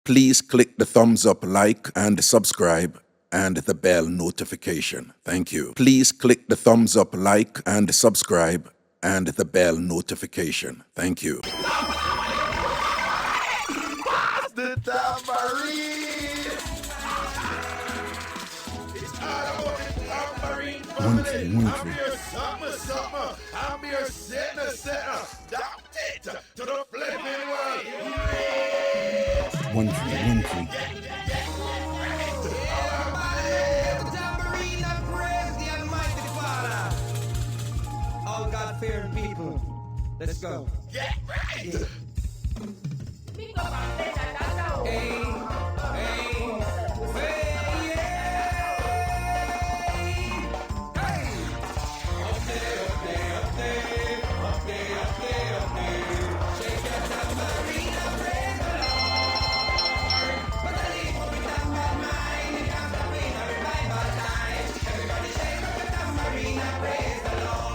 Please click the thumbs up, like, and subscribe, and the bell notification. Thank you. Please click the thumbs up, like, and subscribe, and the bell notification. Thank you. The Tambourine! It's all about the Tambourine family. I'm here summer. I'm here setting. Down it to the flipping world. One tree. Tambourine and praise the Almighty Father. All God-fearing people, let's go. Get right! Hey, shake your tambourine and praise the Lord. But I leave with the tambourine, it comes to bring a revival time. Everybody shake up the tambourine and praise the Lord.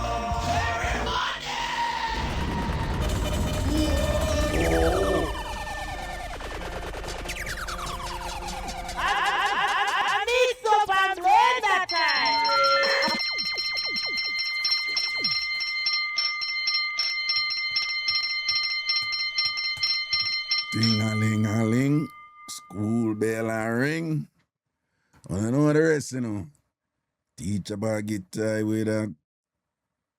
Mixup and Blenda time. Ding-a-ling-a-ling. School bell a ring. I know the rest, Teach about guitar with a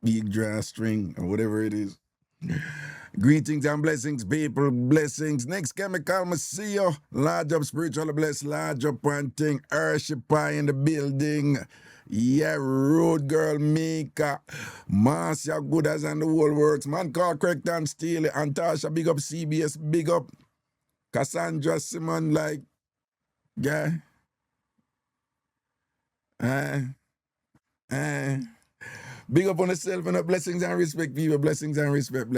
big drawstring or whatever it is. Greetings and blessings, people. Blessings. Next chemical, me see you. Large up spiritual bless, large up one thing. Earthship pie in the building. Yeah, road girl Mika. Marcia good as and the whole works. Man called Craig and Steely. Antasha, big up CBS, big up. Cassandra Simon, like, yeah. Big up on yourself and blessings and respect, people. Blessings and respect,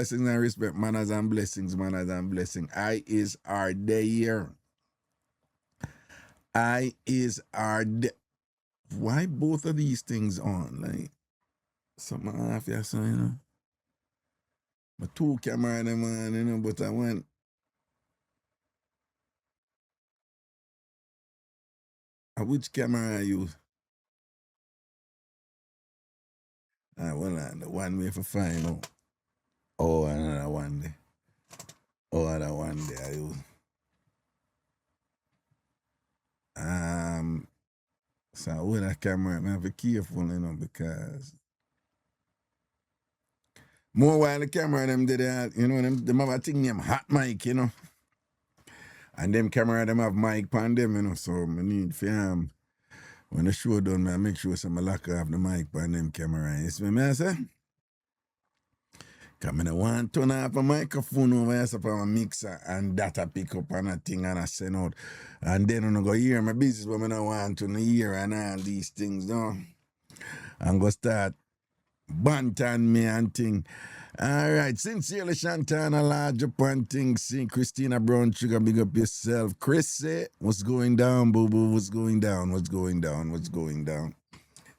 manners and blessings. I is our day here. I is our day. Why both of these things on? Like, something off here, so, My two camera them on, but I went. Which camera I use? Well, the one way for find out. Oh, another one there. Oh, other one there I use. So with that camera, I have to be careful, because more while the camera them did that, them have a thing named hot mic, And them camera them have mic on them, so I need for when the show done, I make sure some lock off the mic on them camera. You see me I say? Because I want to turn off a microphone over here so for my mixer and data pick up and a thing and I send out. And then I go hear my business, but I don't want to hear and all these things, no. I'm going to start banting me and thing. All right, sincerely, Shantana, large up one thing. See Christina Brown Sugar, big up yourself. Chris, what's going down, boo boo? What's going down?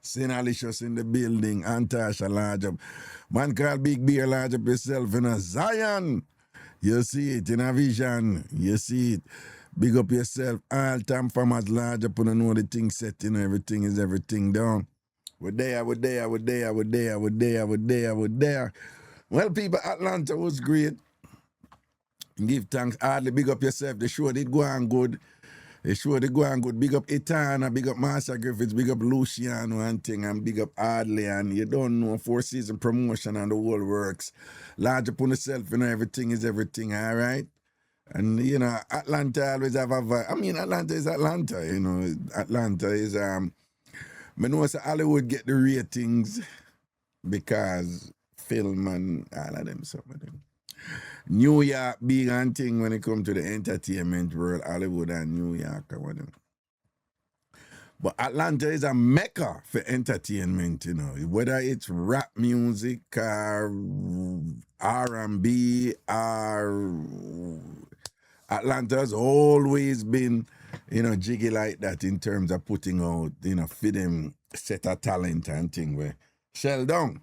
St. Alicious in the building. Antasha, large up. Man called Big Beer, large up yourself. Zion, you see it. In a vision, you see it. Big up yourself. All TamFam large up. You know the thing set. Everything is everything down. We're there. Well, people, Atlanta was great. Give thanks. Hardly big up yourself. The show did go on good. Big up Etana, big up Master Griffiths, big up Luciano and thing, and big up Hardly. And you don't know, 4-season promotion and the whole works. Large upon yourself, everything is everything, all right? And, Atlanta always have a vibe. I mean, Atlanta is Atlanta, Atlanta is, I know Hollywood get the ratings because film and all of them, some of them. New York big and thing when it comes to the entertainment world, Hollywood and New York or whatever. But Atlanta is a mecca for entertainment, whether it's rap music or R&B or Atlanta's always been, jiggy like that in terms of putting out, for them set of talent and thing where shell down.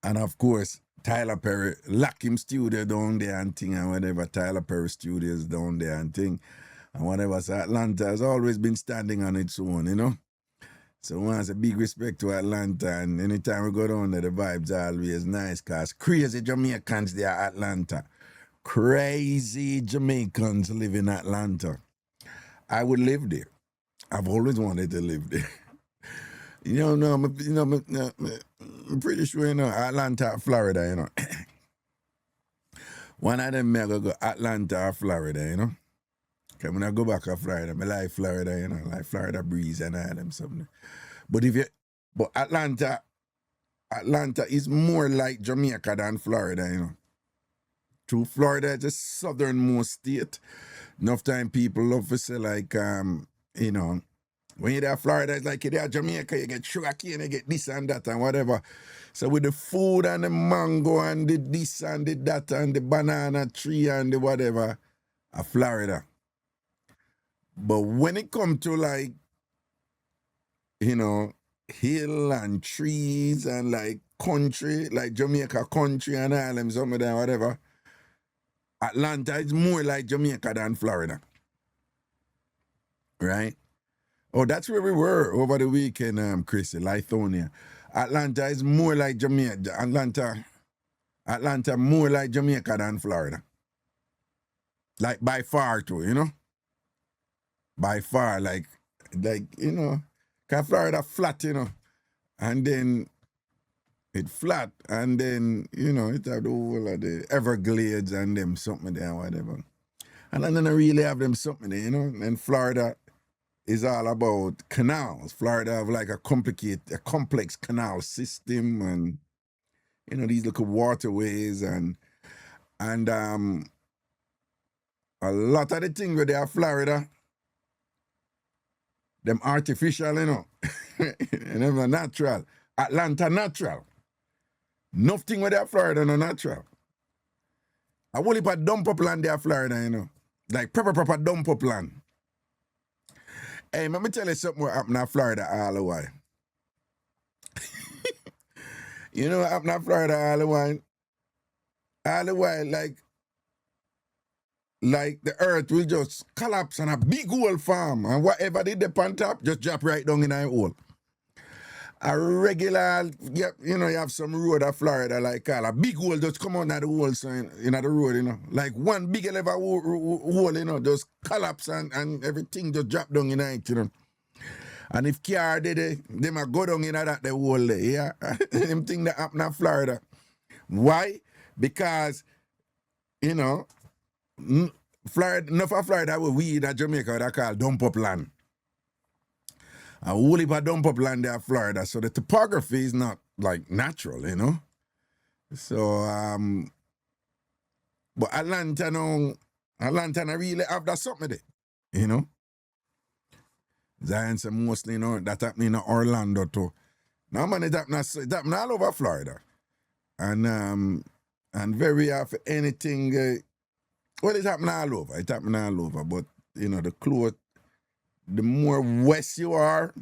And of course, Tyler Perry, lock him studio down there and thing and whatever. Tyler Perry studios down there and thing and whatever. So Atlanta has always been standing on its own, you know. So once a big respect to Atlanta, and anytime we go down there, the vibes are always nice because crazy Jamaicans there at Atlanta. Crazy Jamaicans live in Atlanta. I would live there. I've always wanted to live there. I'm pretty sure, Atlanta, Florida, One of them, I go Atlanta, Florida, Okay, when I go back to Florida, I like Florida, like Florida breeze and all them something. But Atlanta is more like Jamaica than Florida, True, Florida is the southernmost state. Enough time people love to say like, when you're there Florida, it's like you're there Jamaica, you get sugar cane, you get this and that and whatever. So with the food and the mango and the this and the that and the banana tree and the whatever, Florida. But when it comes to like, hill and trees and like country, like Jamaica country and all them some of them, whatever, Atlanta is more like Jamaica than Florida. Right? Oh, that's where we were over the weekend, Chrissy, Lithonia. Atlanta is more like Jamaica. Atlanta more like Jamaica than Florida. Like by far too, By far, like, because Florida flat, and then it flat, and then, it have the whole of the Everglades and them something there, whatever. And then I really have them something there, and Florida is all about canals. Florida have like a complex canal system and, these little waterways and a lot of the things where they are Florida, them artificial, and them are natural. Atlanta natural. Nothing with that Florida no natural. I will heap a dump up land there Florida, Like proper dump up land. Hey, let me tell you something what happened in Florida all the while. You know what happened in Florida all the while? All the while, like the earth will just collapse on a big hole farm, and whatever they dip on top, just drop right down in a hole. A regular, you have some road of Florida, like a big hole just come out of the hole so in the road, Like one big level hole, just collapse and everything just drop down in it, And if car did it, they might go down in that the hole there, yeah? Them thing that happen in Florida. Why? Because, Florida, enough of Florida we in Jamaica that call dump up land. A whole heap of dump up land there in Florida, so the topography is not like natural, So but Atlanta no really have that something there, Zion say mostly that happening in Orlando too. Now man it happen all over Florida. And very often anything well, it happen all over. It happen all over. But, the more west you are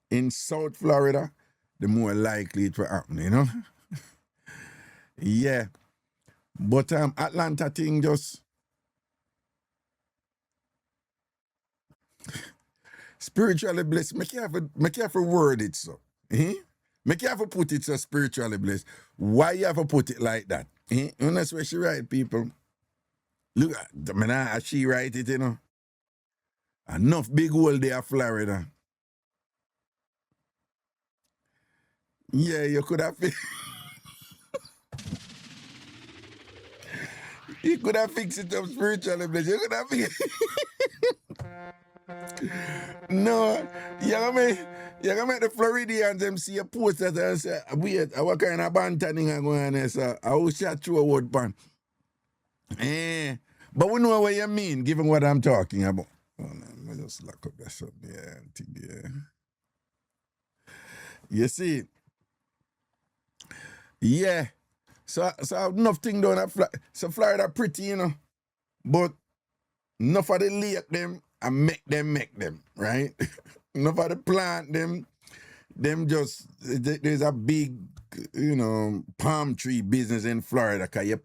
in South Florida, the more likely it will happen, Yeah. But Atlanta thing just spiritually blessed. Make careful word it so. Make careful put it so spiritually blessed. Why you have to put it like that? And that's where she right, people. Look, she write it, Enough big hole there, Florida. Yeah, you could have you could have fixed it up spiritually, but you could have fixed No, you're gonna make the Floridians them see a post that and say, wait, what kind of bantaning are going on there, sir? I will shut through a word pan. But we know what you mean, given what I'm talking about. Oh, no, I just lock up that shop there. You see? Yeah. So nothing down at Florida. So Florida pretty, But enough of the lake them and make them, right? Enough of the plant them, them just, there's a big, palm tree business in Florida, because you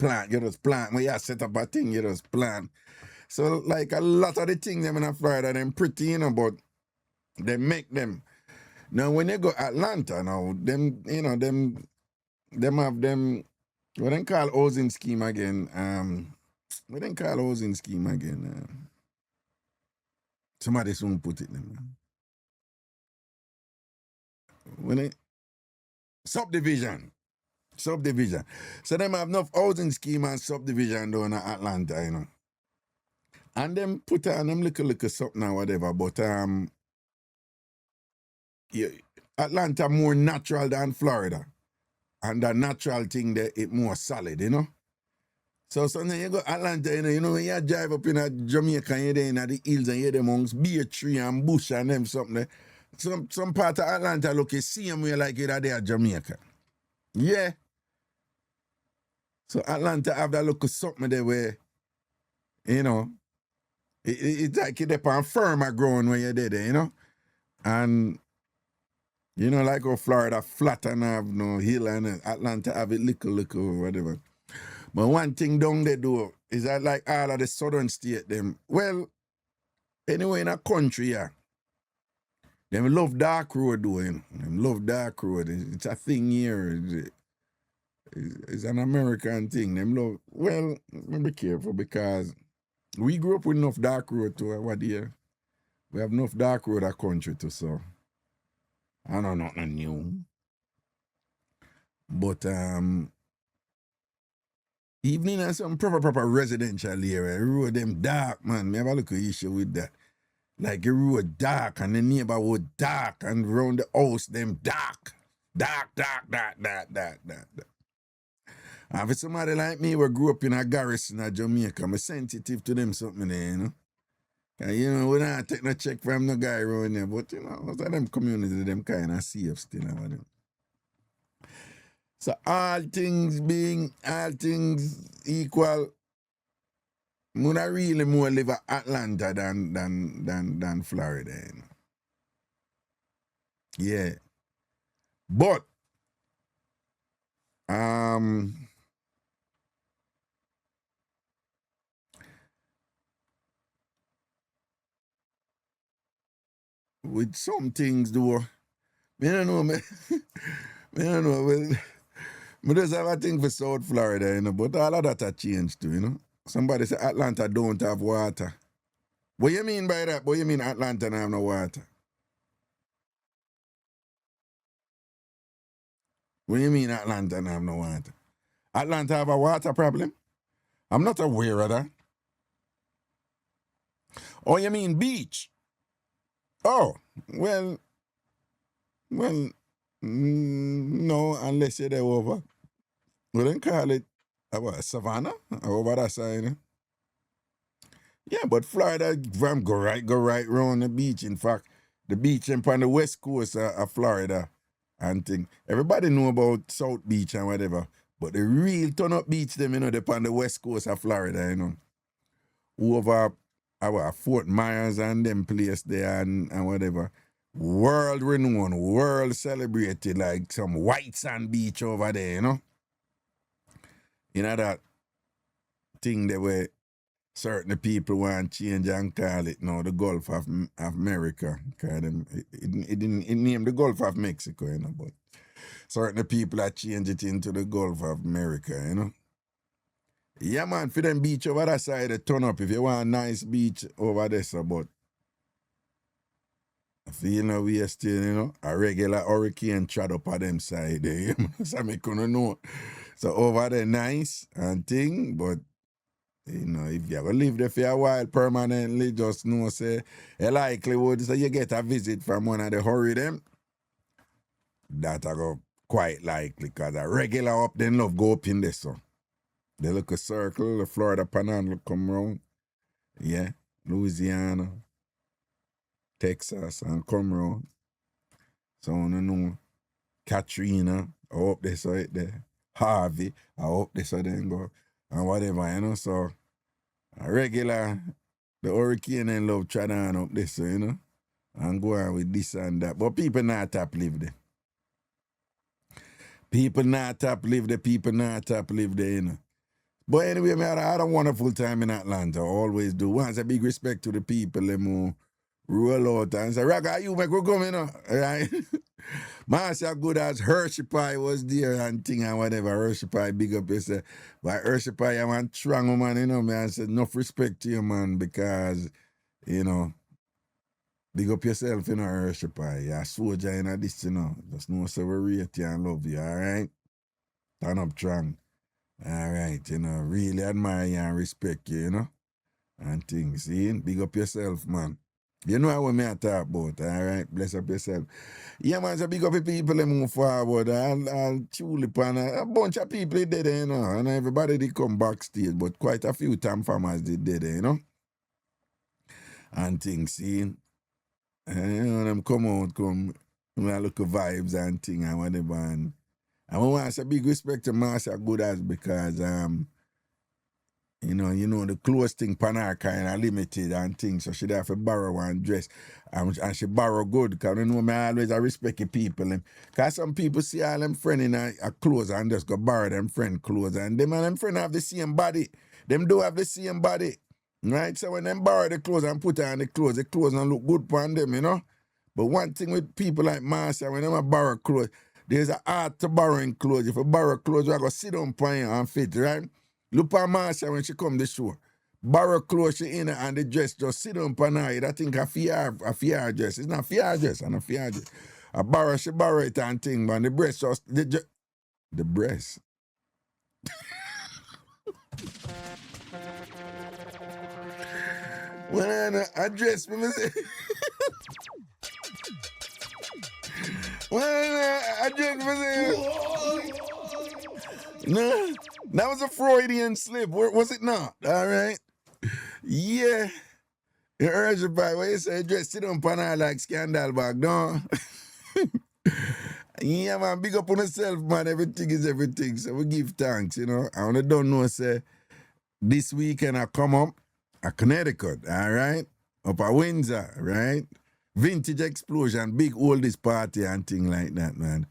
just plant, when you set up a thing, you just plant. So, like, a lot of the things them in Florida, them pretty, but they make them. Now, when you go Atlanta now, them have them, what they call housing scheme again? What they call housing scheme again? Somebody soon put it them. When they, subdivision. So them have enough housing scheme and subdivision down in Atlanta, And them put on them little something or whatever, but Atlanta more natural than Florida. And the natural thing there, it more solid, So sometimes you go Atlanta, when you drive up in a Jamaica, you're there in the hills and you're there amongst beer tree and bush and them something there. Some part of Atlanta look the same way like it there at Jamaica. Yeah. So Atlanta have that look of something there where, it's like you're there on firmer ground when you're there, And like how Florida flat and have no hill and Atlanta have it little or whatever. But one thing down there do is that like all of the southern state them, well, anyway in a country, yeah, them love dark road doing. Them love dark road. It's a thing here. It's an American thing. Them love, well, be careful because we grew up with enough dark road to what year. We have enough dark road a country to so. I don't know nothing new. But even in some proper residential area, the road them dark, man. Me have a little issue with that. Like the road dark and the neighborhood dark and around the house them dark. Dark. And for somebody like me who grew up in a garrison in Jamaica, I'm sensitive to them something there, And we don't take no check from no guy around there, but most of them community, them kind of safe still. So all things equal, I really more live in Atlanta than Florida. Yeah. But with some things though, I don't know, man. I don't know. Well, I just have a thing for South Florida, but all of that have changed too, Somebody say Atlanta don't have water. What you mean by that? What you mean Atlanta don't have no water? What you mean Atlanta don't have no water? Atlanta have a water problem? I'm not aware of that. Oh, you mean beach? Oh, well, no, unless you're there over. We don't call it Savannah over that side. Yeah, but Florida, from go right around the beach. In fact, the beach on the west coast of Florida and thing. Everybody know about South Beach and whatever, but the real turn up beach them, they're on the west coast of Florida, Over our Fort Myers and them place there and whatever. World renowned, world celebrated, like some white sand beach over there, that thing that where certain people want to change and call it now the Gulf of America. It named the Gulf of Mexico, but certain people are change it into the Gulf of America, Yeah, man, for them beach over that side, they turn up if you want a nice beach over there, so, but I feel we are still, a regular hurricane trod up on them side there, so I couldn't know. So over there nice and thing, but if you ever live there for a while permanently, just know, say, a likelihood, so you get a visit from one of the hurry them, that I go quite likely, because a regular up, then love go up in there, so. They look a circle, the Florida Panhandle come round, yeah, Louisiana, Texas, and come round. So, Katrina, I hope they saw it there. Harvey, I hope they saw them go, and whatever, so a regular, the hurricane and love try down up this, and go on with this and that. But people not tap live there. People not uplift the people not uplift the, you know. But anyway, man, I had a wonderful time in Atlanta. Always do. Once a big respect to the people, them who roll out and say, Raga, you make go come, you know. Right? Man, so good as Hershey Pie was there and thing and whatever. Hershey Pie, big up yourself. But Hershey Pie, I'm a strong man, you know, man. I said, enough respect to you, man, because, you know, big up yourself, you know, Hershey Pie. You're a soldier in this, you know. Just know so we rate you and love you, all right? Turn up strong. All right, you know, really admire you and respect you, you know, and things. See, big up yourself, man. You know what me I talk about, all right? Bless up yourself. Yeah, man, so big up the people that move forward. And Tulip and a bunch of people did there, you know, and everybody did come backstage, but quite a few TamFamers did there, you know, and things, see. And, you know, them come out, I look at vibes and things and whatever, and I want to say big respect to Master Good as because you know the clothes thing pan her kind of limited and things, so she have to borrow one dress and she borrow good because you know me always I respect the people. Because some people see all them friend in a clothes and just go borrow them friend clothes and them and them friend have the same body. Them do have the same body. Right? So when them borrow the clothes and put on the clothes don't look good upon them, you know. But one thing with people like Master, when them borrow clothes, there's an art to borrowing clothes. If you borrow clothes, you go sit down upon you and fit, right? Look at Marsha when she come to the show. Borrow clothes she in and the dress just sit down upon her. I think a fear dress. It's not fear dress, and a fear dress. She borrow it and thing, but the breast just the breast. When I dress me say when I dress me say no, that was a Freudian slip. Was it not? All right. Yeah. You heard your boy when you say dress sit on her like scandal bag, no? Yeah, man, big up on yourself, man. Everything is everything. So we give thanks, you know. I don't know, say, this weekend I come up a Connecticut, all right? Up at Windsor, right? Vintage explosion, big oldies party and thing like that, man.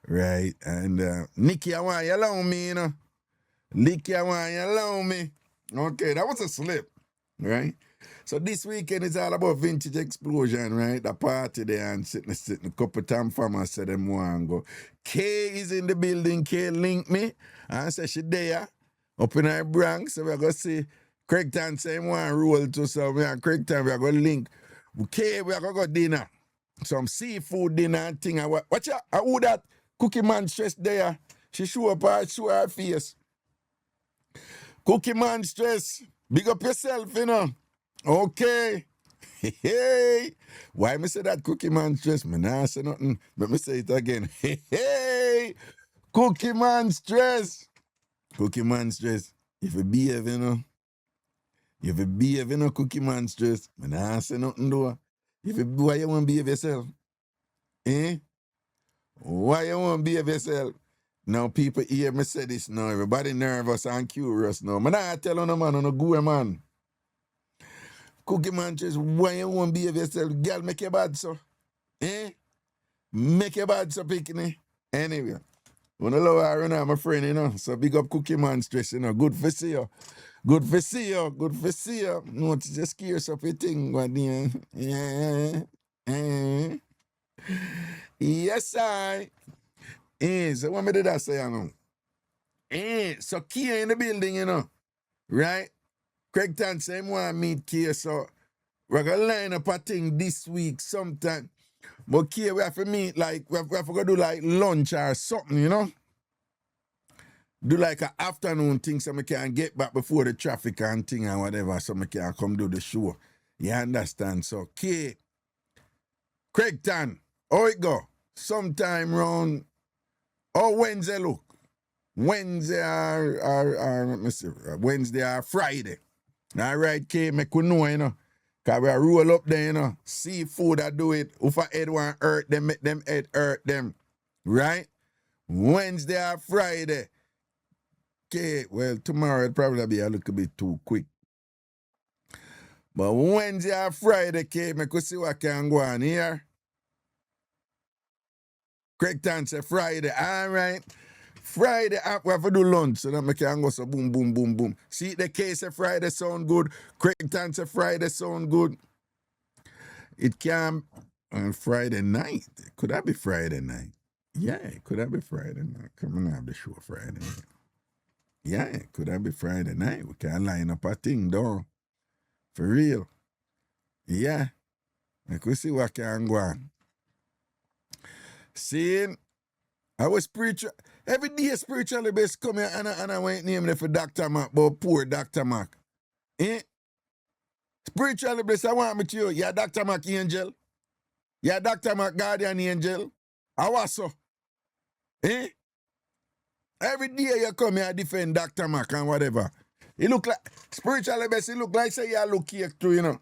Right? And Nikki, I want you allow me, you know. Nikki, I want you allow me. Okay, that was a slip, right? So this weekend is all about vintage explosion, right? The party there and sitting a couple of TamFamers said them want to go. Kay is in the building. Kay link me and say she there up in our Bronx. So we're going to see Craigton say he want to roll to so we and Craigton we're going to link. Kay, we're going to go dinner. Some seafood dinner and thing. Watch out, who that Cookie Man stress there? She show her face. Cookie Man stress. Big up yourself, you know. Okay. Hey. Why me say that Cookie Man stress? Me nah say nothing. But me say it again. Hey. Cookie Man stress. Cookie Man stress. If you behave, you know. If you behave, you know, Cookie Man stress. Me nah say nothing though. If you why you want to behave yourself? Eh? Why you want to behave yourself? Now people hear me say this now. Everybody nervous and curious now. Man, I tell you no man, no go man. Cookie Man just why you want to behave yourself? Girl, make your bad so. Eh? Make your bad so, picking. Anyway. When I love her, you know, my friend, you know. So big up Cookie Man stress, you know. Good for see you. Good for see you. Good for see you. No, to just curious up your thing, what yeah. Yes, I. So what me did I say, you know? So Kia in the building, you know. Right? Craigton say him want to meet Kia, so we're going to line up a thing this week sometime. But Kia, we have to meet, like, we have to go do, like, lunch or something, you know? Do, like, an afternoon thing so we can get back before the traffic and thing and whatever so we can come do the show. You understand? So, Kia, Craigton, how it go? Sometime round, Wednesday look? Wednesday or let me see, Wednesday or Friday. All right, K, make we know, you know. Because we roll up there, you know. Seafood, I do it. If I head want hurt them, make them head hurt them. Right? Wednesday or Friday. Okay, well, tomorrow it'll probably be a little bit too quick. But Wednesday or Friday, K, make we see what can go on here. Craigton say Friday, all right. Friday, we have to do lunch so that we can go so boom, boom, boom, boom. See, the case of Friday sound good. Craigton say Friday sound good. It can on Friday night. Could that be Friday night? Yeah, could that be Friday night? Come on, have the show Friday night. Yeah, could that be Friday night? We can line up a thing, though. For real. Yeah. I could see what can go on. Seeing, I was spiritual. Every day spiritually best come here and I went name there for Dr. Mac, but poor Dr. Mac. Eh? Spiritually blessed, I want me to you. Yeah, Dr. Mac angel. Yeah, Dr. Mac guardian angel. I was so. Eh? Every day you come here defend Dr. Mac and whatever. It look like, spiritually best, it look like say you look cake too, you know.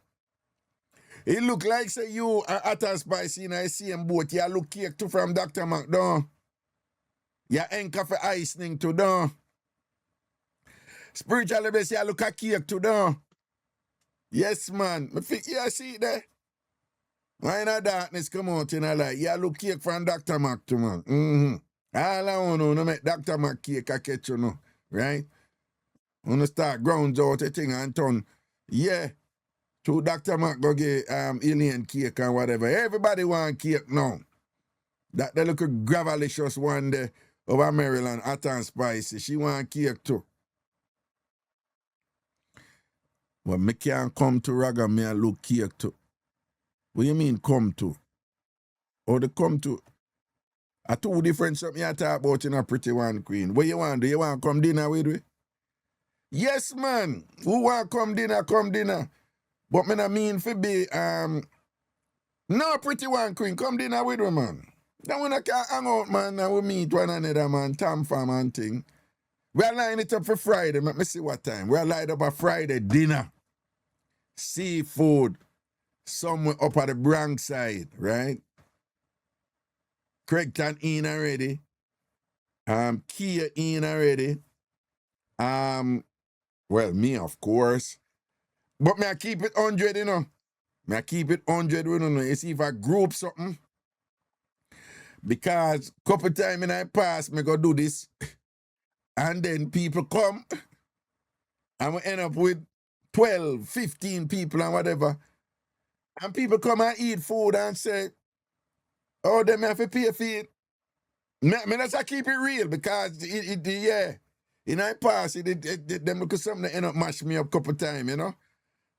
It look like say you are at a spice in the same boat. You look cake too from Dr. Mac, don't. You anchor for icing too, don't. Spiritually best, you look a cake too, don't. Yes, man. Yeah, see it there? Why in the darkness come out in a light? You look cake from Dr. Mac too, man. Mm-hmm. All I want to know, make Dr. Mac cake a catch you know, right? When you start grounds out a thing and turn, yeah, to Dr. Mac go get alien cake and whatever. Everybody want cake now. That the little gravelicious one there over Maryland, hot and spicy, she want cake too. Well, me can't come to Raga, me and look cake too. What you mean come to? Or they come to? A two different something you talk about in a pretty one queen. What you want? Do you want to come dinner with me? Yes, man. Who want to come dinner, come dinner. But me not mean for be, no pretty one queen, come dinner with me, man. Then when I can hang out, man, and we meet one another, man, TamFam and thing. We'll line it up for Friday. Let me see what time. We'll line up a Friday dinner. Seafood. Somewhere up at the Bronx side, right? Craigton in already. Kia in already. Well, me, of course. But me I keep it 100, you know. Me I keep it 100, you know. You see if I group something. Because couple times in I pass, me go do this. And then people come. And we end up with 12, 15 people and whatever. And people come and eat food and say, oh, them have to pay for it. Me that's I keep it real because yeah. In I pass, them look at something that end up mash me up couple times, you know.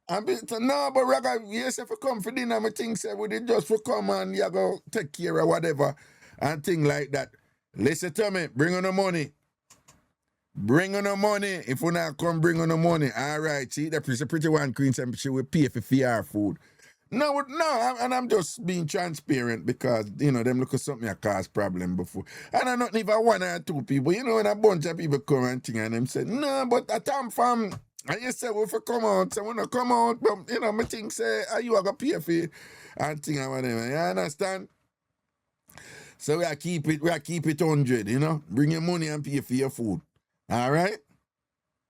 And be so, no, but Raga, yes, if you come for dinner, I think say we did just for come and you go take care of whatever and thing like that. Listen to me, bring on the money. Bring on the money. If we not come, bring on the money. All right, see, that's a pretty one queen, and she will pay for our food. No, and I'm just being transparent because, you know, them look at something that caused problem before. And I'm not even one or two people, you know, when a bunch of people come and thing and them say, no, but a TamFam, and you say, well, if you come out, so when you come out, but, you know, my thing say, are you going to pay for it? And thing and whatever, you understand? So we keep it 100, you know, bring your money and pay for your food, all right?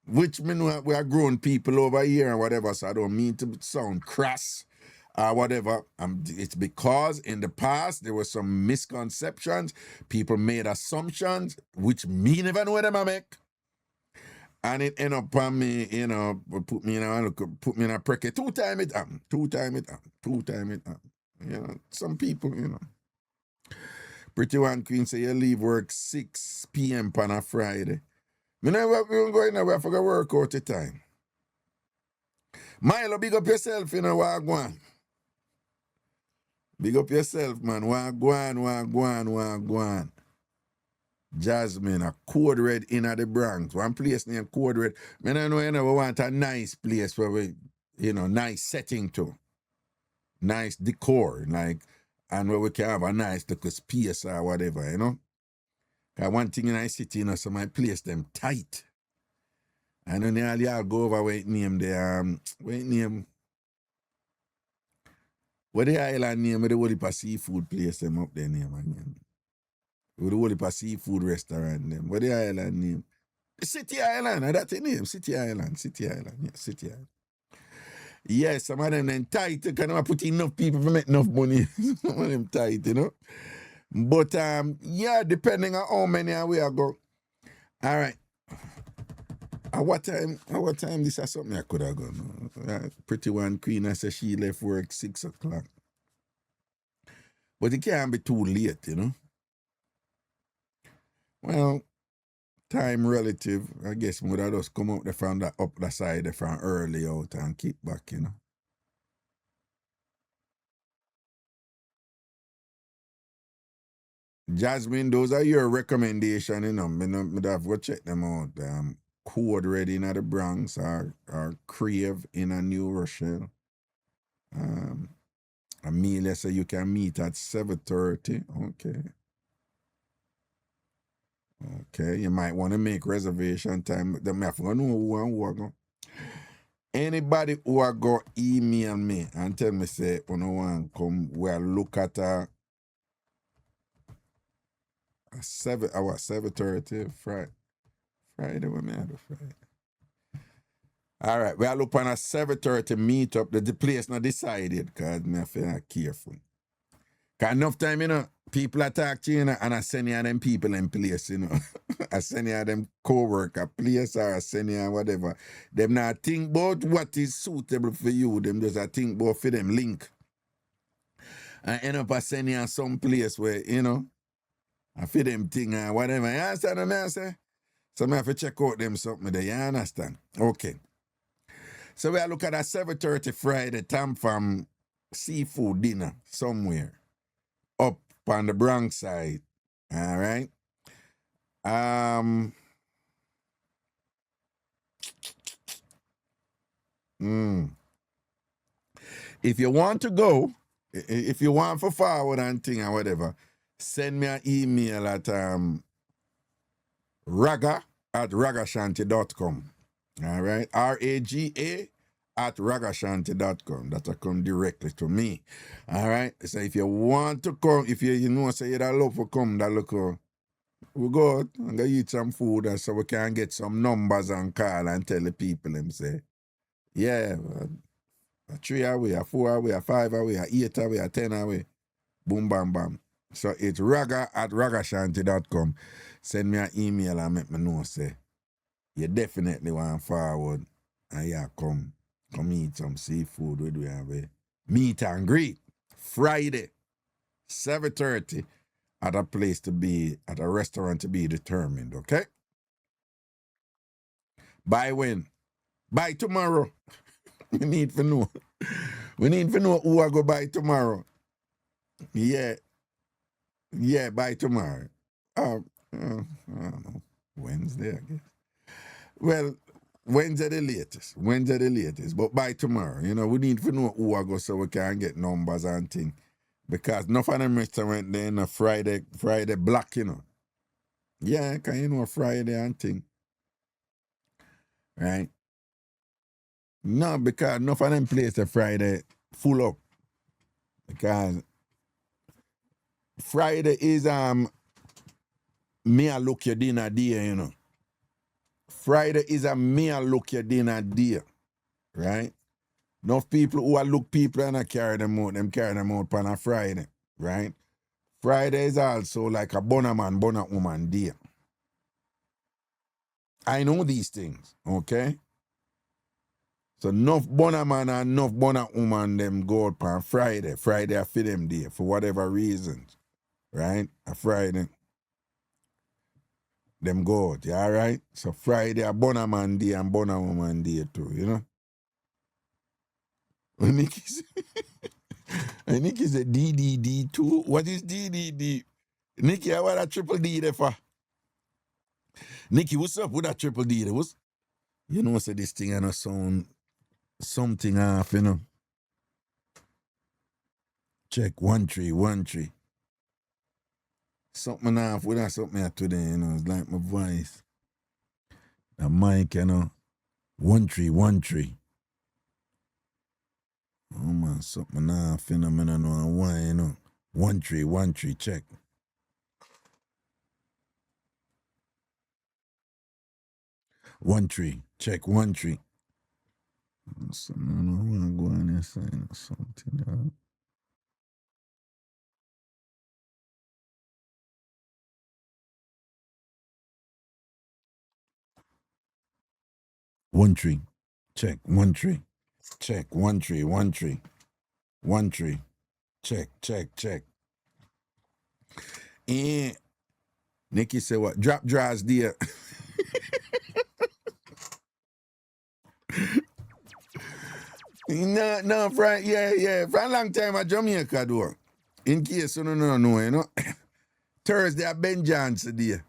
Which me know we are grown people over here and whatever, so I don't mean to sound crass. Whatever. It's because in the past there were some misconceptions. People made assumptions, which me never know them I make. And it end up on me, you know, put me in a prekkie. Two time it happened. You know, some people, you know. Pretty one queen say you leave work 6 p.m. on a Friday. Me never go in there, I forgot work out the time. Milo, big up yourself, you know, wagwan. Big up yourself, man. Wagwan. Jasmine, a Code Red in the Bronx. One place named Code Red. I know you never want a nice place where we, you know, nice setting too. Nice decor, like, and where we can have a nice little space or whatever, you know. Cause one thing in I city, you know, so my place them tight. And then y'all go over where it name the what the island name of the whole heap of seafood place them up there name again? With the whole heap of seafood restaurant them. What the island name? City Island, that's the name. City Island. Yeah, City Island. Yes, some of them then tight. You can't put enough people to make enough money. Some of them tight, you know. But yeah, depending on how many we are go. All right. At what time this is something I could have gone? Pretty one queen, I said she left work 6 o'clock. But it can't be too late, you know. Well, time relative. I guess would have just come out there from the up the side there from early out and keep back, you know. Jasmine, those are your recommendations, you know. Me have go check them out. Code Ready in the Bronx or Crave in a New Rochelle. Amelia said you can meet at 7:30. Okay. Okay, you might want to make reservation time. Them have to know who and who are going. Anybody who are go email me and tell me say you know want come we'll look at a 7:30 Friday when me have the Friday. All right, we'll look on a 7:30 meetup. The place not decided because me I feel careful. Cause enough time, you know, people attack you, you know, and I send you them people in place, you know. I send you them co-worker place or I send you whatever. Them not think about what is suitable for you. Them just a think about for them link. And end up I send you some place where, you know, I feel them thing or whatever. You understand what I say? So I have to check out them something there. You understand? Okay. So we look at a 7:30 Friday TamFam seafood dinner somewhere up on the Bronx side. All right. If you want to go, if you want for forward and thing or whatever, send me an email at raga@ragashanti.com. All right. RAGA at ragashanti.com. That'll come directly to me. All right. So if you want to come, if you know, say you'd love to come, that look, we go out and go eat some food and so we can get some numbers and call and tell the people them say, yeah, a 3 away, a 4 away, a 5 away, a 8 away, a 10 away. Boom, bam, bam. So it's raga@ragashanti.com. Send me an email and make me know, say, you definitely want forward and yeah, come eat some seafood with we have a meet and greet. Friday, 7:30 at a place to be, at a restaurant to be determined, okay? By when? By tomorrow. We need to know. We need to know who I go by tomorrow. Yeah. Yeah, by tomorrow. I don't know. Wednesday, I guess. Well, Wednesday the latest. Wednesday the latest. But by tomorrow, you know, we need to know who I go so we can get numbers and things. Because enough of them restaurant there in a Friday black, you know. Yeah, can you know Friday and thing. Right? No, because enough of them place the Friday full up. Because Friday is me a look your dinner day, you know. Friday is a me a look your dinner day. Right? Enough people who are look people and I carry them out on a Friday. Right? Friday is also like a bonner man, bonner woman day. I know these things, okay? So enough bonner man and enough bonner woman them go out on Friday. Friday I feed them day for whatever reasons. Right? A Friday. Them go out, yeah, right? So Friday a bonner man day and bonner woman day too, you know? Nikki said DDD too. What is DDD? Nikki, I want a triple D there for. Nikki, what's up with that triple D there? What's, you know, say this thing and a sound something off, you know. Check 1-3-1-3. Something off with that something today, you know. It's like my voice. The mic, you know. 1-3-1-3. Oh man, something off, you know, I don't know why, you know. 1-3-1-3, check. One tree, check 1-3. Something, I don't know, I want to go on there saying something. 1 3. Check. 1 3. Check. 1 3. 1 3. 1 3. Check. Nikki said what? Drop drawers there. No, Frank, yeah. For a long time at Jamaica, though. In case you don't know, you know. Thursday at Ben Johnson day.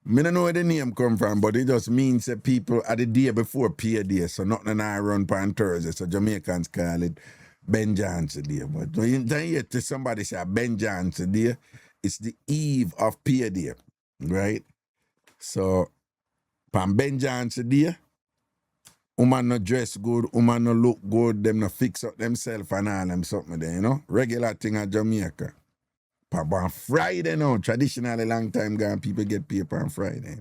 I don't know where the name come from, but it just means that people at the day before Ph.D. So nothing I run on Thursday. So Jamaicans call it Ben Johnson day. But when you hear to somebody say Ben Johnson day, it's the eve of Ph.D. Right? So, on Ben Johnson day, woman no dress good, woman no look good, them no fix up themselves and all them something there, you know? Regular thing at Jamaica. But on Friday now, traditionally long time gone, people get paper on Friday.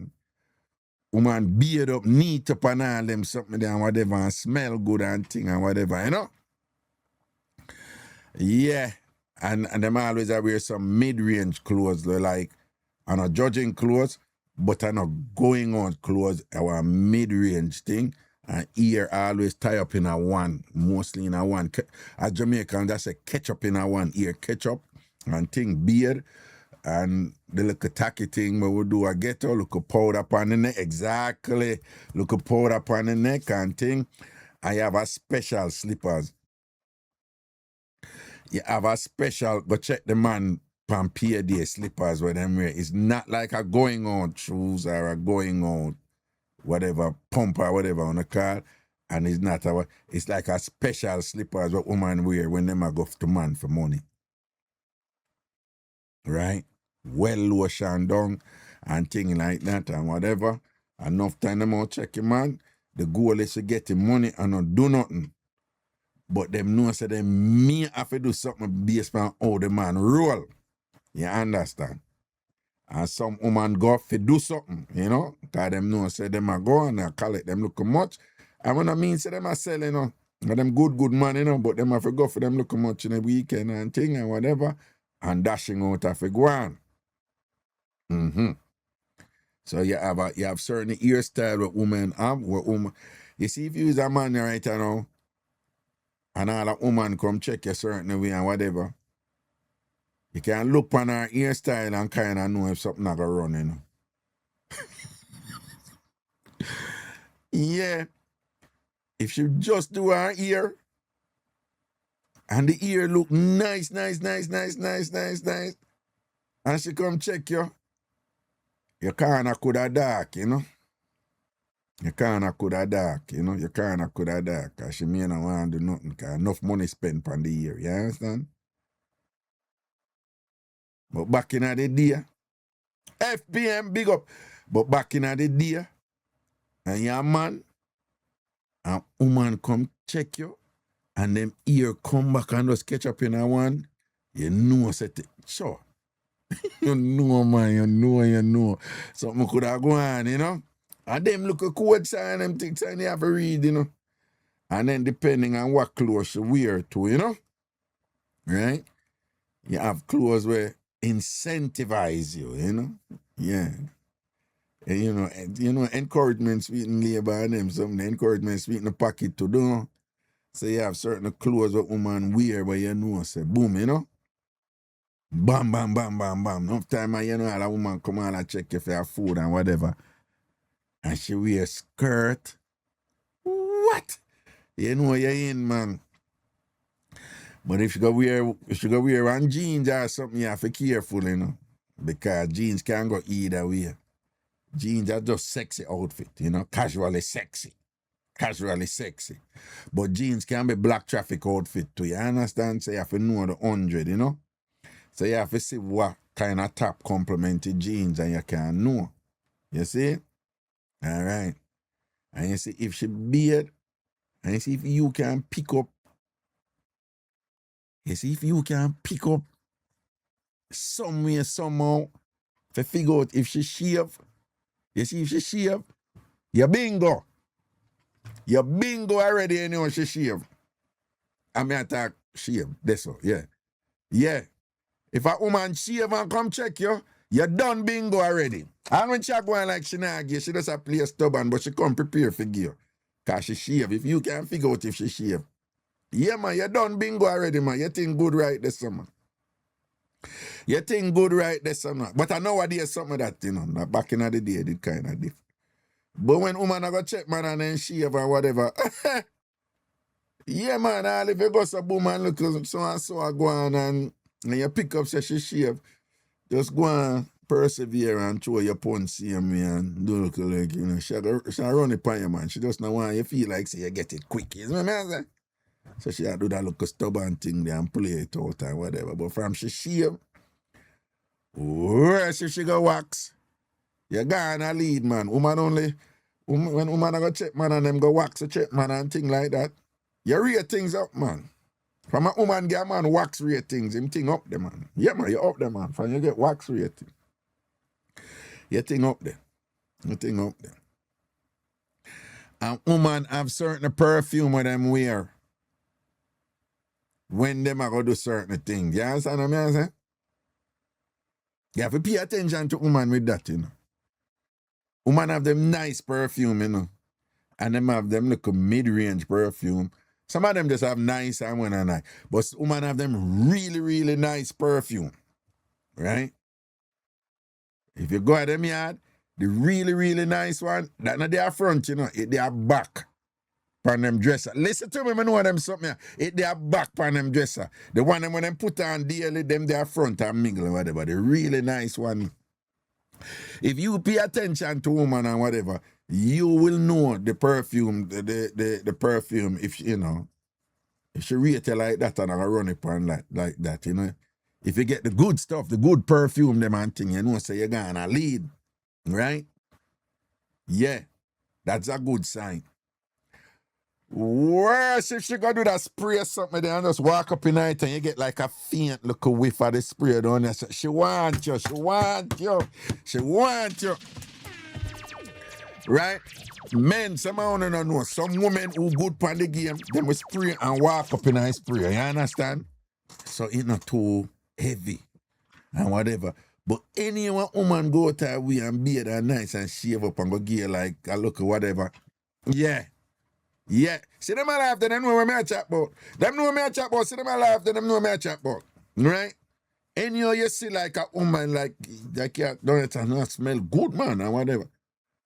Woman beard up, neat up and all them something there and whatever, and smell good and thing and whatever, you know? Yeah. And them always wear some mid-range clothes, like, I'm not judging clothes, but I'm not going on clothes, our mid-range thing. And ear always tie up in a one, mostly in a one. As Jamaican, that's a ketchup in a one ear, ketchup and thing, beard, and the little tacky thing where we do a ghetto, look a powder upon the neck, exactly, look a powder upon the neck and thing. I have a special slippers. You have a special, go check the man from Ph.D. slippers where them wear. It's not like a going out shoes or a going out whatever, pump or whatever on the car, and it's not it's like a special slippers what women wear when them go to man for money. Right? Well lotion down and thing like that and whatever. Enough time them out check him, man. The goal is to get him money and not do nothing. But them know say them me have to do something based on how the man roll. You understand? And some woman go off to do something, you know, because them know, say them a go and I collect them look much. And when I mean, say them a sell, you know, and them good man, you know, but them have to go for them look much in the weekend and thing and whatever, and dashing out have to go on. So you have certain hairstyle what women have, you see if you use a man right now, and all a woman come check you certain way and whatever, you can look on her hairstyle and kind of know if something not going to run, you know. Yeah. If she just do her ear, and the ear look nice, and she come check you, you kind of could have dark, you know. You kind of could have dark, you know. You kind of could have dark, because she may not want to do nothing, because enough money spent on the ear, you understand? But back in the day, FPM, big up. But back in the day, and your man, and woman come check you, and them ear come back and just catch up in a one, you know, sure. You know, man, you know. Something could have gone, you know. And them look a code sign, them things, and they have to read, you know. And then depending on what clothes you wear too, you know. Right? You have clothes where incentivize you, you know. Yeah. And, you know, encouragement sweeten labor and them, some encouragement sweeten the pocket to do. So you have certain clothes that woman wear where you know, say, boom, you know. Bam. Enough time, you know, a woman come on and check you for her food and whatever. And she wear skirt. What? You know you're in, man. But if you go wear one jeans or something, you have to be careful, you know. Because jeans can go either way. Jeans are just sexy outfit, you know, casually sexy. But jeans can be black traffic outfit too, you understand? So you have to know the 100, you know? So you have to see what kind of top complemented jeans and you can know. You see? All right. And you see if she beard, and you see if you can pick up. You see if you can pick up somewhere, somehow, to figure out if she shave. You see if she shave, you bingo. You bingo already, you know she shave. I mean, I talk shave, that's all, yeah. Yeah. If a woman shave and come check you, you done bingo already. And when she going like she not give, she just a play stubborn, but she come prepare for give. Cause she shave. If you can't figure out if she shave. Yeah, man, you done bingo already, man. You think good right this summer. You think good right this summer. But I know what there's something that, you know, that back in the day, it kind of different. But when woman I go check, man, and then shave or whatever, yeah, man, all if you go to boom and look so and so I go on and you pick up say she shave, just go and persevere and throw your punch see me and do look like, you know, she run it on you, man. She just not want you feel like say you get it quick. You know what I mean? So she do that look stubborn thing there and play it out and whatever. But from she shave, worse if she go wax, you gonna lead, man. Woman only, when woman go check, man, and them go wax a check, man, and thing like that, you rate things up, man. From a woman get man wax ratings, him thing up there, man. Yeah, man, you up there, man. From you get wax rating. You thing up there. You thing up there. And woman have certain perfume with them wear when them are going to do certain things. You understand what I'm saying? You have to pay attention to woman with that, you know. Woman have them nice perfume, you know. And them have them little mid-range perfume. Some of them just have nice and one and nice. But woman have them really, really nice perfume. Right? If you go at them yard, the really, really nice one, that not their front, you know, it their back on them dresser. Listen to me, I know them something. It their back on them dresser. The one them when them put on daily, them their front and mingle or whatever. The really nice one. If you pay attention to woman and whatever, you will know the perfume, the perfume, if you know, if she rate you like that and I run it on like that, you know. If you get the good stuff, the good perfume, them and thing, you know, so you're gonna lead, right? Yeah, that's a good sign. Worse if she go do that spray something there and just walk up in night and you get like a faint little whiff of the spray down there. So she want you, she want you, she want you. Right? Men, some I wanna know, some women who good pan the game, them will spray and walk up in a spray, you understand? So it's not too heavy and whatever. But any woman go to her way and beard her nice and shave up and go give like a look or whatever. Yeah. Yeah. See them alive, then them know what me a chat about. Them know what me a chat about. See them alive, then them know what me a chat about. Right? Anyhow you see like a woman like you don't it and not smell good, man, and whatever.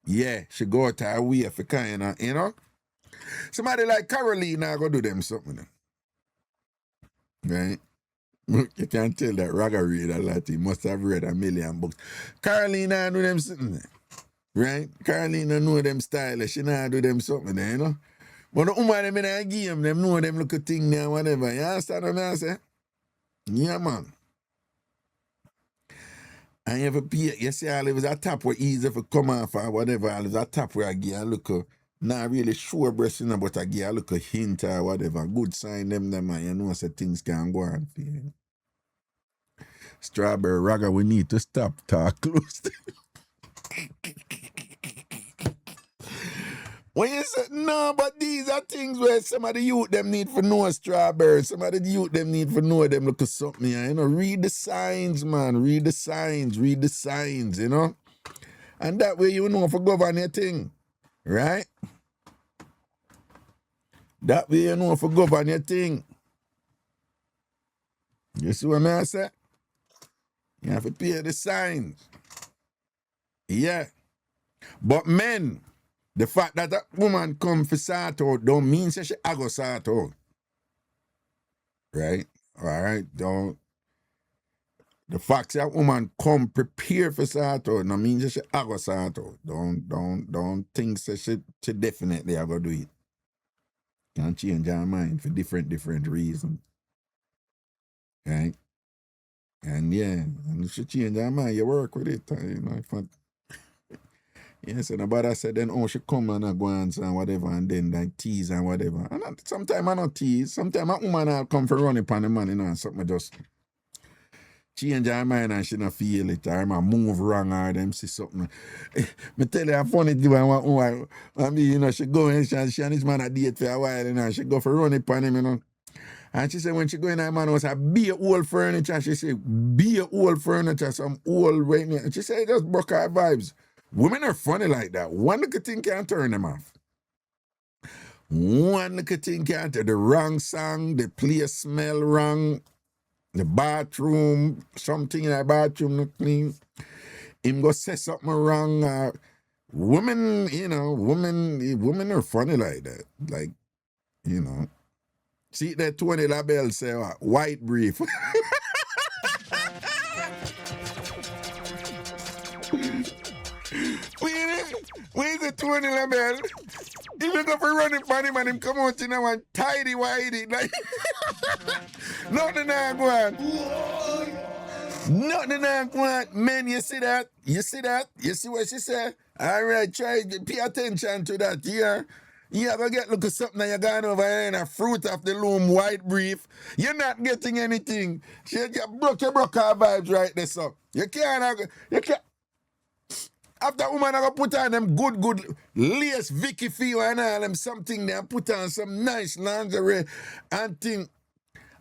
Yeah, she go to her way for kind of, you know? Somebody like Caroline now go do them something. Right? You can tell that Raga read a lot. He must have read a million books. Caroline now do them something. Right? Caroline know them style. She now do them something there, you know? But the woman them in a game, them know them look a thing there, whatever. You understand what I say? Yeah, man. And you ever pay, you see, all was a top where easy for come off or whatever, all was a top where I give a look, not really sure breast, you know, but I give a look a hint or whatever. Good sign them, and you know, so things can go on for you. Strawberry Raga, we need to stop talk close. When you say, no, but these are things where some of the youth them need for know strawberry, some of the youth them need for know them look at something, you know, read the signs, man, read the signs, you know, and that way you know for govern your thing, right? That way you know for govern your thing. You see what I say? You have to pay the signs. Yeah. But men, the fact that a woman come for sort out don't mean that she a go sort out. Right? Alright? Don't. The fact that a woman come prepared for sort out no mean that she a go sort out. Don't think that she definitely a go do it. Can change her mind for different reasons. Right? And yeah, and if she change her mind, you work with it. You know, yes, and nobody said then, oh, she come and go and whatever, and then like tease and whatever. And sometimes I not tease. Sometimes a woman will come for running upon the man, you know, and something just change her mind and she not feel it, or move wrong, or them see something. Me tell you a funny thing, I mean, you know, she go and she and this man a date for a while, you know, she go for running upon him, you know. And she said when she go in her man house, be a old furniture. She said, be a old furniture, some old way. And she said, it just broke her vibes. Women are funny like that. One little thing can turn them off. One little thing can't tell the wrong song, the place smell wrong, the bathroom, something in the bathroom not clean. Him go say something wrong. Women, women are funny like that. Like, see that Tony LaBelle say, white brief. Where's the Tony LaBelle? If you go for running for him and him come out in a tidy whitey, like nothing I go on. Nothing I go on. Man, you see that? You see that? You see what she said? All right, try to pay attention to that, yeah? You ever get look at something and you're going over here in a fruit of the loom white brief? You're not getting anything. She broke her vibes right there, so. You can't. After woman I go put on them good lace Vicky Fio and all them something there, put on some nice lingerie and thing.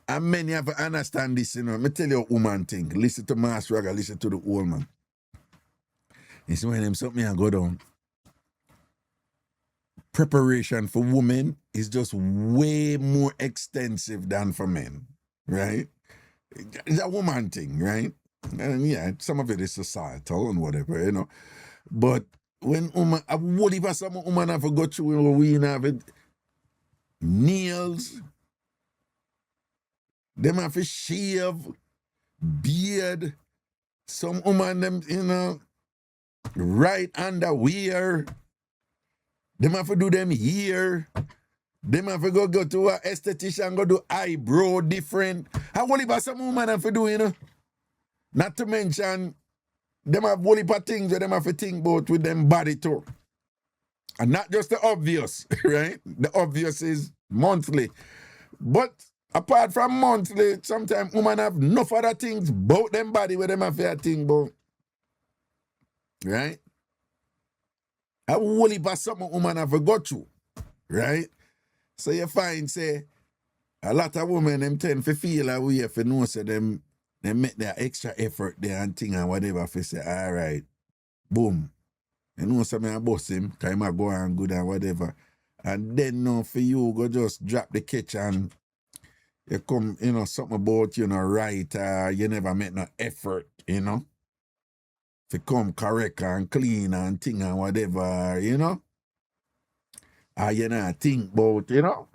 And men you have to understand this, Let me tell you what woman think. Listen to Master Raga, listen to the old man. It's when them something I go down. Preparation for women is just way more extensive than for men, right? It's a woman thing, right? And yeah, some of it is societal and whatever, But when woman, what if some woman have to go through we have it? Nails, them have to shave, beard, some woman them, right underwear, them have to do them hair, them have to go to a esthetician, go do eyebrow different. How what if some woman have to do, Not to mention them have whole heap of things that them have to think about with them body too. And not just the obvious, right? The obvious is monthly. But apart from monthly, sometimes women have enough other things about them body where them have to think about. Right? A whole heap of something women have to go through. Right? So you find, say, a lot of women them tend to feel a way if you know say them they make their extra effort there and thing and whatever if you say, all right, boom. You know something I boss him, time I go and good and whatever. And then now for you go just drop the catch and you come, something about, right, you never make no effort, to come correct and clean and thing and whatever, or you not think about, to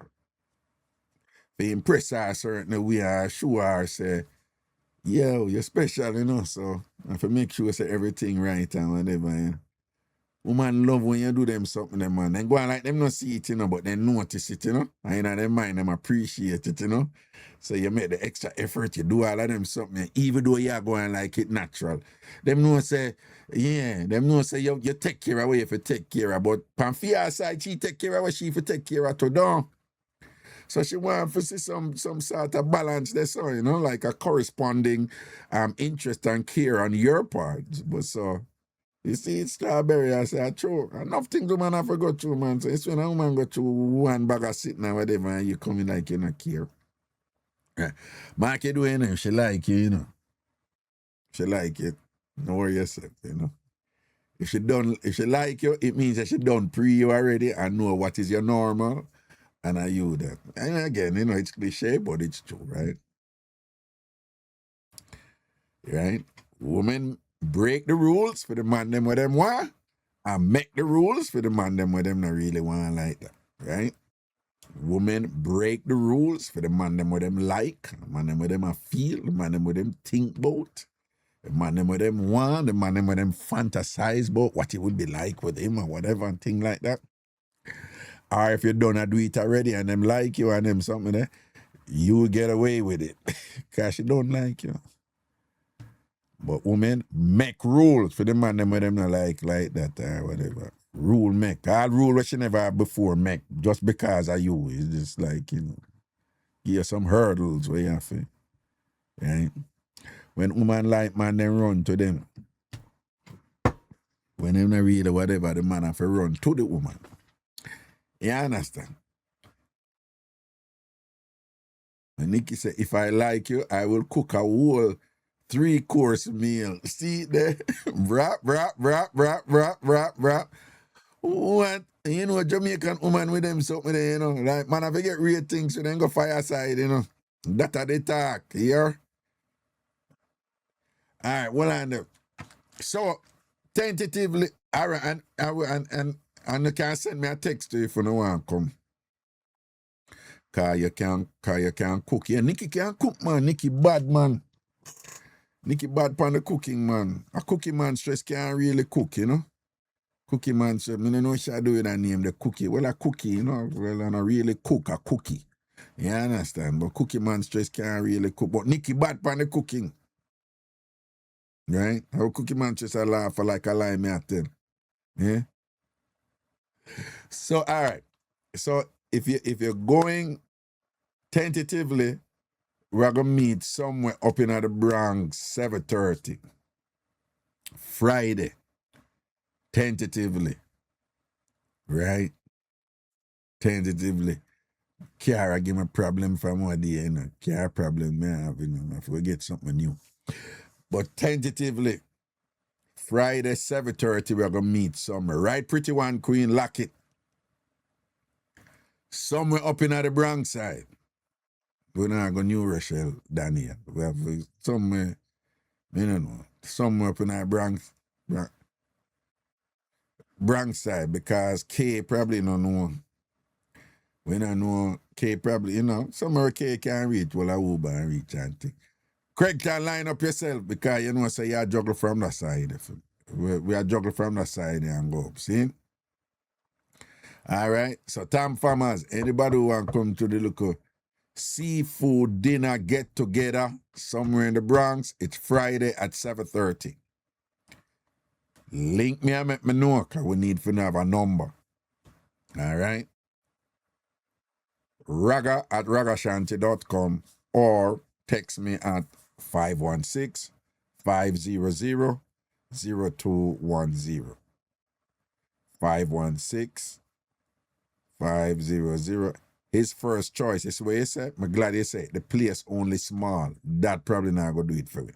impress her a certain way or show her, say, yo, you're special, so I have to make sure say everything right and whatever, Woman love when you do them something, them man. Then go on like them not see it, but they notice it, And in their mind, them appreciate it, So you make the extra effort, you do all of them something, even though you're going like it natural. Them know say, you take care of what you have to take care of, but Pamphia side, she take care of what she have to take care of too, So she want to see some sort of balance there, so, like a corresponding interest and care on your part. But so, you see, it's strawberry, I say, true. Enough things woman have to go through, man. So it's when a woman go through one bag of sitting or whatever, and you come in like you not care. Yeah. Mark you doing, she like you, She like it. Don't worry yourself, If she like you, it means that she done pre you already and know what is your normal. And I you that. And again, it's cliche, but it's true, right? Right? Women break the rules for the man them with them want, and make the rules for the man them with them not really want like that, right? Women break the rules for the man them with them like, the man them with them a feel, the man them with them think about, the man them with them want, the man them with them fantasize about what it would be like with him or whatever and thing like that. Or if you don't do it already and them like you and them something there, you get away with it because she don't like you. But women make rules for the man them when them not like that or whatever. Rule make. All rule what she never had before make just because of you. It's just like, give you some hurdles where you have to. Right? When woman like man, then run to them. When them not read or whatever, the man have to run to the woman. You understand? And Nikki said, if I like you, I will cook a whole 3-course meal. See there? Brap. What? You know, Jamaican woman with them something there, you know. Like, man, if you get real things, so then go fireside, you know. That are the talk, here. All right, well, and so tentatively, all right, and you can send me a text to you if you don't want to come. Cause you can cook. Yeah, Nikki can cook, man. Nikki bad, man. Nikki bad pan the cooking, man. A cooking man stress can't really cook, you know. Cookie man, so I don't know what I do with that name, the cookie. Well, a cookie, you know. Well, I don't really cook a cookie. You understand? But cookie man stress can't really cook. But Nikki bad pan the cooking. Right? How cookie man just a laugh for like a lie, me I tell. Yeah? So, all right. So, if you're going tentatively, we're going to meet somewhere up in the Bronx, 7:30. Friday. Tentatively. Right? Tentatively. Kiara give me a problem from one day, you know. Kiara problem me have, you know, if we get something new. But tentatively, Friday, 7:30, we're going to meet somewhere. Right, Pretty One Queen, lock it. Somewhere up in the Bronx side. We're not going to New Rochelle, Daniel. We have somewhere, you know, somewhere up in the Bronx side, because K probably don't know. We don't know, K probably, you know, somewhere K can reach, well, I Uber and reach and thing. Craig can line up yourself, because you know, so you juggle from that side. We are juggle from that side and go up, see? All right, so TamFamers, anybody who want to come to the local seafood dinner get together somewhere in the Bronx, it's Friday at 7:30. Link me and make me know, because we need to have a number. All right? Raga@ragashanti.com or text me at 516-500-0210. 516-500. His first choice is where he said, I'm glad he said, the place only small. That probably not going to do it for me.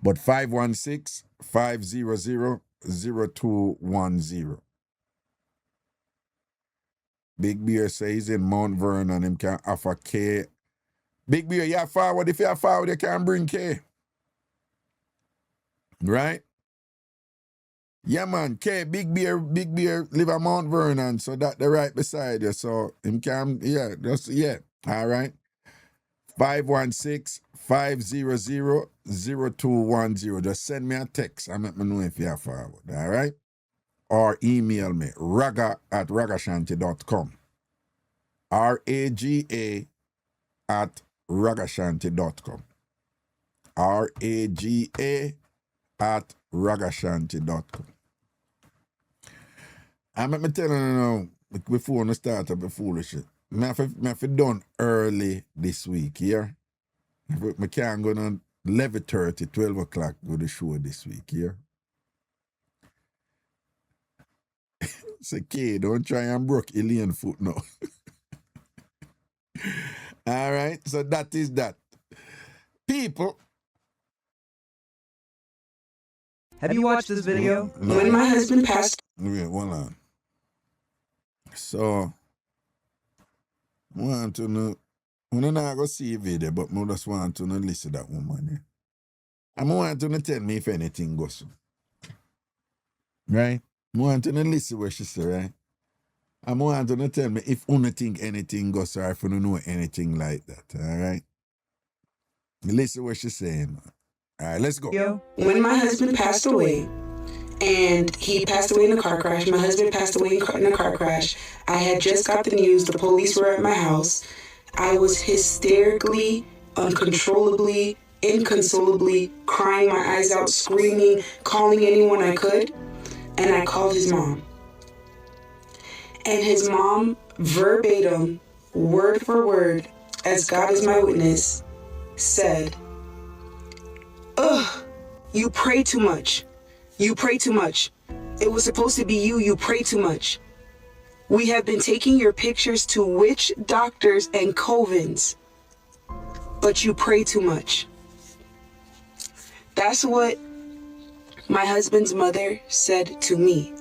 But 516-500-0210. Big Bear says in Mount Vernon, him can offer K. Big Bear, you forward. If you are forward, you can bring K. Right? Yeah, man. K, Big Bear live at Mount Vernon, so that the right beside you. So him can, yeah. All right. 516-500-0210. Just send me a text and let me know if you are forward. All right? Or email me, raga@ragashanti.com. RAGA@ragashanti.com. RAGA@ragashanti.com. And let me tell you now, before we start up the foolishness, I have done early this week, yeah? I can't go on 11:30, 12 o'clock go the show this week, yeah? Say, K, don't try and broke alien foot now. All right, so that is that. People. Have you watched this video? No. When my husband passed. Wait, hold on. So, I want to know, I'm not going to see a video, but I just want to know listen to that woman. Yeah? I want to know tell me if anything goes. Right? I want to know listen what she say, right? I want to know tell me if you think anything goes or if you don't know anything like that, all right? Listen what she's saying. All right, let's go. When my husband passed away, and he passed away in a car crash, my husband passed away in a car crash, I had just got the news, the police were at my house. I was hysterically, uncontrollably, inconsolably crying my eyes out, screaming, calling anyone I could, and I called his mom. And his mom, verbatim, word for word, as God is my witness, said, "Ugh, you pray too much. You pray too much. It was supposed to be you. You pray too much. We have been taking your pictures to witch doctors and covens, but you pray too much." That's what my husband's mother said to me.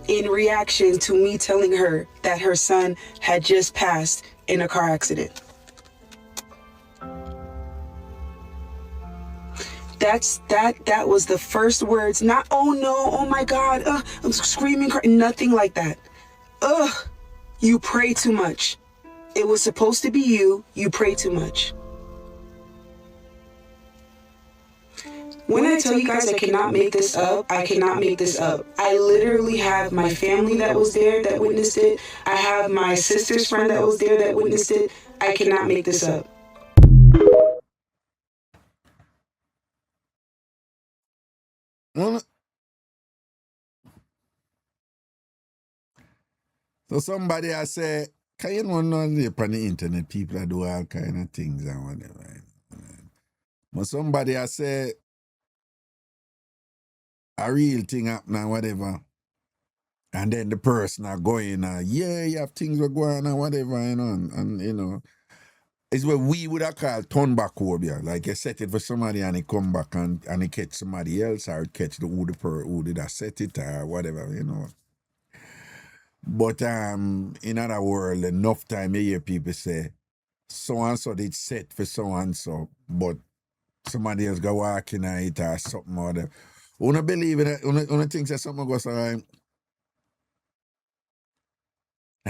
in reaction to me telling her that her son had just passed in a car accident. That was the first words. Not, oh no, oh my God, I'm screaming, nothing like that. You pray too much. It was supposed to be you. You pray too much. When I tell you guys I cannot make this up, I cannot make this up. I literally have my family that was there that witnessed it. I have my sister's friend that was there that witnessed it. I cannot make this up. Well, so somebody I say, can you know on the internet people do all kind of things and whatever. But somebody I say a real thing happen and whatever. And then the person are going, yeah, you have things were going on and whatever, you know, and you know. It's what we would have called turn back phobia. Like you set it for somebody and he come back and he catch somebody else or catch who did I set it or whatever, you know. But in other world, enough time you hear people say, so and so did set for so and so, but somebody else go walking at it or something or whatever. Una believe in it, una think that something goes like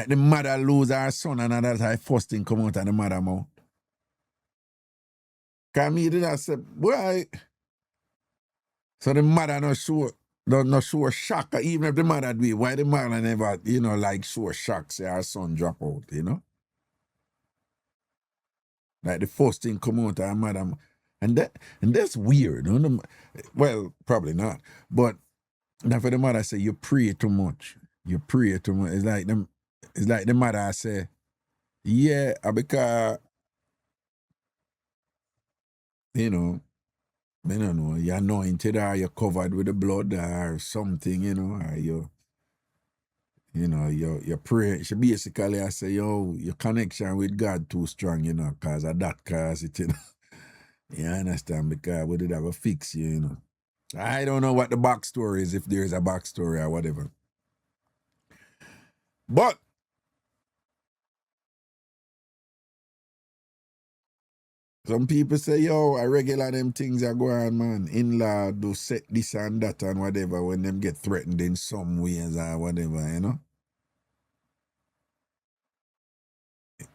the mother lose her son and that's her first thing come out of the mother mouth. Cause me did I say, boy, so the mother not sure shock, even if the mother do it, why the mother never, you know, like sure shock, say her son drop out, you know? Like the first thing come out of her mother. And that's weird. You know? Well, probably not. But now for the mother say you pray too much. You pray too much. It's like the mother say, yeah, because you know, I don't know, you're anointed or you're covered with the blood or something, you know, or your prayer. She basically I say, yo, your connection with God too strong, you know, cause of that cause it, you know. You understand? Because we did have a fix you, you know. I don't know what the backstory is, if there's a backstory or whatever. But some people say, yo, I regular them things are going on, man. In-law do set this and that and whatever when them get threatened in some ways or whatever, you know.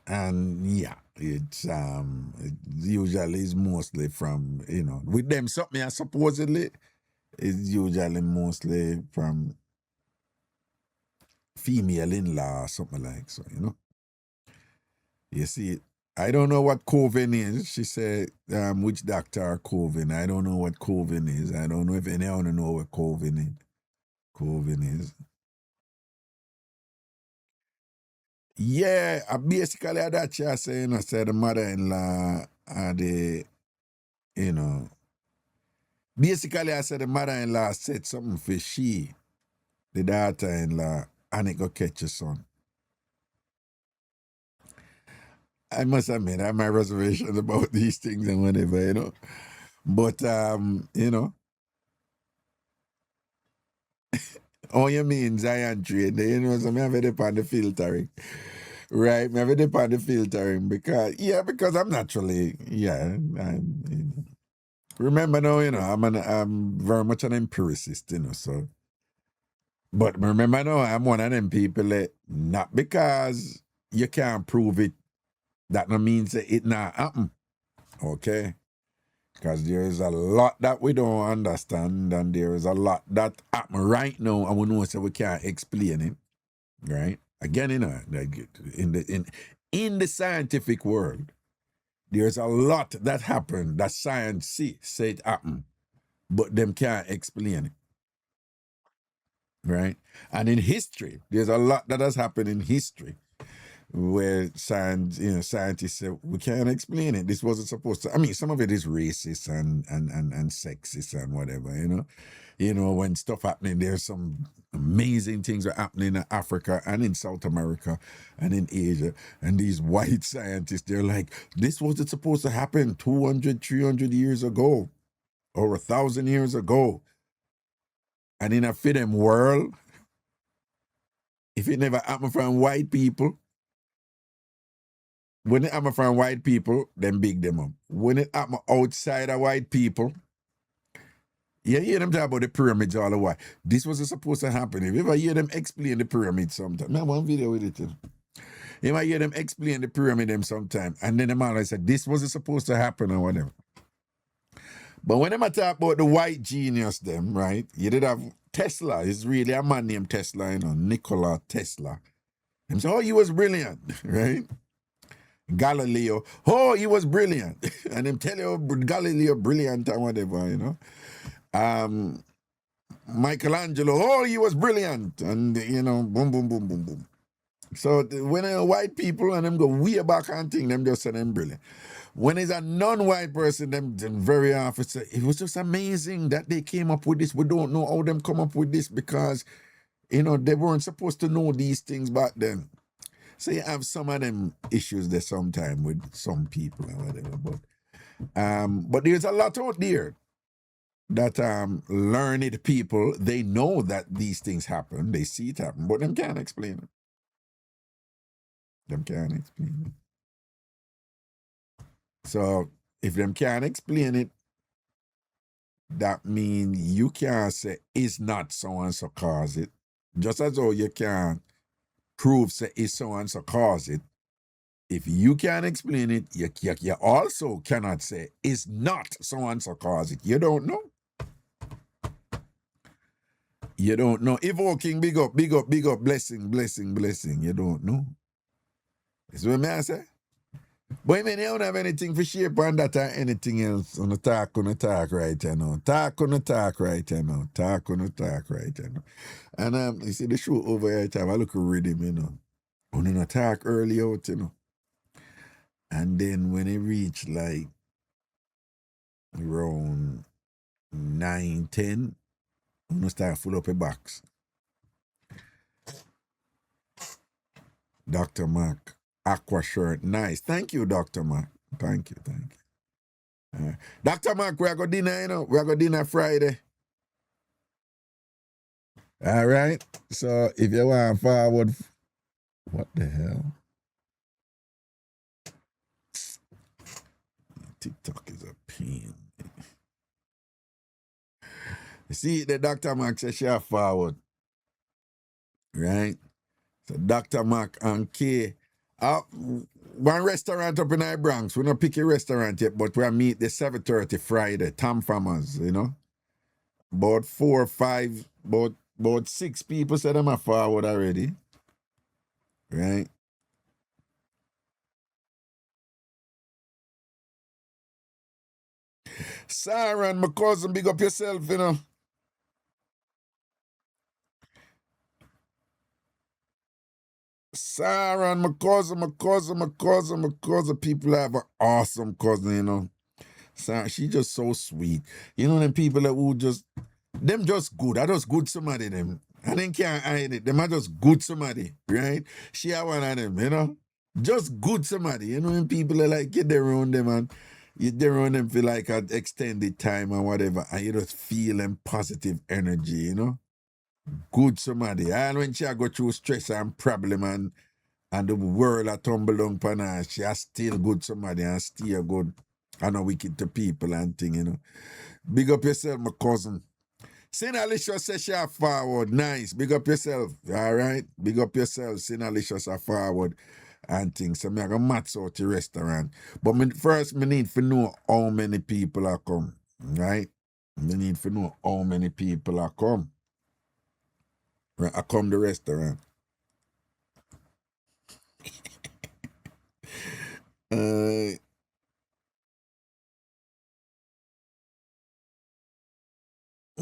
And yeah, it's it usually is mostly from, you know, with them something supposedly it's usually mostly from female in-law or something like so, you know. You see, I don't know what COVID is. She said, which doctor are COVID? I don't know what COVID is. I don't know if anyone know what COVID is. COVID is. Yeah, basically that she say, you know, said the mother-in-law are the, you know, basically I said the mother-in-law said something for she, the daughter-in-law, and it go catch your son. I must admit, I have my reservations about these things and whatever, you know. But, you know, oh, you mean Zion trade, you know, so I have it upon the filtering. Right, I have it upon the filtering because I'm naturally, remember now, you know, I'm very much an empiricist, you know, so. But remember now, I'm one of them people that not because you can't prove it, that no means that it not happen. Okay? Because there is a lot that we don't understand and there is a lot that happen right now and we know so we can't explain it. Right? Again, you know, like in the scientific world, there's a lot that happened that science say it happened, but them can't explain it. Right? And in history, there's a lot that has happened in history where scientists say we can't explain it. This wasn't supposed to. I mean, some of it is racist and sexist and whatever, you know. You know, when stuff happening, there's some amazing things are happening in Africa and in South America and in Asia. And these white scientists, they're like, this wasn't supposed to happen 200, 300 years ago or 1,000 years ago. And in a fit them world, If it never happened from white people, when it happened from white people, then big them up. When it happened outside of white people, you hear them talk about the pyramids all the while. This wasn't supposed to happen. If you ever hear them explain the pyramids sometime, I have one video with it. You might hear them explain the pyramid them sometime, and then the man said, this wasn't supposed to happen or whatever. But when I talk about the white genius them, right, you did have Tesla. It's really a man named Tesla, you know, Nikola Tesla. Him say, oh, he was brilliant, right? Galileo, oh, he was brilliant. And him tell you Galileo brilliant or whatever, you know. Michelangelo, oh, he was brilliant. And, you know, boom, boom, boom, boom, boom. So when white people and them go way back and thing, them just say them brilliant. When it's a non-white person, them very often say, it was just amazing that they came up with this. We don't know how them come up with this because, you know, they weren't supposed to know these things back then. So you have some of them issues there sometime with some people or whatever. But there's a lot out there that learned people, they know that these things happen, they see it happen, but them can't explain it. Them can't explain it. So if them can't explain it, that means you can't say it's not so and so cause it. Just as though you can't prove say it's so and so cause it. If you can't explain it, you also cannot say it's not so and so cause it. You don't know. You don't know. Evoking, big up, big up, big up, blessing, blessing, blessing. You don't know. That's what I say. But I mean, you don't have anything for shape on that or anything else on the talk right now. Talk right now. Talk right now. And you see the show over here, time I look at rhythm, you know. On an attack early out, you know. And then when it reached like around 9, 10, I'm gonna start full up a box. Dr. Mark, aqua shirt, nice. Thank you, Dr. Mark. Thank you. Dr. Mark, we are going to dinner, you know. We are going to dinner Friday. All right. So if you want forward, what the hell? TikTok is a pain. You see, the Dr. Mark says she have forward. Right? So Dr. Mark and K. One restaurant up in the Bronx. We don't pick a restaurant yet, but we meet the 7:30 Friday. TamFam, you know. About 4 or 5, about 6 people said I'm a forward already. Right? Sarah and my cousin, big up yourself, you know. Sarah and my cousin, people have an awesome cousin, you know. Sarah, she just so sweet. You know them people that who just, them just good. I just good somebody, them. And they can't hide it. Them are just good somebody, right? She are one of them, you know. Just good somebody. You know when people are like, get there around them and you there around them for like an extended time or whatever, and you just feel them positive energy, you know. Good somebody. And when she go through stress and problem and the world a tumble down upon her, she a still good somebody and still good and not wicked to people and thing, you know. Big up yourself, my cousin. Sin Alicia says she a forward. Nice. Big up yourself. All right? Big up yourself. Sin Alicia a forward and things. So I go match out the restaurant. But first, I need to know how many people are come. Right? I need to know how many people are come. Right? I come the restaurant.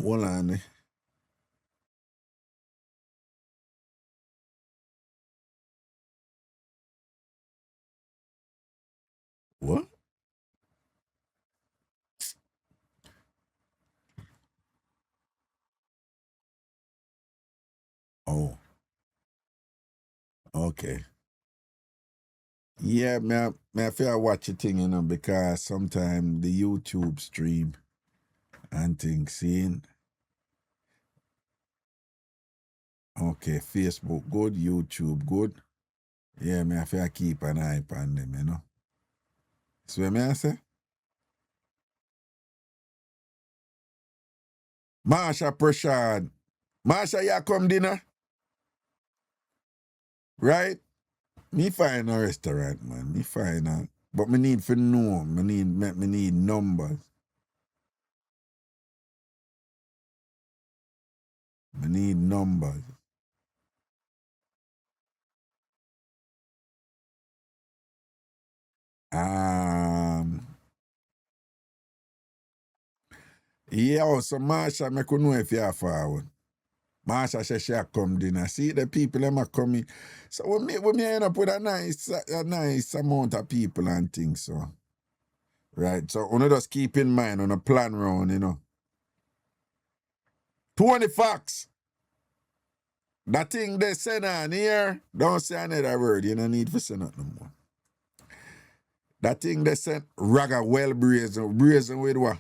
Hold on. What? Oh. Okay. Yeah, I feel watch a thing, you know, because sometimes the YouTube stream and things, seeing. Okay, Facebook good, YouTube good. Yeah, me have to keep an eye on them, you know. So what I say? Marsha Prashad. Marsha, you come dinner? Right? Me find a restaurant, man. Me find a... But me need to know. Me need numbers. Me need numbers. Yeah, so Marsha, me could know if you are forward. Marsha says she come dinner. See the people them are coming. So we end up with a nice amount of people and things. So right. So you just keep in mind on a plan round, you know. 20 facts. That thing they send on here, don't say another word. You don't need to say nothing no more. That thing they sent Raga well brazen with what?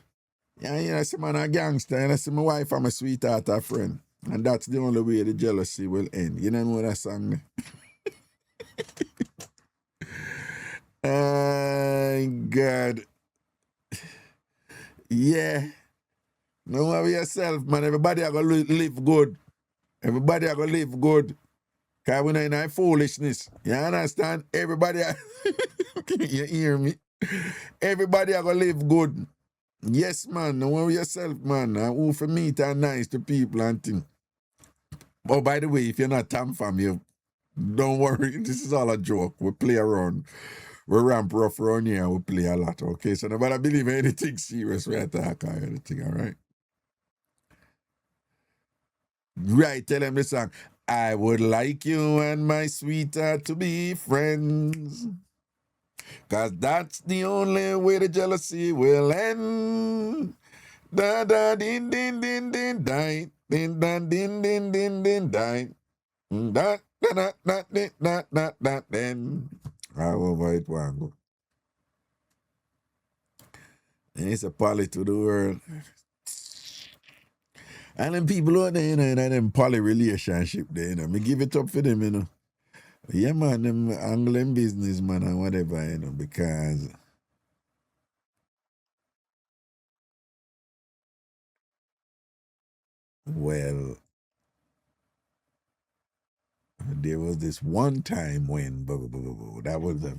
Yeah, you know, see man a gangster, and I see my wife and my sweetheart a friend. And that's the only way the jealousy will end. You know that song there? God. Yeah. No worry yourself, man. Everybody are going to live good. Everybody are going to live good. Because we're not in our foolishness. You understand? Everybody are... You hear me? Everybody are going to live good. Yes, man. No worry yourself, man. And who for meet are nice to people and things. Oh, by the way, if you're not TamFam, you don't worry. This is all a joke. We play around. We ramp rough around here. We play a lot. Okay, so nobody believe anything serious we attack or anything. All right. Right. Tell them the song. I would like you and my sweetheart to be friends. Cause that's the only way the jealousy will end. Da da din din din din din din da din din din din din. Da da da da da da da then. However it want go. It's a poly to the world. And them people out there, you know, in them poly relationship there, you know. Me give it up for them, you know. Yeah, man, them angling business, man, and whatever, you know, because well, there was this one time when that was the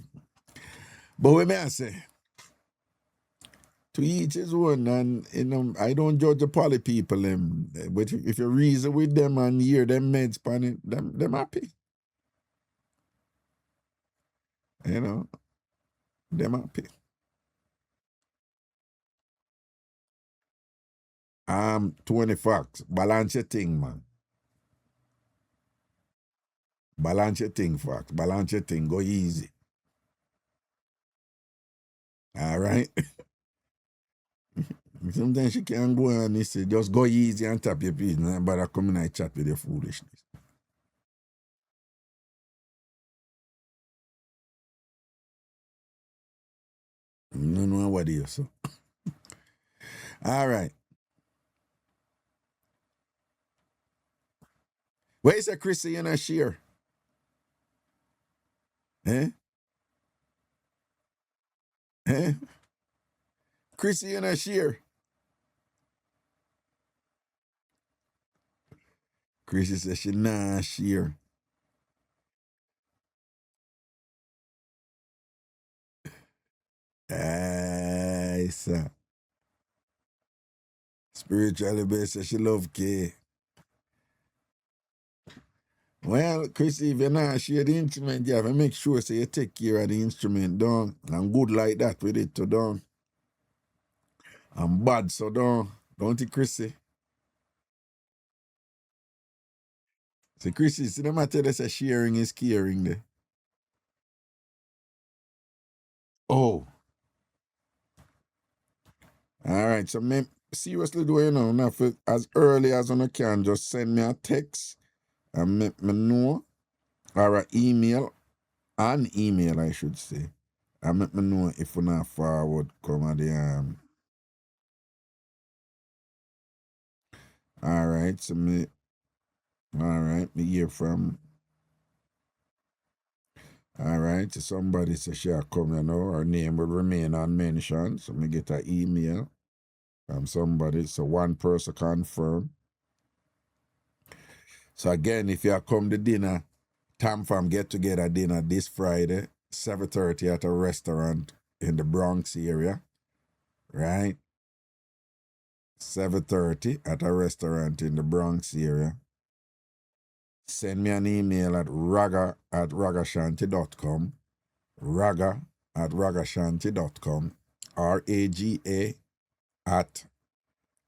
but what may I say? To each his own, and you know, I don't judge the poly people, but if you reason with them and hear them meds pan it, them happy. You know, them happy. 20 facts. Balance your thing, man. Balance your thing, facts. Balance your thing. Go easy. All right? Sometimes she can go and say, just go easy and tap your feet. And bother coming and chat with your foolishness. You know what it is, so. All right. Where is a Chrissy in a shear? Eh? Eh? Chrissy in a shear. Chrissy says she nah shear. Aye, sir. Spiritually based says she love K. Well, Chrissy, if you're not share the instrument, you have to make sure so you take care of the instrument down. And good like that with it to down. And bad so down. Don't you, Chrissy? So Chrissy, see the matter they say sharing is caring there. Oh. All right, so me seriously do you know now for as early as you can, just send me a text and make me know, or an email I should say. And make me know if we not forward come at the all right, so me All right, me hear from. All right, somebody says she come, you know, her name will remain unmentioned. So me get an email from somebody. So one person confirm. So again, if you come to dinner, TamFam get together dinner this Friday, 7:30 at a restaurant in the Bronx area, right? 7:30 at a restaurant in the Bronx area. Send me an email at ragashanti.com, ragashanti.com, RAGA at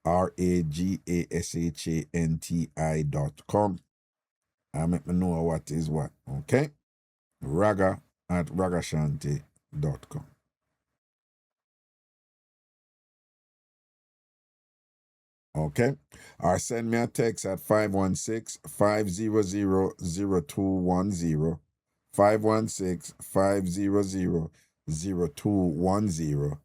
RAGASHANTI.com. And make me know what is what, okay? Raga at ragashanti.com. Okay? Or send me a text at 516-500-0210. 516-500-0210.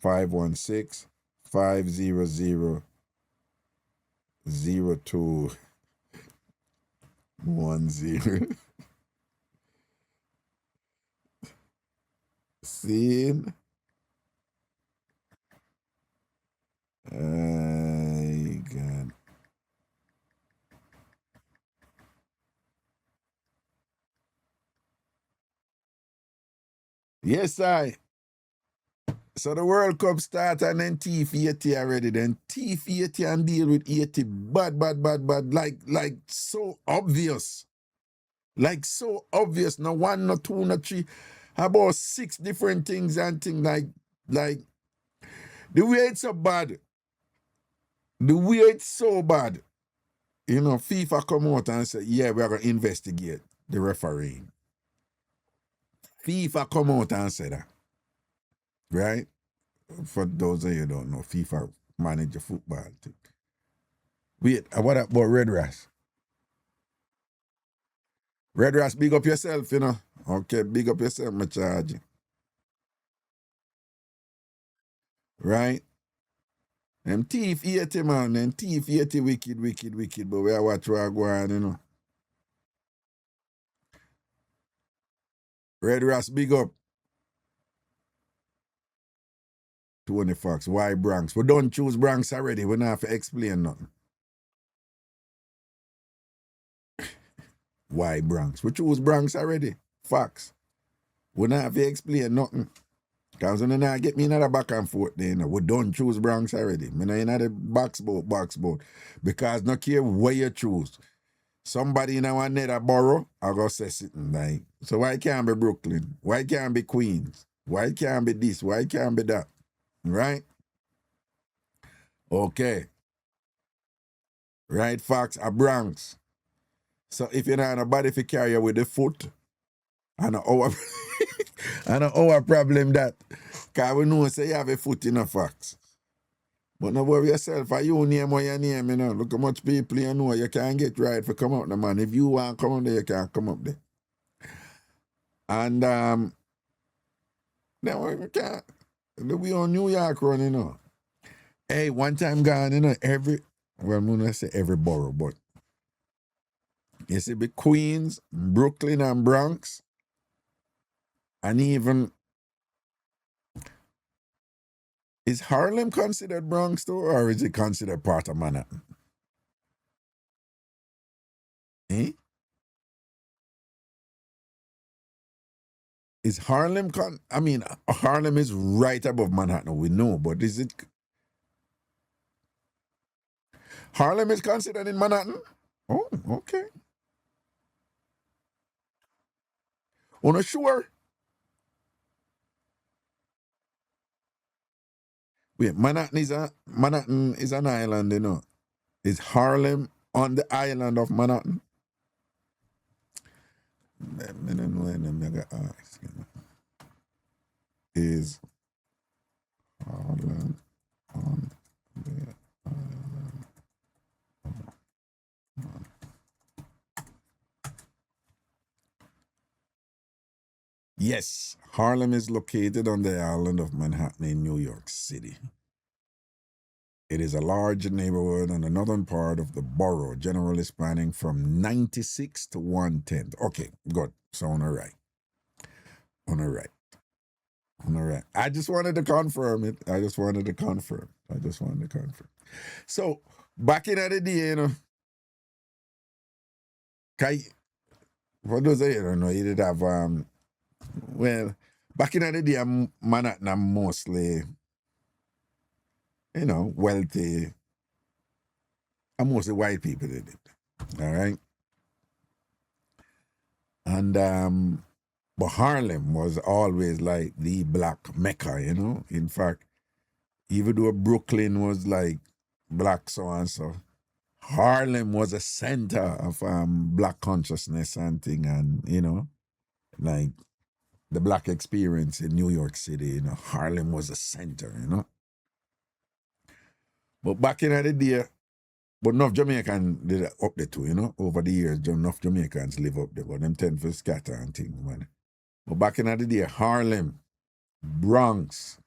516-500-0210. Seen? God. Yes, So the World Cup start and then T80 already. Then T80 and deal with 80 bad. Like so obvious. Like so obvious. No one, no two, no three. About 6 different things and things like the way it's so bad. The way it's so bad. You know, FIFA come out and say, yeah, we're going to investigate the refereeing. FIFA come out and say that. Right? For those of you who don't know, FIFA manage the football thing. Wait, what about Red Ras? Red Ras, big up yourself, you know. Okay, big up yourself, my charge. Right? Them thief 80, man. Them thief 80 wicked. But we are watch what go on, you know. Red Ras, big up. Tony Fox, why Bronx? We don't choose Bronx already. We don't have to explain nothing. Why Bronx? We choose Bronx already. Fox. We don't have to explain nothing. Because when you get me another back and forth, then we don't choose Bronx already. Me not in the box boat. Because no care where you choose. Somebody in our nether borough, I go say something like, so why can't be Brooklyn? Why can't be Queens? Why can't be this? Why can't be that? Right? Okay. Right, Fox, a Bronx. So if you're not a body if you carry you with the foot, I know our problem that. Because we know say you have a foot in a Fox. But no worry yourself, for you name what your name, you know. Look how much people you know. You can't get right for come out the man. If you want to come up there, you can't come up there. And then we can't. We on New York run, you know. Hey, one time gone, you know, I'm gonna say every borough, but you see the Queens, Brooklyn and Bronx, and even is Harlem considered Bronx too, or is it considered part of Manhattan? Eh? Is Harlem Harlem is right above Manhattan, we know, but is it Harlem is considered in Manhattan? Oh, okay. Oh, no, sure. Wait, Manhattan is an island, you know. Is Harlem on the island of Manhattan? I don't know when I'm gonna ask. Is Harlem on the island? Yes, Harlem is located on the island of Manhattan in New York City. It is a large neighborhood on the northern part of the borough, generally spanning from 96 to 110. Okay, good. So on the right. On the right. On the right. I just wanted to confirm it. So, back in the day, you know, for those of you who don't know, you did have, well, back in the day, Manhattan mostly, you know, wealthy, and mostly white people did it. All right? And, but Harlem was always like the black mecca, you know? In fact, even though Brooklyn was like black so-and-so, Harlem was a center of black consciousness and thing, and, you know, like the black experience in New York City, you know, Harlem was a center, you know. But back in the day, but enough Jamaicans did it up there too, you know. Over the years, enough Jamaicans live up there, but them tend to scatter and things, man. But back in the day, Harlem, Bronx.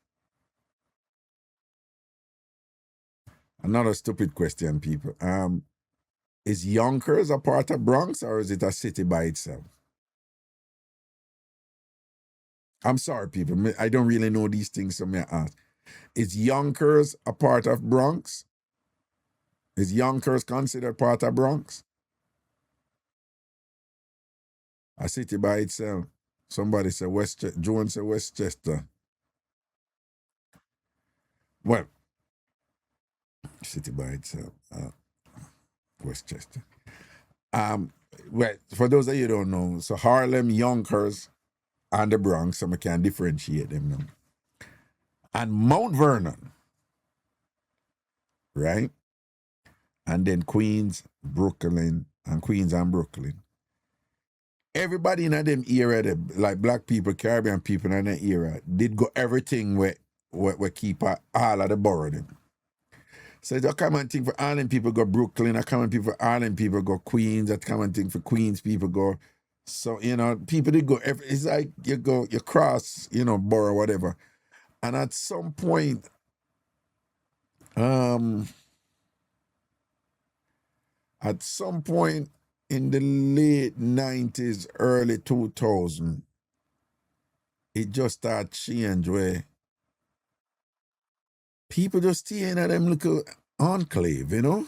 Another stupid question, people. Is Yonkers a part of Bronx or is it a city by itself? I'm sorry, people. I don't really know these things, so may I ask. Is Yonkers a part of Bronx? Is Yonkers considered part of Bronx? A city by itself. Somebody said Westchester. Jones said Westchester. Well, city by itself. Westchester. Well, for those of you who don't know, so Harlem, Yonkers, and the Bronx, so we can differentiate them now. And Mount Vernon, right? And then Queens, Brooklyn, and Queens and Brooklyn. Everybody in them era, like black people, Caribbean people in that era, did go everything where keep all of the borough them. So it's a common thing for Harlem people go Brooklyn, a common thing for Harlem people go Queens, a common thing for Queens people go. So, you know, people did go, it's like you cross, you know, borough, whatever. And at some point, in the late 90s, early 2000, it just started change where people just stay in them little enclave, you know?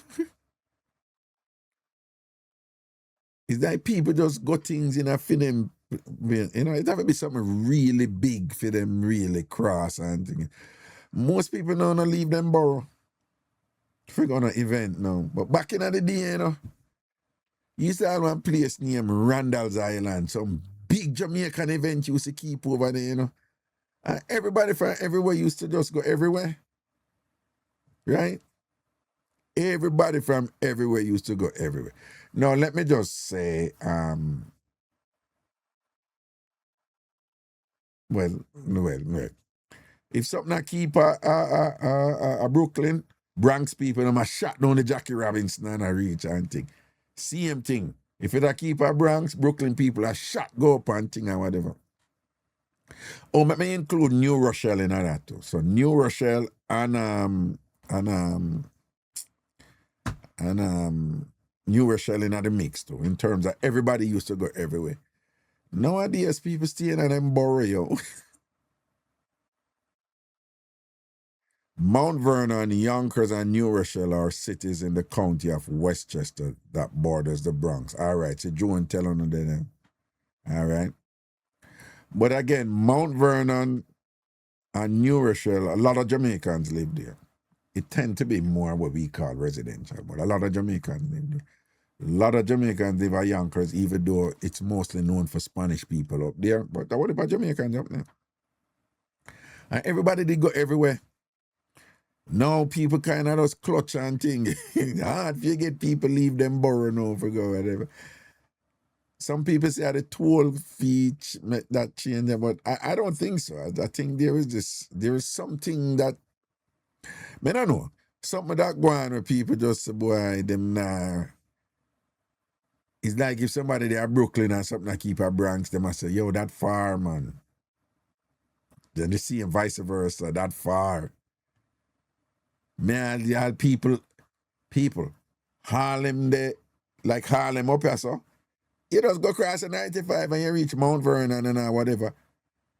It's like people just got things in a for them, you know, it have to be something really big for them really cross and things. Most people don't leave them borough for on an event now. But back in the day, you know, you used to have one place named Randall's Island, some big Jamaican event you used to keep over there, you know. And everybody from everywhere used to just go everywhere. Right? Everybody from everywhere used to go everywhere. Now, let me just say, well. If something I keep a Brooklyn, Bronx people, I'm a shot down the Jackie Robinson and a reach and thing. Same thing. If it a keep a Bronx, Brooklyn people a shot go up and thing and whatever. Oh, let me include New Rochelle in that too. So New Rochelle and New Rochelle in the mix too, in terms of everybody used to go everywhere. Nowadays, people stay in them borough, yo. Mount Vernon, Yonkers, and New Rochelle are cities in the county of Westchester that borders the Bronx. All right, so Joan tell on them. All right. But again, Mount Vernon and New Rochelle, a lot of Jamaicans live there. It tend to be more what we call residential, but a lot of Jamaicans live there. A lot of Jamaicans live at Yonkers, even though it's mostly known for Spanish people up there. But what about Jamaicans up there? And everybody did go everywhere. Now people kind of just clutch and thing. Hard if you get people leave them borough now for go whatever. Some people say the toll fee that change, but I don't think so. I think there is something that, I don't know, something that go on where people just say, boy, them nah. It's like if somebody there at Brooklyn or something that keep a Bronx, they must say, yo, that far, man. Then they see and vice versa, that far. Man, y'all people, Harlem there, like Harlem up here, so. You just go across the 95 and you reach Mount Vernon and whatever.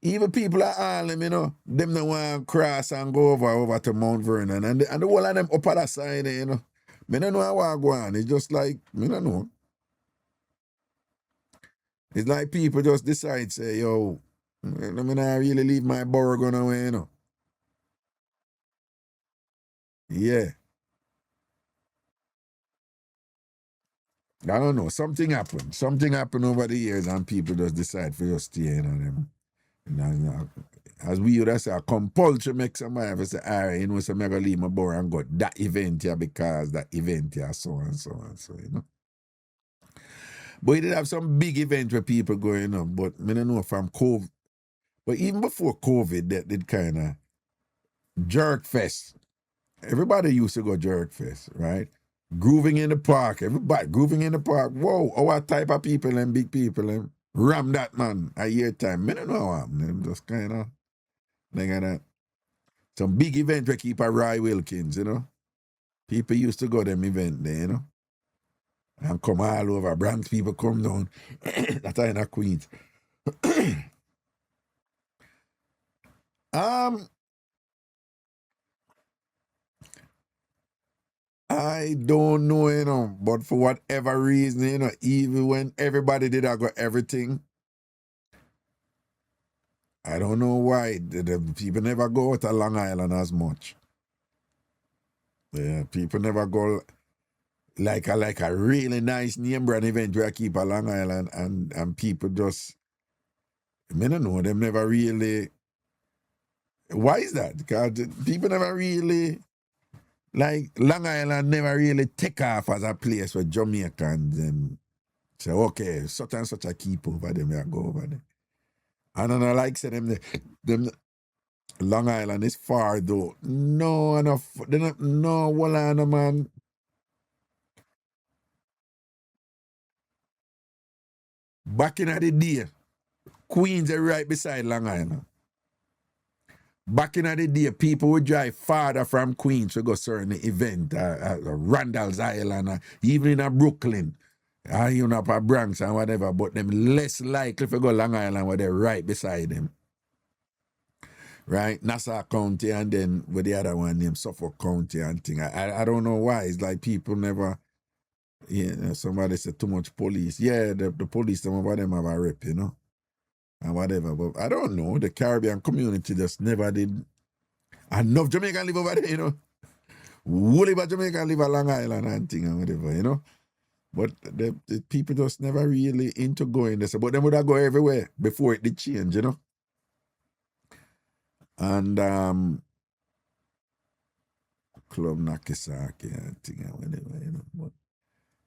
Even people at Harlem, you know, them don't want to cross and go over to Mount Vernon. And the whole of them up at the side, you know. Me don't know how I go on. It's just like, me don't know. It's like people just decide, say, yo, I mean, I really leave my borough going away, you know. Yeah. I don't know. Something happened. Something happened over the years and people just decide for just stay, you know, them. As we would say, a compulsion make somebody have to say, all right, you know, so I'm going to leave my borough and go that event here because that event here, so and so and so, you know. But he did have some big event where people going on, but I don't know from COVID. But even before COVID, that did kind of jerk fest. Everybody used to go jerk fest, right? Grooving in the park, everybody grooving in the park. Whoa, our type of people and big people and ram that man a year time. I don't know how I'm just kind of like that. Some big event we keep at Roy Wilkins, you know. People used to go them event there, you know. And come all over. Bronx people come down. That's in a Queens. I don't know, you know, but for whatever reason, you know, even when everybody did I got everything, I don't know why the people never go out to Long Island as much. Yeah, people never go like a really nice name brand event where I keep a Long Island and people just, I don't know, them never really. Why is that? Because people never really, like Long Island never really take off as a place where Jamaicans and say, okay, such and such a keep over them, I go over there. And then I like say them Long Island is far though. No, enough. No, well, no, man. Back in the day, Queens are right beside Long Island. Back in the day, people would drive farther from Queens to go certain event, Randall's Island, even in Brooklyn, you know, up Bronx and whatever, but them less likely to go Long Island where they're right beside them. Right? Nassau County and then with the other one named Suffolk County and thing. I don't know why. It's like people never, you know, somebody said too much police. Yeah, the police, some of them have a rep, you know, and whatever. But I don't know. The Caribbean community just never did. Enough Jamaican live over there, you know. Whole about Jamaican live on Long Island and thing and whatever, you know. But the people just never really into going there. But them would have go everywhere before it did change, you know. And Club Nakisaki and thing and whatever, you know. But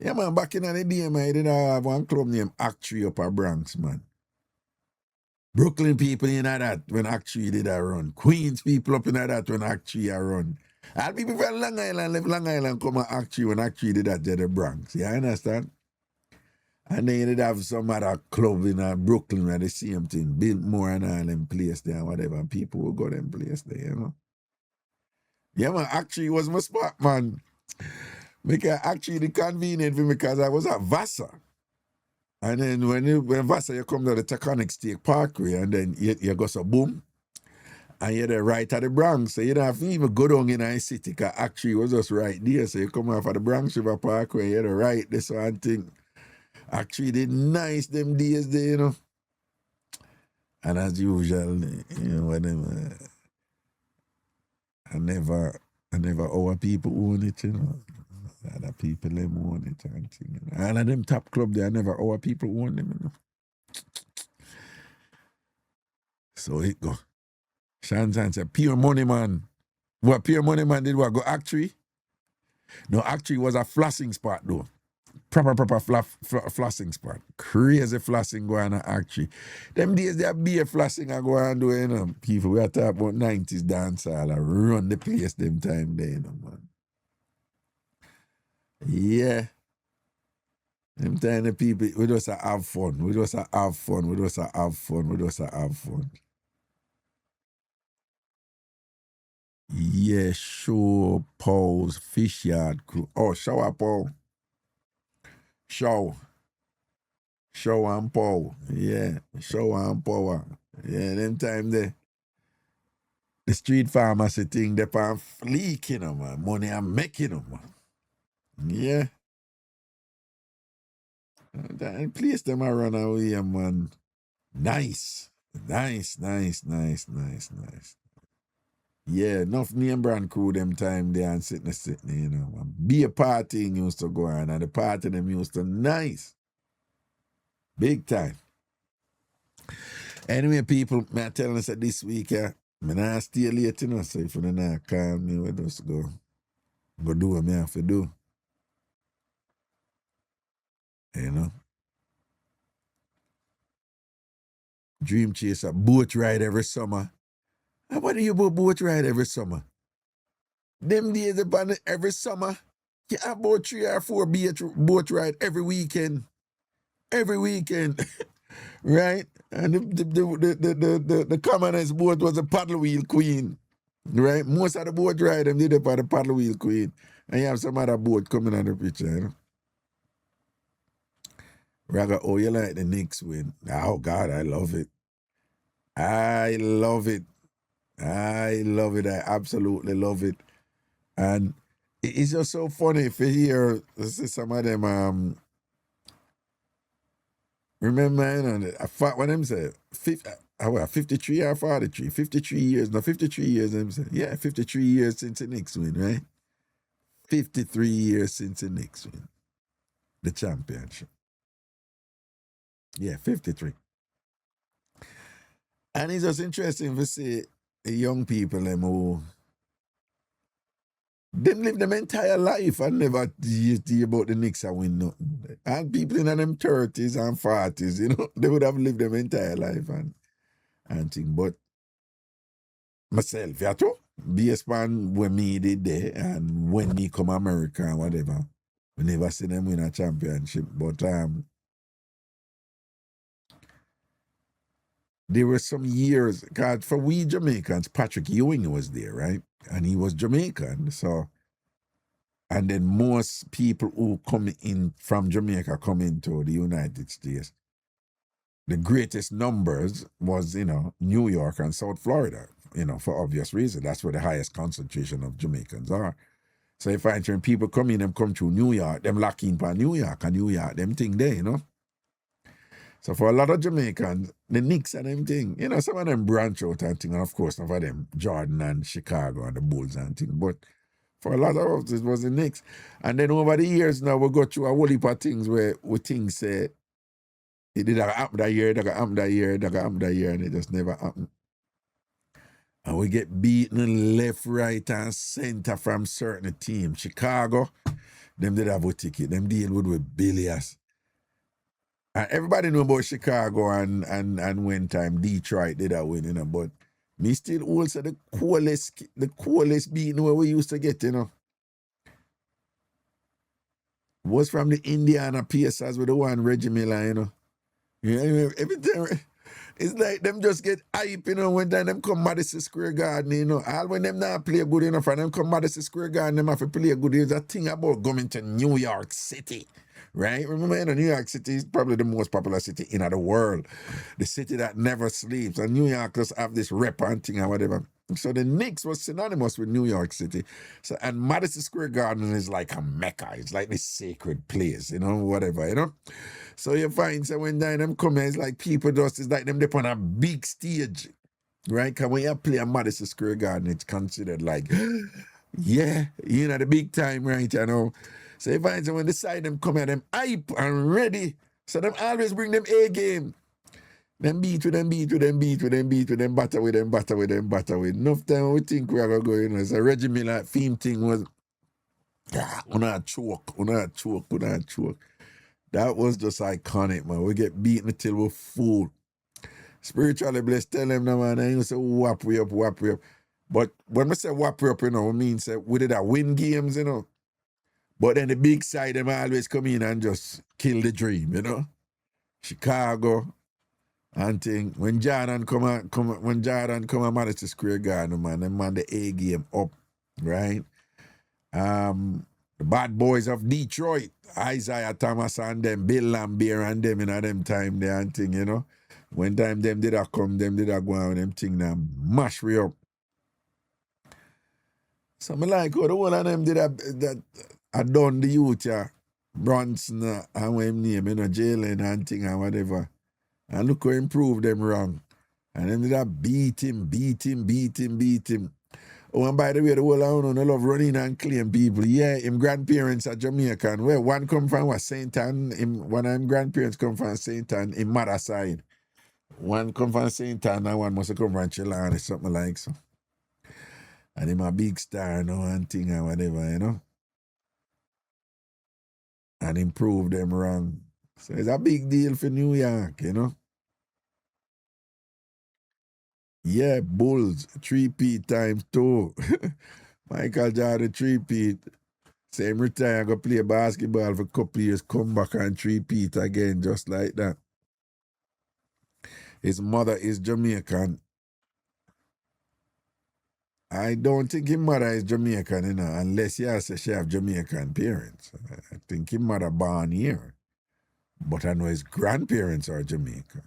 yeah, man, back in the day, man, did have one club named Actually up at Bronx, man. Brooklyn people in that when Actually did a run. Queens people up in that when Actually a run. All people from Long Island left Long Island come and Actually when Actually did that to the Bronx. You understand? And then you did have some other club in Brooklyn where the same thing. Biltmore and all them place there and whatever. And people will go them place there, you know. Yeah, man, Actually was my spot, man. Because actually the convenient for me because I was at Vassar. And then when Vassar, you come to the Taconic State Parkway and then you go so boom. And you're there right at the Bronx. So you don't have to even go down in the city because actually it was just right there. So you come off of the Bronx River Parkway, you're there right this one thing. Actually did nice them days there, you know. And as usual, you know, when them, I never our people own it, you know. Other people them own it and thing. You know. All of them top club there, never our people own them, you know. So it go. Shantan said, Pure Money Man. What Pure Money Man did what? Go Actually? No, Actually was a flossing spot though. Proper flossing spot. Crazy flossing going on Actually. Them days there be a flossing I go and do, you know. People we are talking about 90s dancehall and run the place them time there, you know, man. Yeah. Them tiny people, we just have fun. We just have fun. We just have fun. We just have fun. Yeah, sure. Paul's Fish Yard Crew. Oh, Shower Paul. Show and Paul. Yeah, Show and Power. Yeah, them time there. The street pharmacy thing, they pan leaking them, man. Money I'm making them, man. Yeah. And place them I run away, man. Nice. Yeah, enough name brand crew them time there and sitting, you know. Man. Be a party used to go on, and the party them used to nice. Big time. Anyway, people, me telling us that this week, me not stay late, you know, so if you not call me, we just go do what me have to do. You know? Dream chaser, boat ride every summer. And what do you about boat ride every summer? Them days upon it every summer, you have about 3 or 4 boat ride every weekend. Every weekend. Right? And the commonest boat was a paddle wheel queen. Right? Most of the boat ride them did it for the paddle wheel queen. And you have some other boat coming on the picture, you know. Raga, oh, you like the Knicks win. Oh God, I love it. I love it. I absolutely love it. And it's just so funny if you hear some of them remember, you know, what them say 53 or 43? 53 years. No, 53 years, them say. Yeah, 53 years since the Knicks win, right? 53 years since the Knicks win the championship. Yeah, 53. And it's just interesting to see the young people them who them live them entire life and never hear about the Knicks and win nothing. And people in them 30s and 40s, you know, they would have lived them entire life and thing. But myself, you too, based on when me did there and when me come America and whatever, we never see them win a championship. But there were some years, God, for we Jamaicans, Patrick Ewing was there, right? And he was Jamaican, so, and then most people who come in from Jamaica come into the United States, the greatest numbers was, you know, New York and South Florida, you know, for obvious reasons. That's where the highest concentration of Jamaicans are. So if I when people come in, them come through New York, them lock in for New York, and New York, them thing there, you know. So for a lot of Jamaicans, the Knicks and them thing, you know, some of them branch out and thing, and of course, some of them Jordan and Chicago and the Bulls and thing. But for a lot of us, it was the Knicks. And then over the years now, we go through a whole heap of things where we think say, it did happen that year, that happen that year, that happen that year, and it just never happened. And we get beaten left, right, and center from certain teams. Chicago, them did have a ticket. Them deal with billions. And everybody know about Chicago and when time Detroit did that win, you know, but me still also the coolest beating where we used to get, you know, was from the Indiana Pacers with the one Reggie Miller, you know. Yeah, every time it's like them just get hype, you know, when them come Madison Square Garden, you know. All when them not play good enough and them come Madison Square Garden, them have to play good. There's a thing about going to New York City. Right? Remember, you know, New York City is probably the most popular city in the world. The city that never sleeps. And New Yorkers have this rep and thing or whatever. So the Knicks was synonymous with New York City. So and Madison Square Garden is like a mecca. It's like this sacred place, you know, whatever, you know. So you find, so when them come here, it's like people just, it's like them they on a big stage. Right? Because when you play a Madison Square Garden, it's considered like, yeah, you know, the big time, right, you know. So you find when the side them come at them hype and ready. So them always bring them A game. Them beat with them, batter with them. Enough time we think we are going to go, you know. So Reggie Miller theme thing was, una choke. That was just iconic, man. We get beaten until we're full. Spiritually blessed, tell them, no, man, I ain't say whap we up. But when we say whap we up, you know, we mean say we did that win games, you know. But then the big side, them always come in and just kill the dream, you know. Chicago, And thing, when Jordan when Jordan come at Madison Square Garden, man, them man the A game up, right? The bad boys of Detroit, Isaiah Thomas and them, Bill Lambert and them in them time there and thing, you know. When time them did a come, them did a go on them thing now, mash we up. So me like how the whole of them did that done the youth, yeah. Bronson and what him name, you know, Jalen and thing and whatever. And look how improve them wrong. And then did a beat him. Oh, and by the way, the whole of them love running and claim people. Yeah, him grandparents are Jamaican. Well, one come from what, St. Ann. One of him grandparents come from St. Ann, in mother side. One come from St. Ann and one must come from Chilani, something like so. And him a big star now and thing and whatever, you know. And improve them wrong. So it's a big deal for New York, you know. Yeah, Bulls, 3-peat times 2. Michael Jordan 3-peat. Same retire, go play basketball for a couple years, come back and 3-peat again, just like that. His mother is Jamaican. I don't think his mother is Jamaican, you know, unless she have Jamaican parents. I think his mother born here. But I know his grandparents are Jamaican.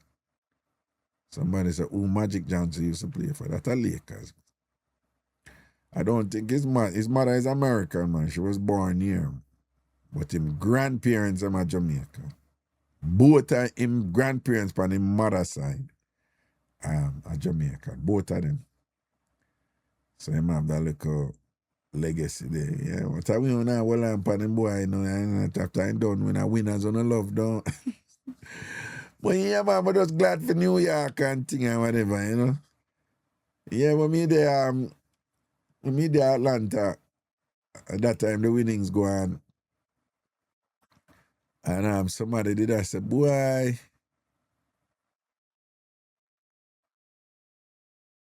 Somebody said, Magic Johnson used to play for that, Lakers. I don't think his mother is American, man. She was born here. But his grandparents are Jamaican. Both of him grandparents on his mother's side are Jamaican. Both of them. So him have that little legacy there. Yeah, what are we on now? Well, I'm on him boy, you know, and after I'm done, when I winners on the love, don't. But yeah, man, I'm just glad for New York and thing and whatever, you know. Yeah, when me there, Atlanta, at that time the winnings go on. And somebody did I say, boy,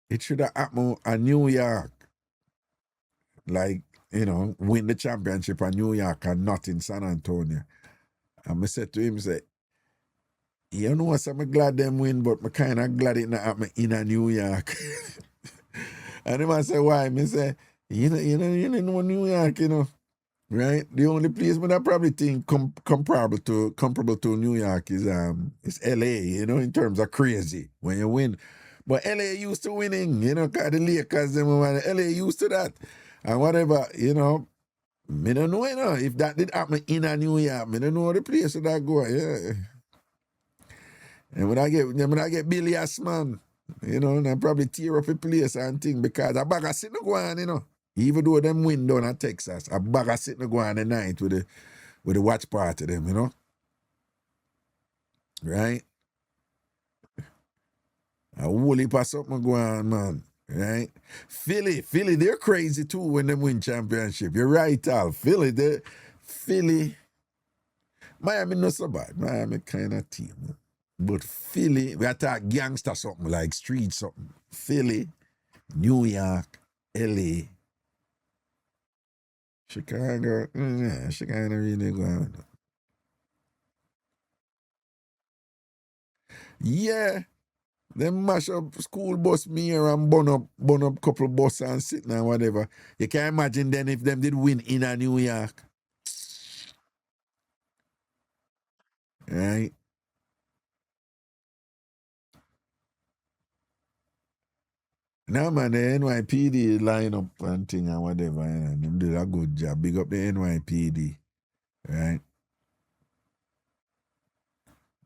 it should have happened at New York. Like, you know, win the championship at New York and not in San Antonio. And I said to him, say, you know what, I'm glad them win, but I'm kind of glad it not happened in a New York. And him I say, why? I say, you know New York, you know. Right? The only place I probably think comparable to New York is LA, you know, in terms of crazy when you win. But LA used to winning, you know, because the Lakers, LA used to that. And whatever, you know, I don't know, you know, if that did happen in a New York, I don't know the place where that go, yeah. And when I get Billy Asman, you know, and I probably tear up a place and thing because I bag a sit no go on, you know. Even though them win down at Texas, a bag of sitting go on the night with the watch party them, you know? Right? A whole heap of something go on, man. Right? Philly, they're crazy too when they win championship. You're right, Al. Philly, Miami not so bad. Miami kind of team. But Philly, we attack gangster something like street something. Philly, New York, LA, Chicago, yeah, Chicago really go on. Yeah, them mash up school bus mirror and burn up couple bus and sitting and whatever. You can imagine then if them did win in a New York. Right? Now man, the NYPD line up and thing and whatever, and them did a good job. Big up the NYPD. Right?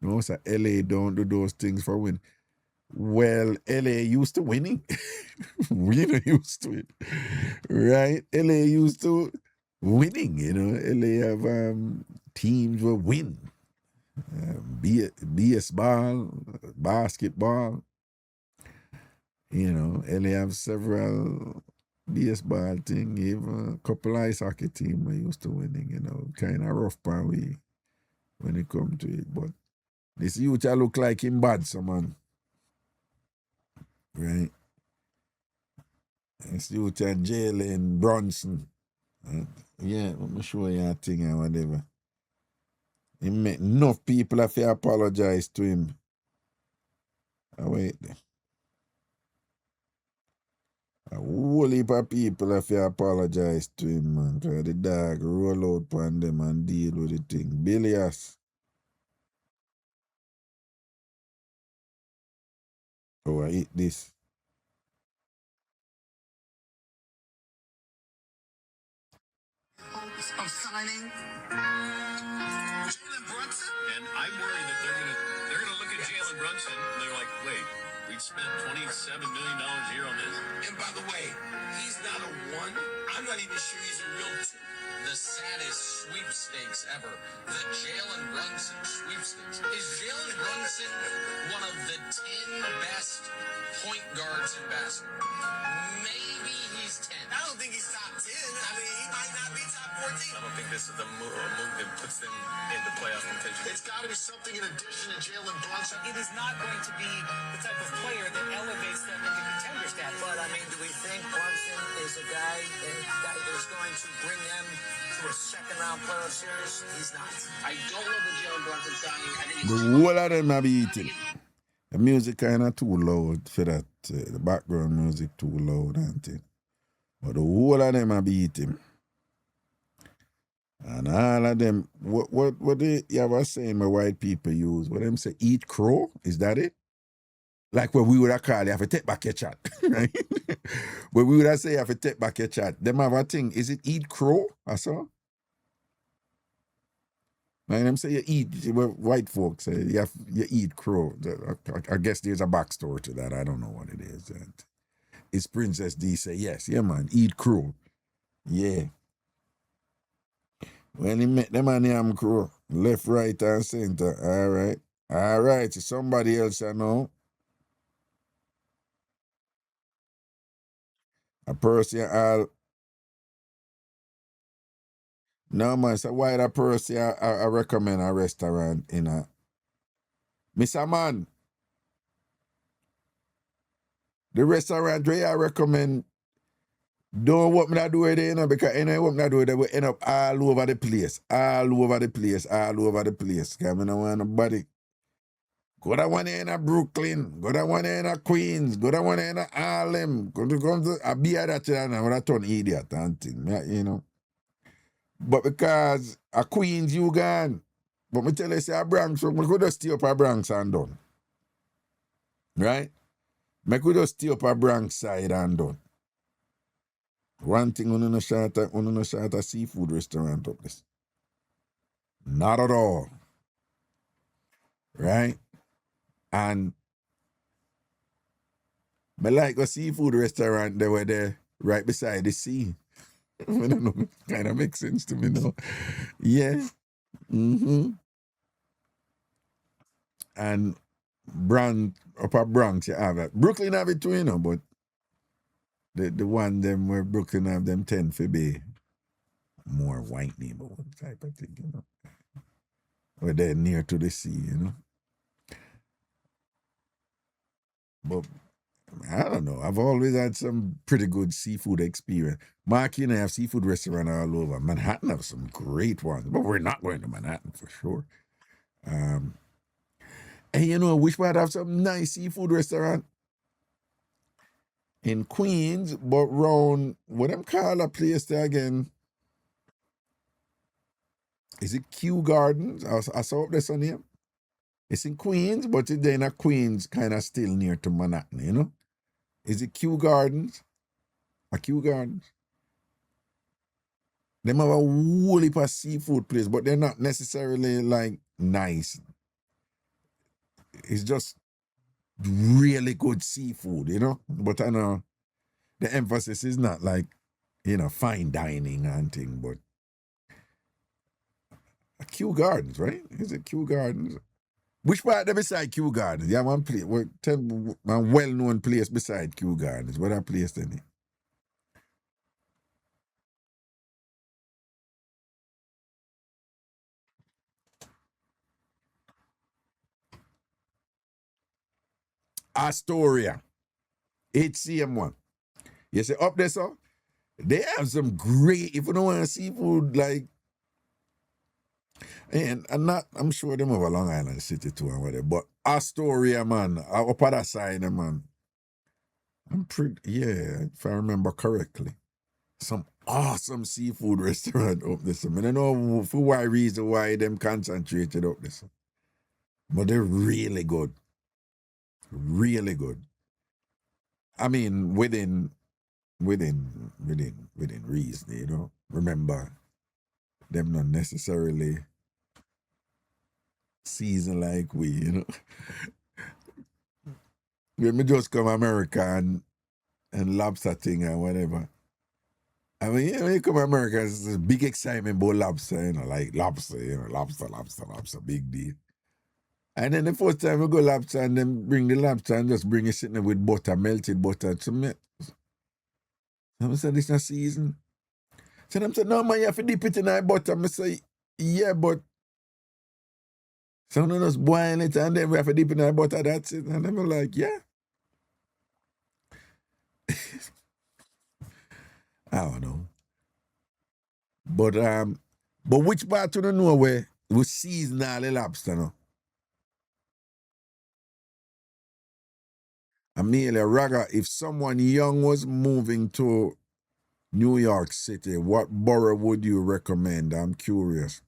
No, sir, LA don't do those things for win. Well, LA used to winning. We not used to it. Right? LA used to winning, you know. LA have teams will win. Baseball, basketball. You know, LA have several baseball thing, even a couple ice hockey team we used to winning, you know. Kind of rough part we when it come to it. But this youth I look like him bad, so man. Right? This youth and Jalen Bronson. Yeah, I'm sure you a thing or whatever. He make enough people have to apologize to him. Wait there. A whole heap of people have to apologize to him, man. Cause the dog roll out on them and deal with the thing. Billions. Oh, I eat this. Of signing Jalen Brunson, and I'm worried that they're gonna look at Jalen Brunson and they're like, wait, we spent $27 million a year on this. And by the way, he's not a one. I'm not even sure he's a real two. The saddest sweepstakes ever, the Jalen Brunson sweepstakes. Is Jalen Brunson one of the 10 best point guards in basketball? Maybe he's 10. I don't think he's top 10. I mean, he might not be top 14. I don't think this is a move that puts them into playoff contention. It's got to be something in addition to Jalen Brunson. It is not going to be the type of player that elevates them into contender status. But I mean, do we think Brunson is a guy that is going to bring them to a second round playoff series? He's not. I don't love the Jalen Brunson signing. I think The whole of them have eating. The music kind of too loud for that. The background music too loud and thing. But the whole of them have eating. And all of them, what they you have a saying my white people use? What them say, eat crow? Is that it? Like what we would have called, you have to take back your chat, right? What we would have say, you have to take back your chat. Them have a thing, is it eat crow? I saw. And them say you eat, white folks say you eat crow. I guess there's a backstory to that. I don't know what it is. And it's Princess D say, yes, yeah man, eat crow. Yeah. When he met them and him crow, left, right, and center. All right. So somebody else I know. A person all. No man, so why that person I recommend a restaurant in a Mr. Man. The restaurant where I recommend don't what me do it, you know, because anyway what me do it, they will end up all over the place. All over the place. Because I don't want nobody. Go that one in a Brooklyn, go that one in a Queens, go that one in a Harlem, go to a beer that you know, when I turn idiot and thing, you know. But because a Queens you gone, but me tell you say a Bronx, so me could just stay up a Bronx and done. Right? Me could just stay up a Bronx side and done. One thing on no shot a seafood restaurant up this. Not at all. Right? And me like a seafood restaurant they were there right beside the sea. I don't know, it kind of makes sense to me now. Yeah. Mm-hmm. And upper Bronx, you have that. Brooklyn have it too, you know, but the one them where Brooklyn have them tend to be more white neighborhood type of thing, you know. Where they're near to the sea, you know. But I don't know. I've always had some pretty good seafood experience. Mark, you know, have seafood restaurant all over. Manhattan have some great ones, but we're not going to Manhattan for sure. And you know, which part have some nice seafood restaurant? In Queens, but round, what them call a place there again? Is it Kew Gardens? I saw up there on here. It's in Queens, but it's in a Queens kind of still near to Manhattan, you know? Is it Kew Gardens? A Kew Gardens? They have a whole heap of seafood place, but they're not necessarily like nice. It's just really good seafood, you know? But I know the emphasis is not like, you know, fine dining and thing, but Kew Gardens, right? Is it Kew Gardens? Which part there beside Kew Gardens? Yeah, one place. Tell me one well-known place beside Kew Gardens. What that place then? Astoria. HCM1. You see up there, so they have some great, if you don't want seafood, like, And I'm sure them over Long Island City too and whatever. But Astoria, man, up at that side, man. I'm pretty, yeah, if I remember correctly. Some awesome seafood restaurant up there. I don't know for why reason why them concentrated up there. But they're really good. Really good. I mean, within reason, you know. Remember, them not necessarily season like we, you know. When me just come America and lobster thing and whatever. I mean, yeah, when you come America, it's a big excitement about lobster, you know, like lobster, you know, lobster, big deal. And then the first time we go lobster and then bring the lobster and just bring it sitting there with butter, melted butter. So me say, this not season. So them say, no man, you have to dip it in that butter. I say, yeah, but some of us boil it and then we have to dip it in that butter, that's it. And I'm like, yeah. I don't know. But which part you don't know where we season all the lobster now? Amelia Raga, if someone young was moving to New York City, what borough would you recommend? I'm curious.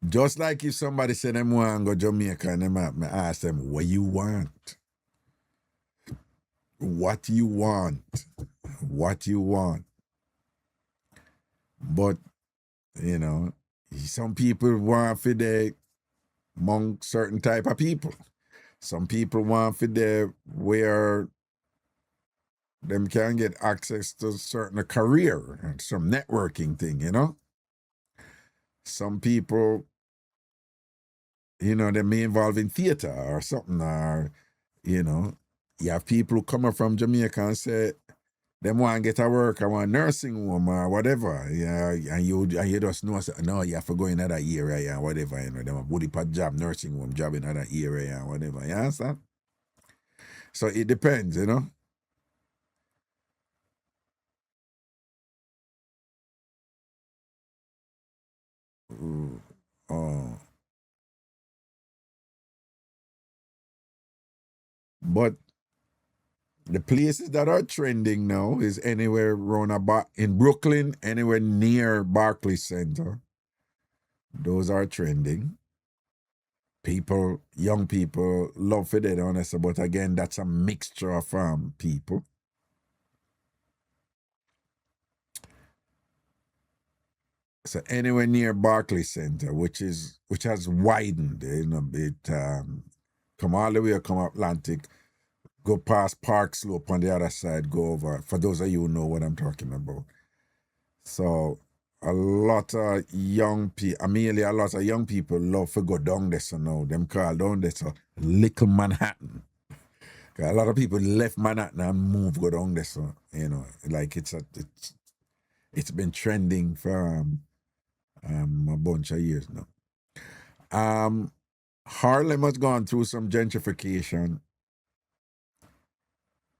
Just like if somebody said them want to go Jamaica and them ask them, what you want? What you want? What you want? But, you know, some people want for the among certain type of people. Some people want for the where them can get access to certain career and some networking thing, you know. Some people, you know, they may involve in theater or something, or, you know, you have people who come up from Jamaica and say, them want to get a work, I want nursing home or whatever, yeah, and you just know, no, you have to go in another area, or whatever, you know, them a booty pot job, nursing home job in another area, or whatever, you understand? So it depends, you know. But the places that are trending now is anywhere around in Brooklyn, anywhere near Barclays Center. Those are trending. People, young people, love for that, honestly, but again, that's a mixture of people. So anywhere near Barclays Center, which has widened, you know, it come all the way, come Atlantic, go past Park Slope on the other side, go over. For those of you who know what I'm talking about. So a lot of young people, Amelia, a lot of young people love to go down there, so now them call down there, so Little Manhattan. A lot of people left Manhattan and moved go down there, so, you know, like it's been trending for a bunch of years now. Harlem has gone through some gentrification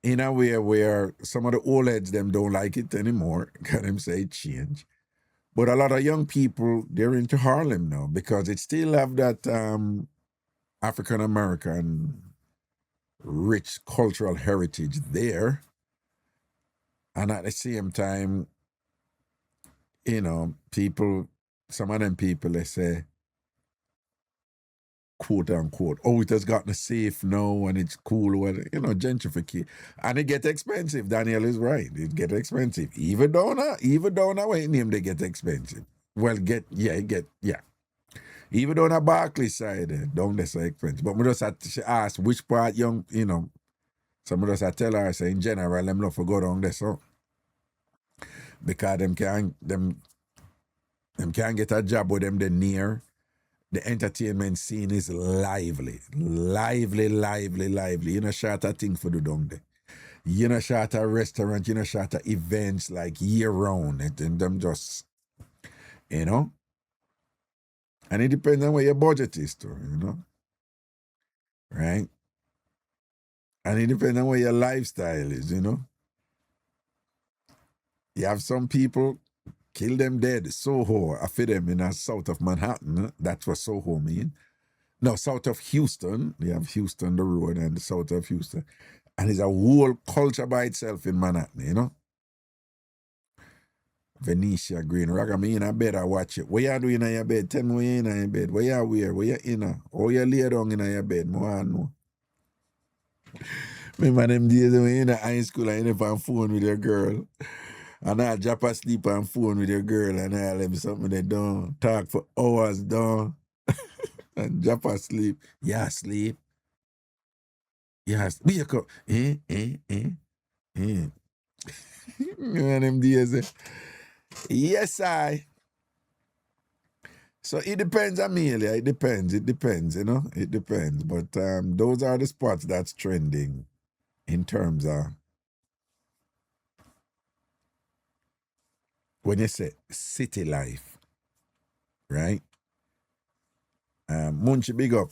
in a way where some of the old heads them don't like it anymore, because them say it change. But a lot of young people, they're into Harlem now because it still have that African American rich cultural heritage there. And at the same time, you know, some of them people, they say, quote unquote, oh, it has gotten safe now and it's cool, well, you know, gentrification. And it get expensive. Daniel is right. It get expensive. Even down away name, they get expensive. Well, even on a Barclays side, down there so expensive. But we just had to ask which part young, you know, some of us I tell her, say in general, them love to go down there so. Because them can't get a job with them they near. The entertainment scene is lively. You know, short a thing for the down there. You know, short a restaurant, you know, short a events like year round. And them just, you know. And it depends on where your budget is too, you know. Right? And it depends on where your lifestyle is, you know. You have some people, Kill them dead. Soho, I feel them in the south of Manhattan. That's what Soho mean. No, south of Houston. You have Houston, the road, and the south of Houston. And it's a whole culture by itself in Manhattan, you know? Venetia Green. Raga, me in a bed, I watch it. What you doing in your bed? Tell me what you in your bed. What you wear? What you in? How you lay down in your bed? More know. Remember them days when you in high school and you on phone with your girl. And I drop asleep on phone with your girl and I let me something they done. Talk for hours done. And drop asleep. Yeah, sleep. Yeah, wake up. Remember them days? Yes, I. So it depends, Amelia. It depends, you know? It depends. But those are the spots that's trending in terms of when you say city life, right? Munchie, big up.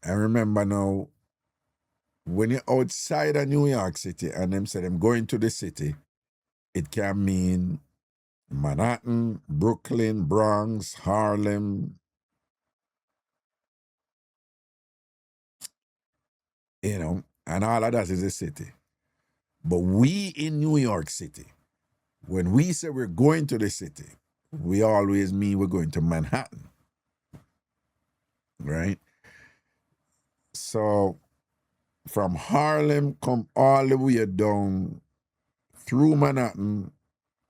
I remember now, when you're outside of New York City and them say them going to the city, it can mean Manhattan, Brooklyn, Bronx, Harlem, you know, and all of that is a city. But we in New York City, when we say we're going to the city, we always mean we're going to Manhattan, right? So from Harlem, come all the way down through Manhattan,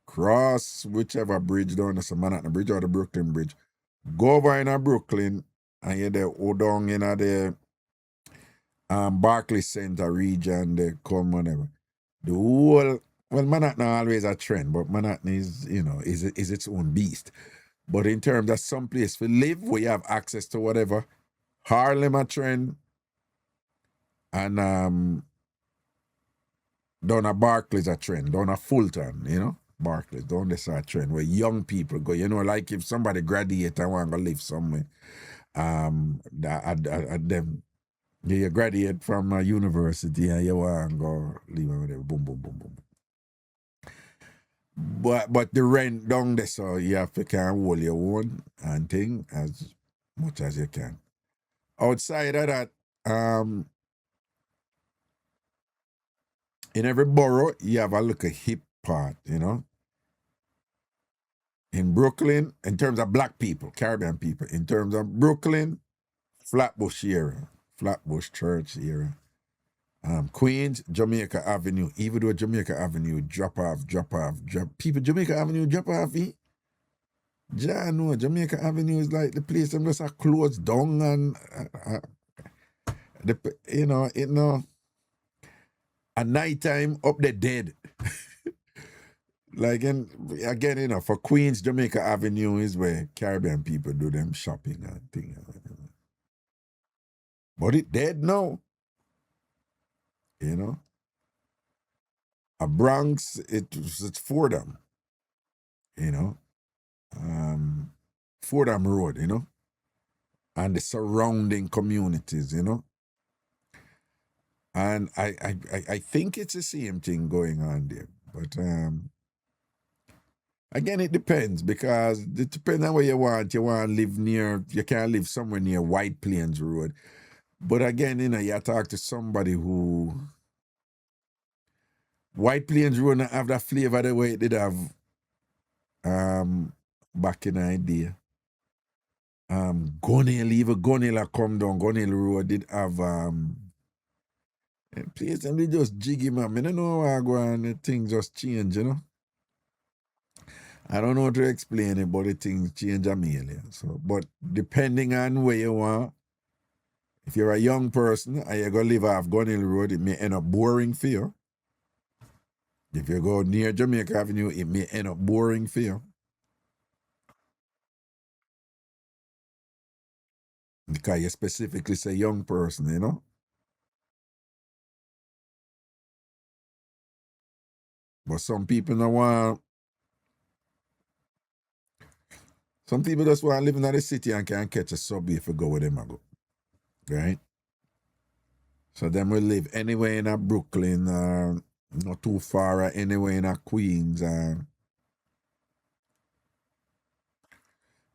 cross whichever bridge down, that's the Manhattan Bridge or the Brooklyn Bridge, go over in Brooklyn, and you're there, go down in the Barclays Center region, they come whatever. The whole, well, Manhattan always a trend, but Manhattan is, you know, is its own beast. But in terms of some place to live, where you have access to whatever, Harlem a trend, and down at Barclays a trend, down at Fulton, you know, Barclays, down this a trend where young people go, you know, like if somebody graduate and want to live somewhere, at them, you graduate from a university and you want to go live over there, boom, boom, boom, boom. But the rent down there, so you have to can hold your own and thing as much as you can. Outside of that, in every borough, you have a little hip part, you know. In Brooklyn, in terms of black people, Caribbean people, in terms of Brooklyn, Flatbush area, Flatbush Church area. Queens, Jamaica Avenue, even though Jamaica Avenue drop off. People, Jamaica Avenue drop off, Yeah, no, Jamaica Avenue is like the place them just are closed down and you know, at night time up there dead. Like again, you know, for Queens, Jamaica Avenue is where Caribbean people do them shopping and things. But it dead now. You know? A Bronx, it's Fordham. You know? Fordham Road, you know? And the surrounding communities, you know? And I think it's the same thing going on there. But again, it depends, because it depends on where you want. You want to live near, you can't live somewhere near White Plains Road. But again, you know, you talk to somebody who White Plains Road not have that flavor the way it did have back in the day. Gunnell, even Gunnell come down, Gunnell Road did have place and they just jiggy, man. I don't know how I go on, the things just change, you know. I don't know how to explain it, but the things change a million. So, but depending on where you are, if you're a young person and you're going to live off Gunnell Road, it may end up boring for you. If you go near Jamaica Avenue, it may end up boring for you. Because you specifically say young person, you know? But some people don't want... Some people just want to live in the city and can catch a subway if you go where them a go. Right? So them will live anywhere in a Brooklyn, not too far, or anywhere in a Queens,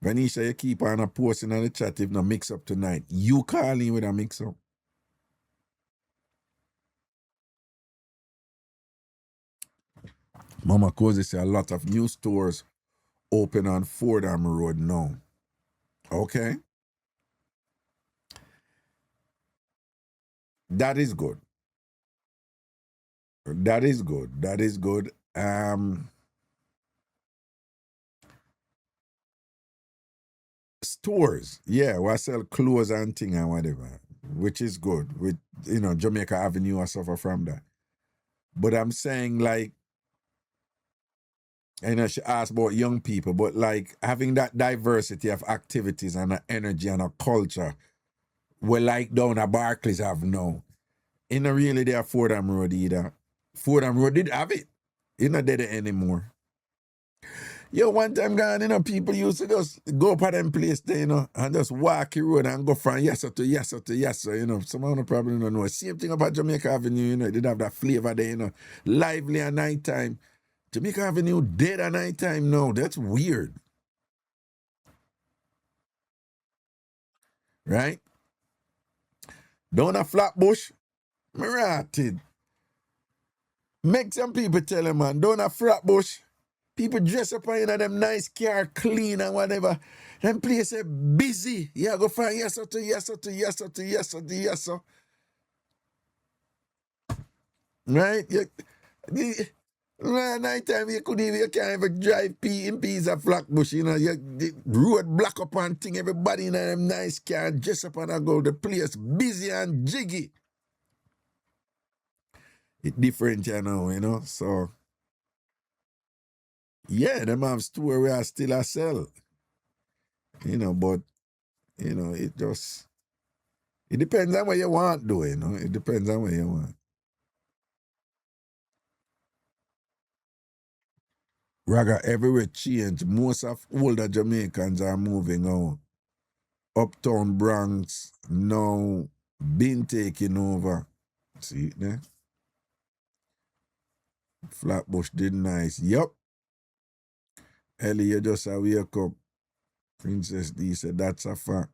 Vanisha, you keep on a posting on the chat if no mix up tonight. You call in with a mix up. Mama Cozy say a lot of new stores open on Fordham Road now. Okay. That is good. That is good. That is good. Stores, yeah, we sell clothes and thing and whatever, which is good. With Jamaica Avenue, I suffer from that. But I'm saying, like, she asked about young people, but like having that diversity of activities and a energy and a culture, we like down at Barclays have now. In really there Fordham Road either. Fordham Road did have it. It's not there anymore. Yo, one time gone, people used to just go up at them place there, and just walk the road and go from yes to yes to yes. Someone probably don't know. Same thing about Jamaica Avenue, it did have that flavor there, lively at night time. Jamaica Avenue dead at night time now. That's weird. Right? Down a Flatbush, Marated. Make some people tell them, man, down a Flatbush, people dress up in them nice car, clean and whatever. Them places busy. Yeah, go find yes to yes to yes to yes to yes. Right? Night time you can't even drive in peace of Flatbush, the road block up and thing, everybody in them nice car dress up and go. The place busy and jiggy. It's different, so yeah, them have store where I still a sell. But it just it depends on what you want, though, It depends on what you want. Raga, everywhere change. Most of older Jamaicans are moving out. Uptown Bronx now been taking over. See it there? Flatbush did nice. Yup. Ellie, you just a wake up. Princess D said that's a fact.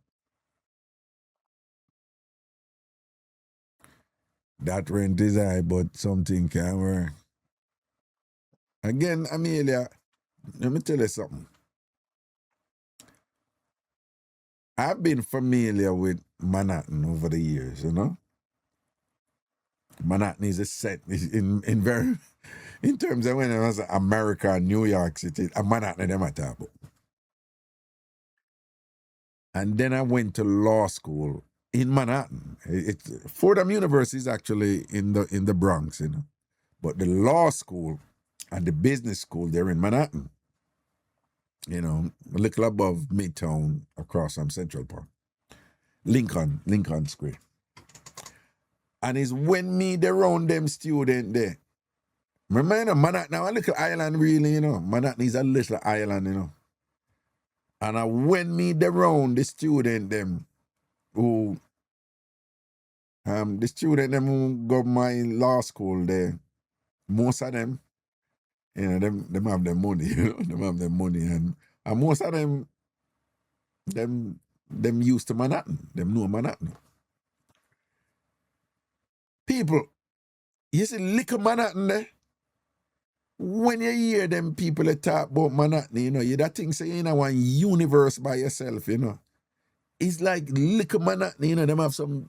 That rent is high, but something can work. Again, Amelia, let me tell you something. I've been familiar with Manhattan over the years, Manhattan is a set in terms of when I was America, New York City, Manhattan them at top. And then I went to law school in Manhattan. Fordham University is actually in the Bronx, But the law school and the business school, they're in Manhattan. A little above Midtown, across from Central Park. Lincoln Square. And it's when me they round them student there. Remember, Manhattan now a little island really, Manhattan is a little island, And I when me they round the student them who who go my law school there, most of them, them have their money, them have their money and most of them used to Manhattan, them know Manhattan. People, you see little Manhattan there. When you hear them people that talk about Manhattan, you that thing say you one universe by yourself, It's like little Manhattan, them have some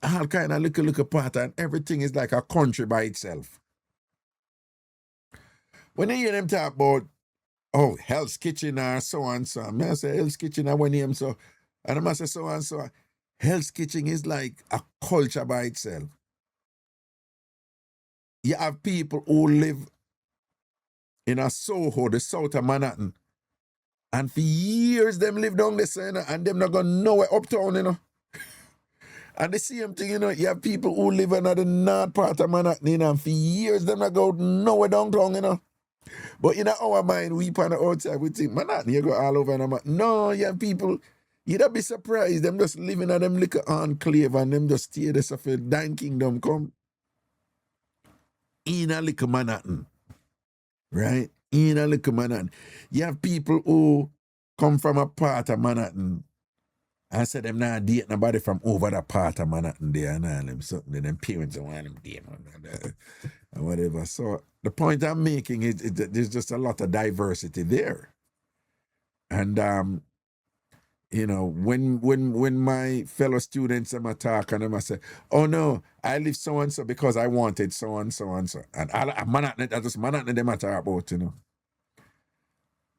all kind of little part and everything is like a country by itself. When you hear them talk about Hell's Kitchen or so and so, I say Hell's Kitchen, I name so, and I say so and so. Hell's Kitchen is like a culture by itself. You have people who live in a Soho, the south of Manhattan, and for years them live down there, and them not gonna nowhere uptown, And the same thing, you have people who live in the north part of Manhattan, and for years them not go nowhere downtown, But in our mind, we on the outside, we think, Manhattan, you go all over. No, you have people, you'd be surprised, them just living in them little enclave and them just stay there so for Dine Kingdom come. In a little Manhattan. Right? In a little Manhattan. You have people who come from a part of Manhattan and say them not date nobody from over that part of Manhattan there and all them something. Them parents don't want them date and whatever. So the point I'm making is there's just a lot of diversity there. And you know, when my fellow students them talk and them I say, oh no, I live so and so because I wanted so and so and so. And Manhattan, that's just Manhattan them I talk about, you know.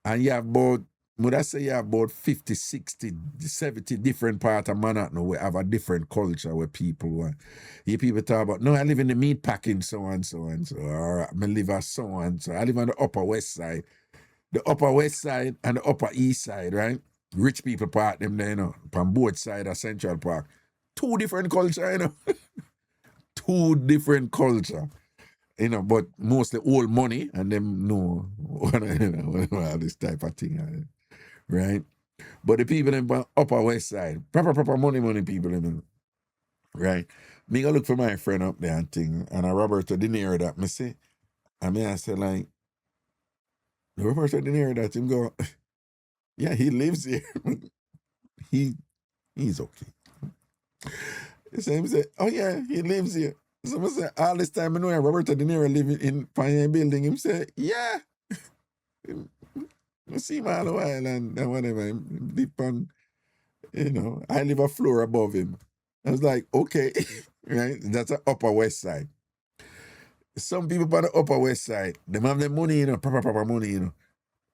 And you have about, would I say you have about 50, 60, 70 different parts of Manhattan where have a different culture where people want. You people talk about, no, I live in the meat packing so and so and so, or I live at so and so. I live on the Upper West Side. The Upper West Side and the Upper East Side, right? Rich people part them there, you know, from both sides of Central Park. Two different culture, you know. Two different culture. You know, but mostly old money and them know all this type of thing, right? But the people in the Upper West Side, proper money people, you know, right? Me go look for my friend up there and thing, and Roberto De Niro that me say, and I say like, Roberto De Niro that him go, yeah, he lives here. He's okay. So him say, oh yeah, he lives here. So I say, all this time I know Roberto De Niro living in Pioneer Building. Him say, yeah. I see him all a while and whatever. Him live on, you know, I live a floor above him. I was like, okay, right? That's the Upper West Side. Some people on the Upper West Side, them have their money, you know, proper money, you know.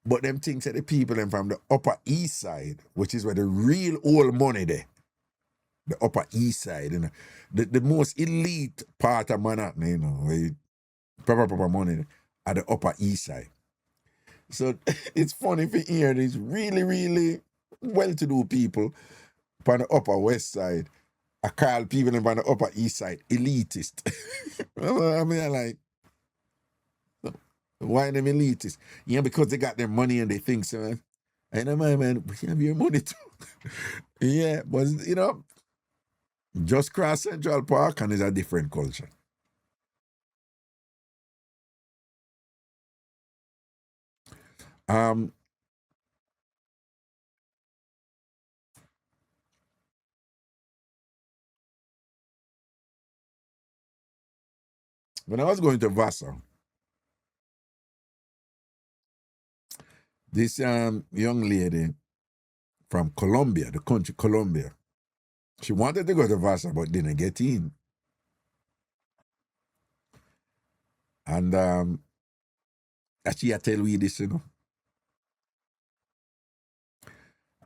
But them things that the people them from the Upper East Side, which is where the real old money there. The Upper East Side, you know. The most elite part of Manhattan, you know, where proper money at the Upper East Side. So it's funny if you hear these really, really well-to-do people on the Upper West Side, I call people on the Upper East Side elitist. I mean, I like, why them elitist? Yeah, because they got their money and they think so, man. I know, man, we have your money too. Yeah, but, you know, just cross Central Park and it's a different culture. When I was going to Vassar, this young lady from Colombia, the country Colombia, she wanted to go to Vassar but didn't get in. And she had tell we this, you know.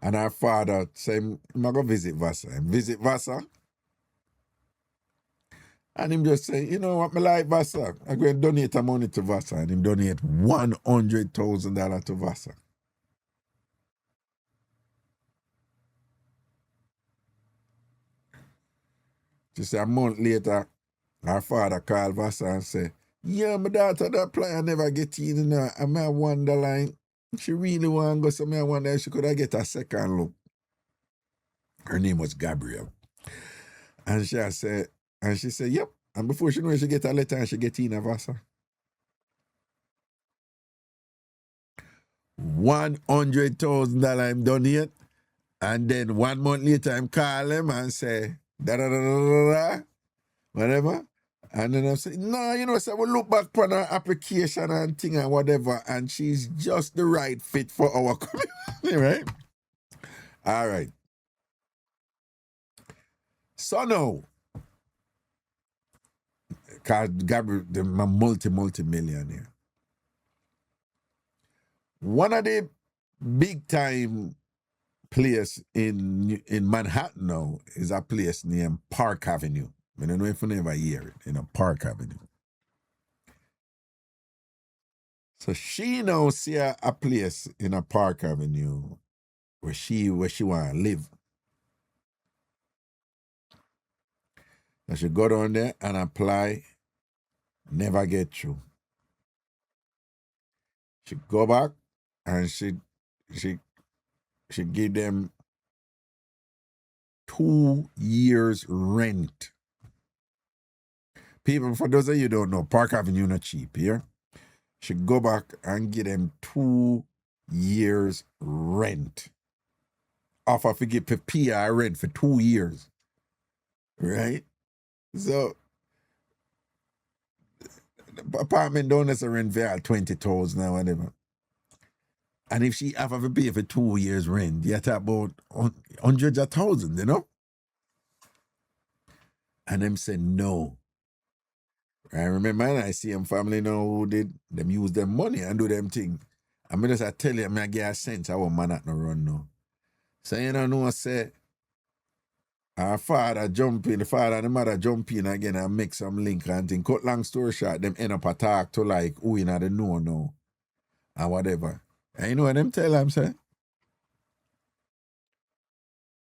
And her father said, I'm going to visit Vassar. And visit Vassar. And him just say, you know what, I like Vassar. I'm going to donate the money to Vassar. And him donate $100,000 to Vassar. She said a month later, her father called Vassar and said, yeah, my daughter that player never get in, you know. And I wonder, like, she really want to go, so I wonder if she could have get a second look. Her name was Gabrielle. And she said, yep. And before she knew she get a letter and she get in a Vassar. $100,000 I'm donate. And then 1 month later I'm call him and say, whatever. And then I'm saying, no, you know, so we'll look back on her application and thing and whatever, and she's just the right fit for our community, right? All right. So now, because Gabriel, the multi-millionaire. One of the big time place in Manhattan now is a place named Park Avenue. I don't know if you never hear it, you know, Park Avenue. So she now see a place in a Park Avenue where she want to live. So she go down there and apply, never get through. She go back and she give them 2 years rent. People, for those of you who don't know, Park Avenue not cheap here. She go back and give them 2 years rent. Offer to give for PR rent for 2 years. Right? So the apartment don't necessarily rent for 20,000 or whatever. And if she have to pay for 2 years rent, you talk about hundreds of thousands, you know? And them say no. I remember and I see them family now who did them use them money and do them thing. I mean, just I tell you, I get a sense how a man at no run now. So you know, say our father jump in, the father and the mother jump in again and make some link and thing. Cut long story short, them end up attack to like who in the know now and whatever. And you know what them tell them say?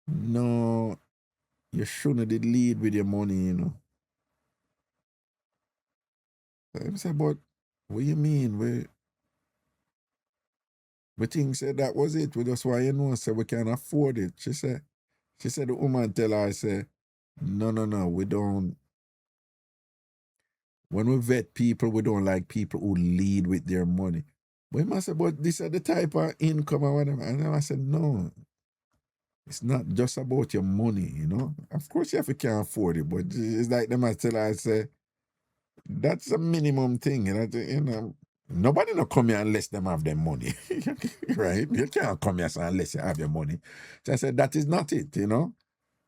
No, you shouldn't did lead with your money, you know. I say, but what you mean? We think said that was it. We just why you know, say we can afford it. She said the woman tell her, I say, no, we don't. When we vet people, we don't like people who lead with their money. But I said, but this is the type of income or whatever. And I said, no, it's not just about your money, you know. Of course, you have to can afford it, but it's like them I tell her, I say, that's a minimum thing, you know. Nobody no come here unless them have their money, right? You can't come here unless you have your money. So I said, that is not it, you know.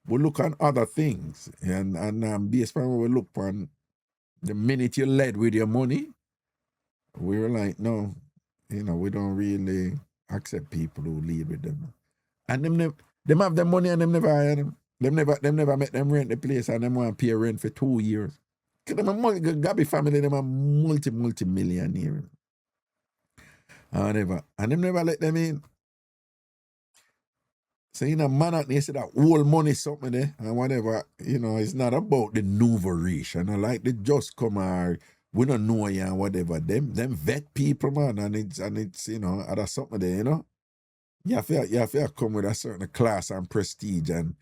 We look on other things, and based on what we look on, the minute you led with your money, we were like, no, you know, we don't really accept people who lead with them. And them have their money and them never hire them. Them never make them rent the place and them want to pay rent for 2 years. Because them Gabi family, them are multi-millionaire. And them never let them in. So, you know, man, they say that whole money something there and whatever, you know, it's not about the nouveau riche. You know, like they just come or we don't know you and whatever. Them vet people, man, and it's you know, other something there, you know. You have to come with a certain class and prestige and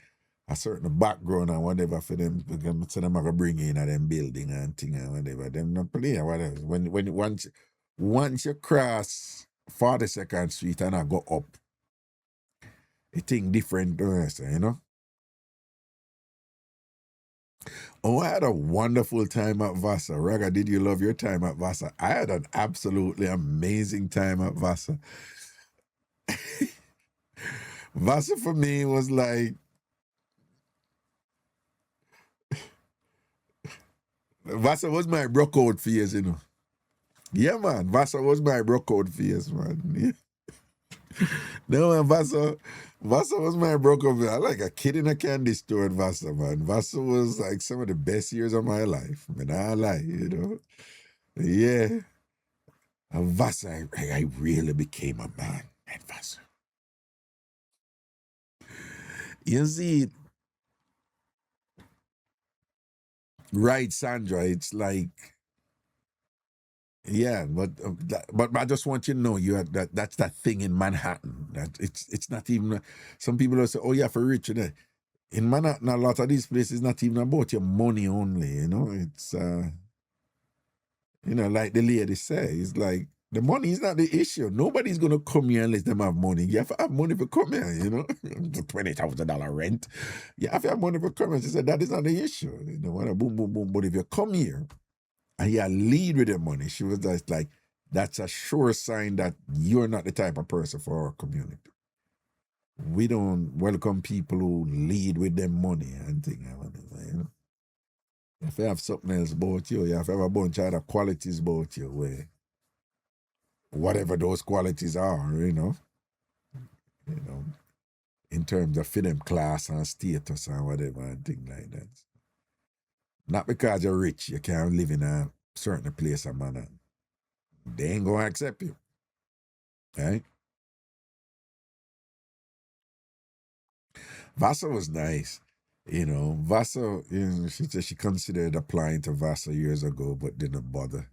a certain background and whatever for them. So them have to bring in a them building and thing and whatever. Them not play or whatever. When once you cross 42nd Street and I go up, a thing different, you know. Oh, I had a wonderful time at Vasa. Raga, did you love your time at Vasa? I had an absolutely amazing time at Vasa. Vasa for me was like, Vasa was my broke out phase, you know. Yeah, man, Vasa was my broke out phase, man. Yeah. No, man, Vasa was my broke out phase. I like a kid in a candy store at Vasa, man. Vasa was like some of the best years of my life. I mean, I lie, you know. Yeah. At Vasa, I really became a man at Vasa. You see, right, Sandra, it's like, yeah, but I just want you to know that's that thing in Manhattan. That it's not even, some people will say, oh yeah, for rich, you know. In Manhattan, a lot of these places not even about your money only, you know. It's you know, like the lady say, it's like the money is not the issue. Nobody's gonna come here unless them have money. You have to have money for come here, you know. $20,000 rent. You have to have money for come here. She said that is not the issue. You know, boom, boom, boom. But if you come here and you lead with your money, she was just like, that's a sure sign that you're not the type of person for our community. We don't welcome people who lead with their money and things. You know? You have to have something else about you. You have to have a bunch of other qualities about you where whatever those qualities are, you know, in terms of for them class and status and whatever and things like that. Not because you're rich, you can't live in a certain place of manner. They ain't gonna accept you. Right? Vasa was nice. You know, Vasa, you know, she said she considered applying to Vasa years ago, but didn't bother.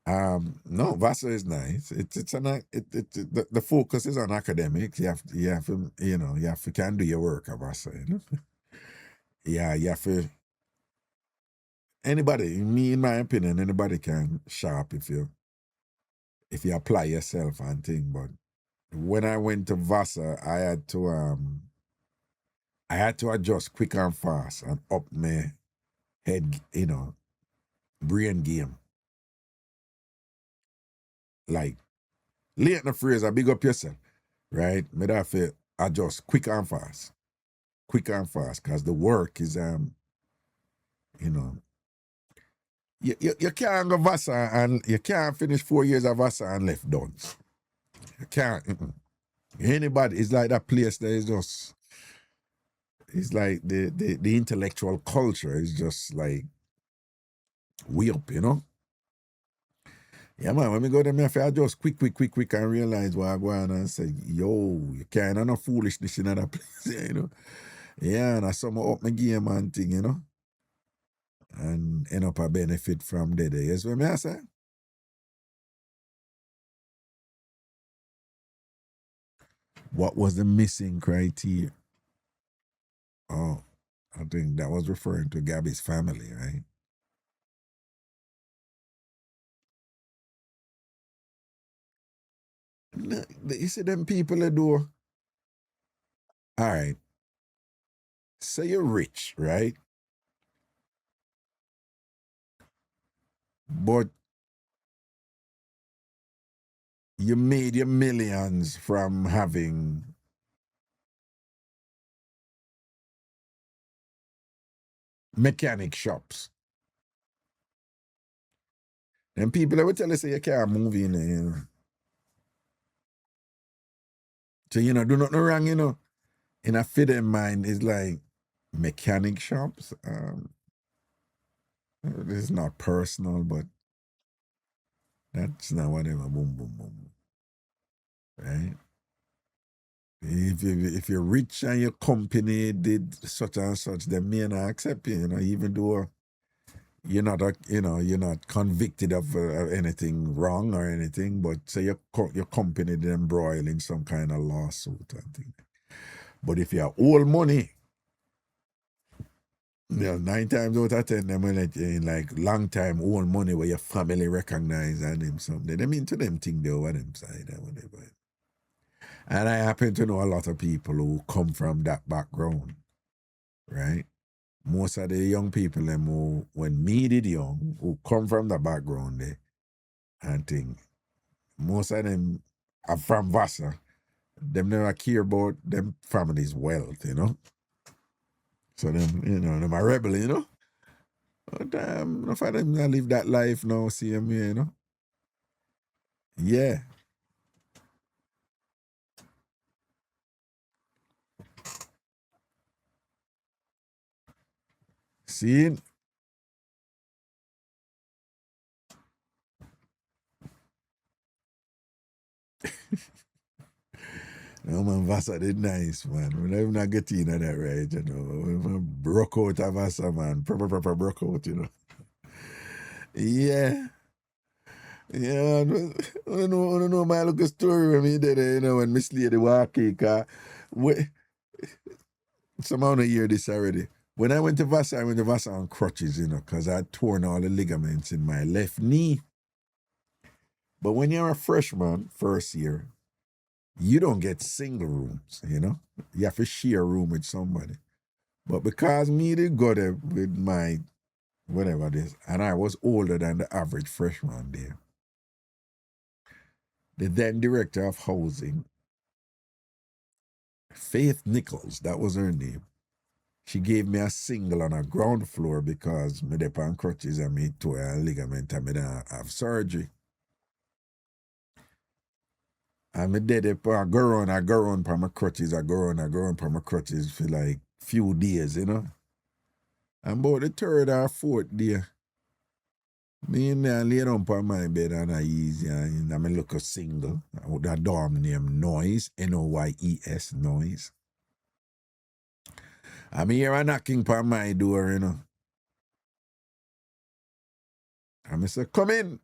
No, Vasa is nice. The focus is on academics. You have to, you know, you have to can do your work at Vasa, you know. Yeah, you have to. Anybody, me in my opinion, anybody can sharp if you apply yourself and thing, but when I went to Vasa, I had to adjust quick and fast and up my head, brain game. Like, late in the phrase, I big up yourself, right? Me that feel adjust quick and fast. Quick and fast, because the work is, you can't go Vasa and you can't finish 4 years of Vasa and left done. You can't. Anybody, it's like that place that is just, it's like the intellectual culture is just like way up, Yeah, man, when we go there, I just quick and realize what I go on and say, yo, you can't have no foolishness in that place, Yeah, and I sum up my game and thing, and end up a benefit from there. Yes, what I say? What was the missing criteria? Oh, I think that was referring to Gabby's family, right? No, you see them people that do. All right. Say you're rich, right? But you made your millions from having mechanic shops. And people that will tell you, say, you can't move in there, So, do nothing wrong, In a fit in mind, it's like mechanic shops. This is not personal, but that's not whatever. Boom, boom, boom. Right? If you're rich and your company did such and such, they may not accept you, even though you're not convicted of anything wrong or anything, but say your company did embroil in some kind of lawsuit and thing. But if you have old money, 9 times out of 10, them will let you in like long time old money where your family recognize and them something. They mean to them think they over them side or whatever. And I happen to know a lot of people who come from that background, right? Most of the young people them who, when me did young, who come from the background there and thing, most of them are from Vasa. Them never care about them family's wealth, So them, them are rebel, But enough of them not live that life now, see me, Yeah. See? No, man, Vasa did nice, man. When I'm not getting that right, When I broke out of Vasa, man. Proper broke out, Yeah. Yeah, I don't know my little story when me did, when Miss Lady walk in, cause some amount of year this already. When I went to Vasa on crutches, because I torn all the ligaments in my left knee. But when you're a freshman, first year, you don't get single rooms, You have to share a room with somebody. But because me did go there with my whatever it is, and I was older than the average freshman there, the then director of housing, Faith Nichols, that was her name, she gave me a single on a ground floor because me dey on crutches and me tore a ligament and me don't have surgery. And me did it, I go around for my crutches, I go around for my crutches for like few days, And about the third or fourth day, me and I lay down on my bed and I easy and I look a single. That dorm name Noise, Noyes, Noise. I hear a knocking on my door, And I say, come in.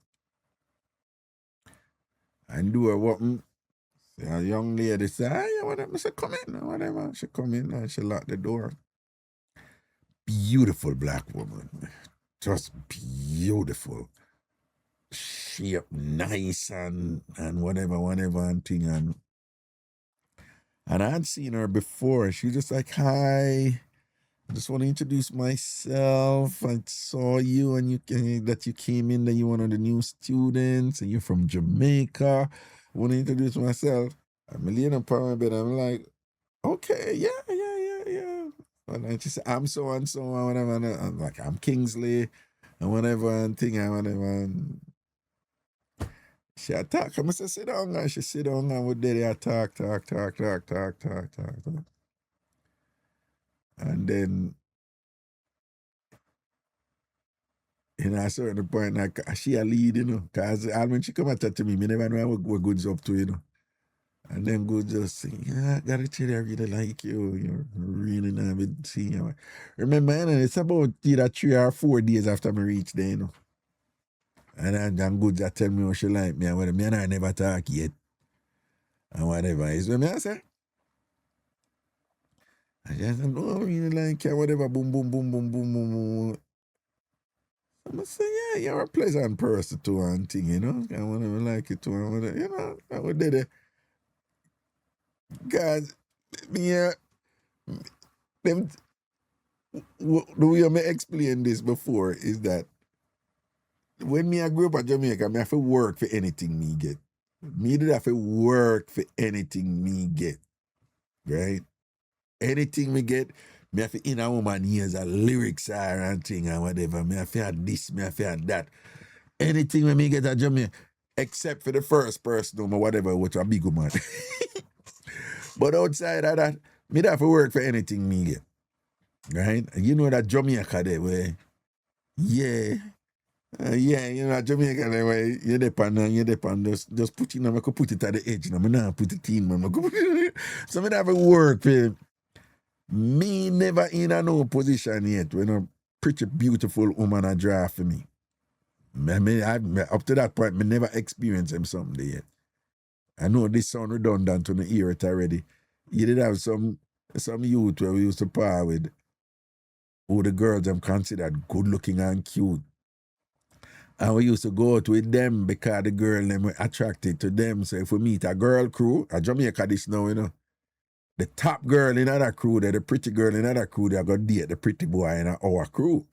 And door open. A young lady say, "Hi, whatever." I say, "Come in," whatever. She come in and she locked the door. Beautiful black woman. Just beautiful. Shape nice and whatever and thing. And And I had seen her before. She was just like, hi. I just want to introduce myself. I saw you and that you came in, that you're one of the new students and you're from Jamaica. I want to introduce myself. I'm laying upon my bed. I'm like, okay, yeah. And then she said, I'm so and so and whatever. And I'm like, I'm Kingsley and whatever and thing and whatever. And she attack. I must say, sit down, and she sit down and we did it. Talk. And then in a certain point, like, she a lead, you know, because when she come and talk to me never know what Good's up to, you know. And then Good just say, yeah, I gotta tell you, I really like you. You're really not been seeing you. Remember, you know, it's about either 3 or 4 days after I reach there, you know. And then Good just tell me how she like me and whatever. Me and I never talk yet. And whatever. Is what me I say. I just said, no, I really like you, whatever, boom. I say, yeah, you're a pleasant person too and thing, you know. I want to like it too and whatever, you know. I would did it. Because, yeah, them, the way I may explain this before is that when I grew up in Jamaica, I have to work for anything me get. Me did have to work for anything me get, right? Anything me get, me have to in a woman ears a lyrics and thing and whatever. Me have to have this, me have to have that. Anything when me get a Jamaica, except for the first person or whatever, which a big man. But outside of that, me have to work for anything me get. Right? And you know that Jamaica there where, yeah, you know Jamaica there where you depend, just put it, I could put it at the edge, I not put it in, man. So me have to work for. Me never in a no position yet when a pretty beautiful woman a draft for me. Up to that point, me never experienced him something yet. I know this sound redundant to hear it already. You did have some youth where we used to par with who the girls them considered good looking and cute. And we used to go out with them because the girl them were attracted to them. So if we meet a girl crew, a Jamaica this now, you know. The top girl in that crew, the pretty girl in that crew, they're going to date the pretty boy in our crew.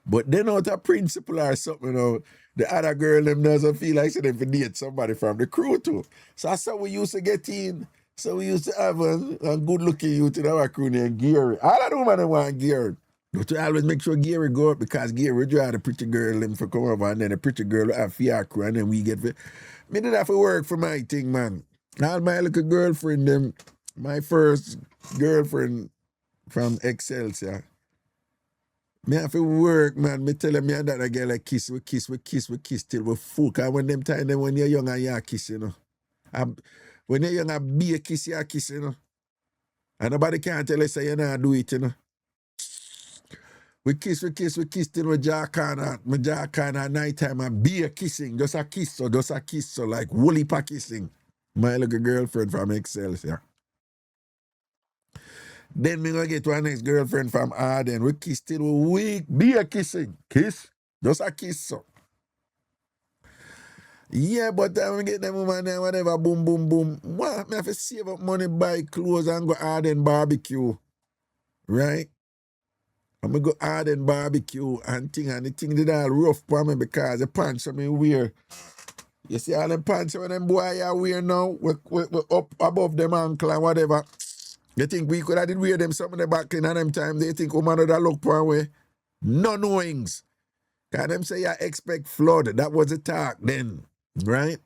But then out of principle or something, you know, the other girl them doesn't feel like they can date somebody from the crew too. So that's how we used to get in. So we used to have a good-looking youth in our crew named Gary. All of the women want Gary. But we always make sure Gary go up because Gary draw the pretty girl them for come over and then the pretty girl will have for our crew and then we get for... Me didn't have to work for my thing, man. All my little girlfriend, them, my first girlfriend from Excelsior. Me have to work, man. Me tell them me and that girl like kiss till we full. Cause when them time them when you're young and you kiss, you know. When you're young and be a kiss, you kiss, you know. And nobody can tell us say you not do it, you know. We kiss till we jaw corner at night time and be a kissing. Just a kiss, so like woolly pa kissing. My little girlfriend from Excelsior. Then me gonna get one next girlfriend from Arden. We kiss till we weak. Be a kissing. Kiss. Just a kiss, so. Yeah, but then we get them woman there, whatever, boom. What? Me have to save up money, buy clothes and go Arden barbecue. Right? I'm gonna go Arden barbecue and the thing did all rough for me because the pants me wear. You see all them pants when them boy are wear now, we up above them ankle and whatever. You think we could have did wear them some of the back in them time, they think woman would have look for away. No knowings. Because them say you expect flood. That was the talk then. Right?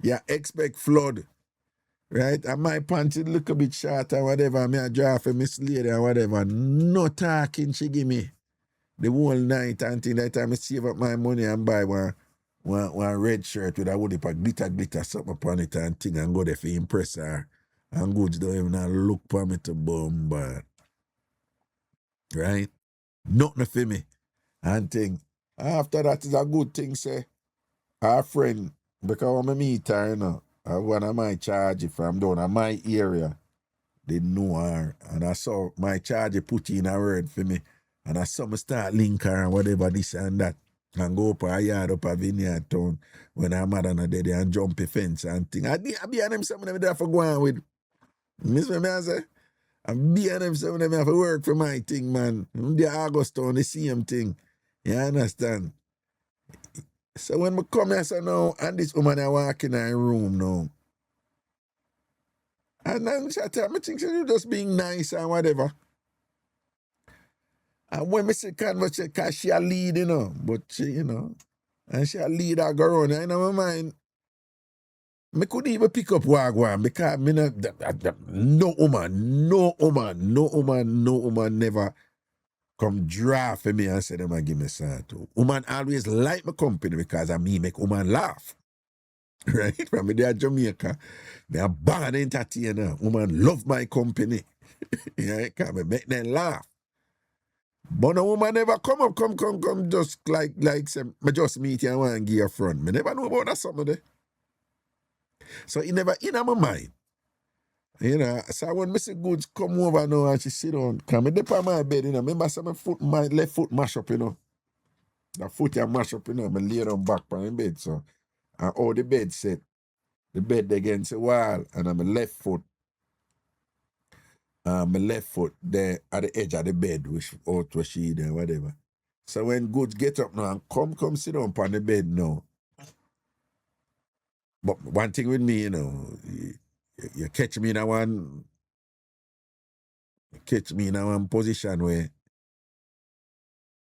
You expect flood. Right? And my pants look a bit short or whatever. Me a draw for Miss Lady or whatever. No talking she give me. The whole night until that time I save up my money and buy one red shirt with a whole heap of glitter something upon it and thing and go there for impress her. And goods don't even look for me to bombard. Right? Nothing for me. And thing. After that is a good thing, say. Our friend, because when I meet her, you know, one of my charge from down in my area, they know her. And I saw my charge put in a word for me. And I saw me start link her and whatever, this and that. and go up a yard up a vineyard town when I'm mad and dead and jump a fence and thing. I be on them some of them there for go on with. Miss me I say? I be on them some of them have to work for my thing, man. The August town, the same thing. You understand? So when I come here so now, and this woman I walk in her room now. And then she tell me, think she's just being nice and whatever. And when I say conversation, because she a lead, you know. But she, you know, and she a lead her go around. And in my mind, I could even pick up Wagwan because me no woman never come draft for me and say them and give me something too. Woman always like my company because I me make woman laugh. Right? From me there Jamaica, me a bad entertainer. Woman love my company. Right? Because me make them laugh. But no woman never come just like say, me just meet you and want to give you a front. Me never know about that something there. So it never in my mind. You know, so when Mr. Goods come over now and she sit down, come in on my bed, you know, remember some my left foot mash up, you know. The foot you mash up, you know, I lay down back on my bed, so and all the bed set, the bed against the wall, and my left foot there at the edge of the bed, which out where she there, whatever. So when Goods get up now and come sit down on the bed now. But one thing with me, you know, you catch me in one position where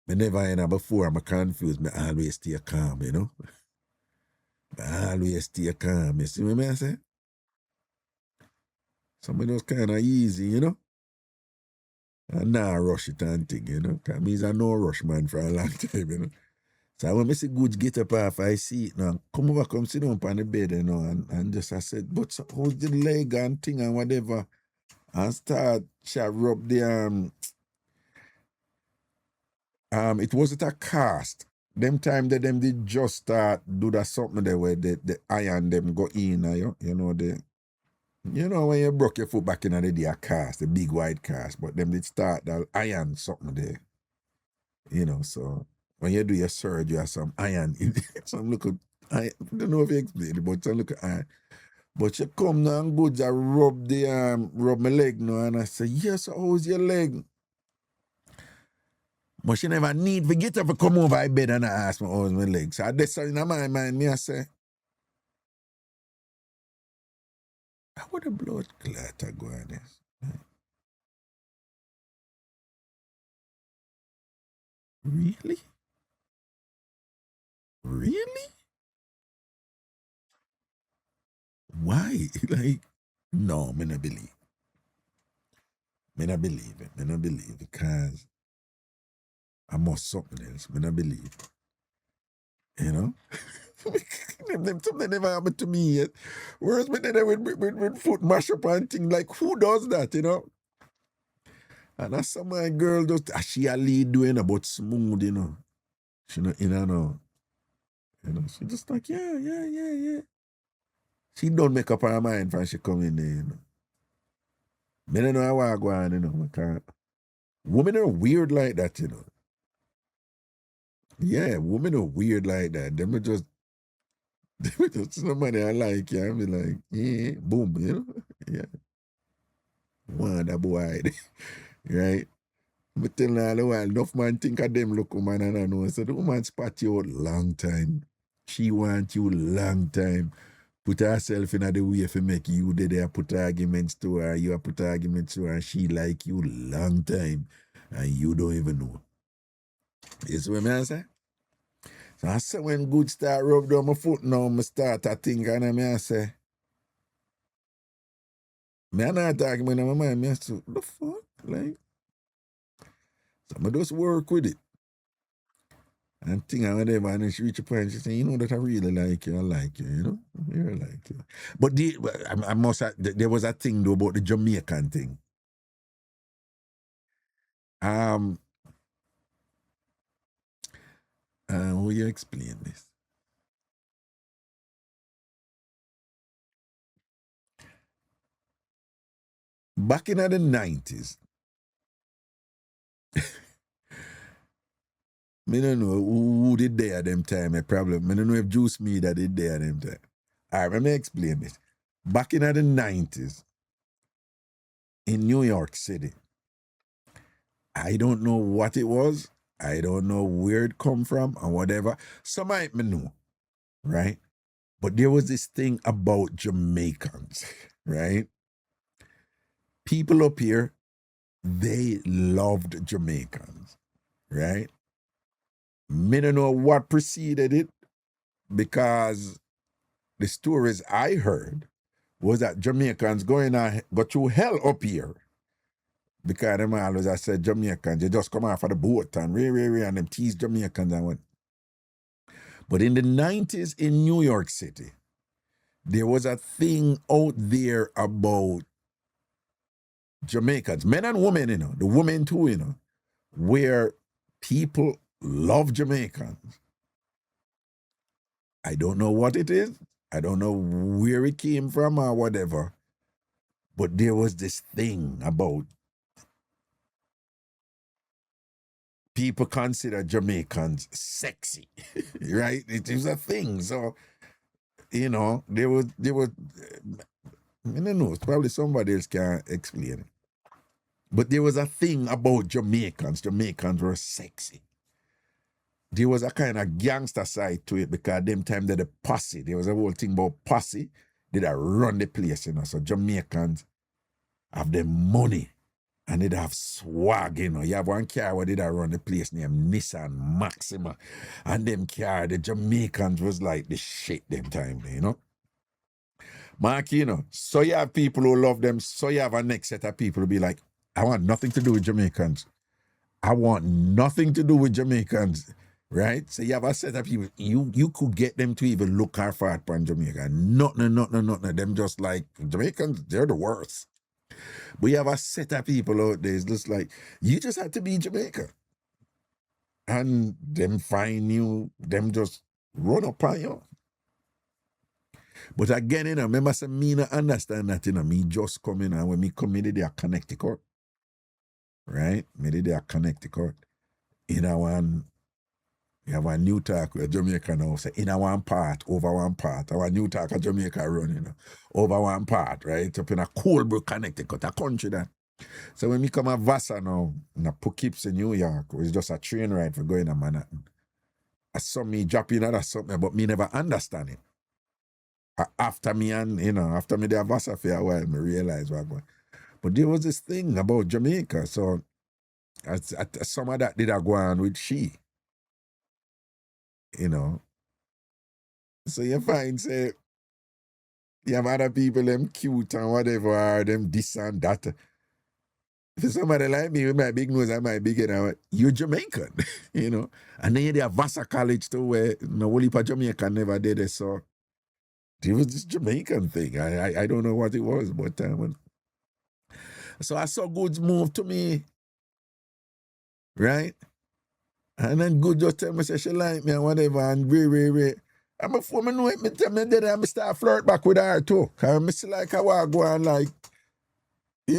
I never in before, I'm confused, I always stay calm, you know. I always stay calm, you see what I say? Some of those kind of easy, you know. And now rush it and thing, you know. Because means I no rush man for a long time, you know. So when I see Goods get up off, I see it now. Come over, come sit down on the bed, you know, and just I said, but how's the leg and thing and whatever? And start, she rub the it wasn't a cast. Them time that them did just start do that something there where the iron them go in, you know, you know when you broke your foot back in the day, a cast, the big white cast, but them did start the iron something there. You know, so when you do your surgery, you have some iron in there. Some look at I don't know if you explain it, but some look at iron. But you come now and Goods, I rub my leg now, and I say, yes, how's your leg? But she never need to get up and come over my bed and I ask me how's my leg. So I just in my mind, me I say, how would the blood clot go on this? Really? Really? Why? Like, no, me not believe. Me not believe it. Me not believe because I must something else. Me not believe. You know? Something never happened to me yet. Whereas me there with foot mash up and thing, like who does that, you know? And that's some my girl just she a lead doing about smooth, you know. She not in her now. You know, she just like, yeah. She don't make up her mind when she come in there, you know. Me don't know how I go on, you know, because women are weird like that, you know. Yeah, women are weird like that. Them are just somebody I like, yeah. I be like, yeah, boom, you know? Yeah. Wonder boy. Right? But tell her all the while, enough man think of them look woman and I know. So the woman spot you out long time. She want you long time. Put herself in the way for make you there put arguments to her, you put arguments to her, she like you long time. And you don't even know. You see what I say? So I say when good start rub down my foot now, I start to think and I say, me not talking in my mind, I say, the fuck? Like, so I just work with it. And thing and whatever, and then she reach a point, she say, you know that I really like you, you know? I really like you. But I must have, there was a thing though about the Jamaican thing. How you explain this? Back in the 90s, Me don't know who did there them time, a problem. Me don't know if Juice Me that did there them time. All right, let me explain this. Back in the 90s, in New York City, I don't know what it was. I don't know where it come from or whatever. Some might me know, right? But there was this thing about Jamaicans, right? People up here, they loved Jamaicans, right? Me don't know what preceded it, because the stories I heard was that Jamaicans go through hell up here. Because them always, I said, Jamaicans, they just come off of the boat and and them tease Jamaicans and what. But in the 90s in New York City, there was a thing out there about Jamaicans, men and women, the women too, where people love Jamaicans. I don't know what it is. I don't know where it came from or whatever. But there was this thing about people consider Jamaicans sexy, right? It is a thing. So, there was, I don't know, probably somebody else can explain it. But there was a thing about Jamaicans. Jamaicans were sexy. There was a kind of gangster side to it, because them time that the posse, there was a whole thing about posse, did I run the place, So Jamaicans have the money and they'd have swag, You have one car where did I run the place named Nissan Maxima. And them car, the Jamaicans was like the shit them time, Mark, so you have people who love them, so you have a next set of people who be like, I want nothing to do with Jamaicans. I want nothing to do with Jamaicans, right? So you have a set of people, you could get them to even look hard for upon Jamaica. Nothing. Them just like, Jamaicans, they're the worst. But you have a set of people out there, it's just like, you just have to be Jamaica. And them find you, them just run up on you. But again, remember, say, me not understand that, me just come in, and when me come in, they are Connecticut. Right? Me did they are Connecticut. In one, we have a new talk with Jamaica now, say, in one part, over one part. Our new talk of Jamaica run, over one part, right? Up in a Colebrook, Connecticut, a country that. So when me come a Vassar now, in a Poughkeepsie, New York, it's just a train ride for going to Manhattan. I saw me drop in at something, but me never understand it. After me the Vassar for a while, me realize what going. But there was this thing about Jamaica, so some of that did I go on with she. So you find, say, you have other people, them cute and whatever, or them this and that. If somebody like me with my big nose and my big head, you're Jamaican, And then you have Vassar College too, where whole heap of Jamaican never did it, so there was this Jamaican thing. I don't know what it was, but so I saw Goods move to me, right? And then Good just tell me, say she like me and whatever, and very. And before me know it, me tell me that I start flirt back with her too. Because I see like I want to go and like,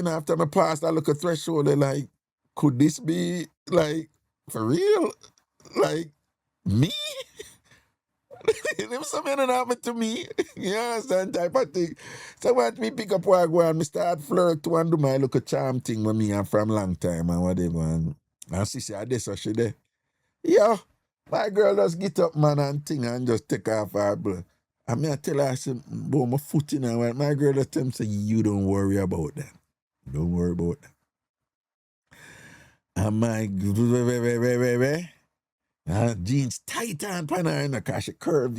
after me pass that look at threshold, like, could this be like, for real? Like, me? If something happened to me, you understand, type of thing. So when me pick up where I go and me start flirt to and do my look a charm thing with me and from long time and whatever. And she say, I so she there. Yeah, my girl just get up, man, and thing and just take off her blood. And me I tell her, I say, boy, my foot in her. My girl just tell me, say, you don't worry about that. Don't worry about that. And my jeans tight on pan her, because she curved,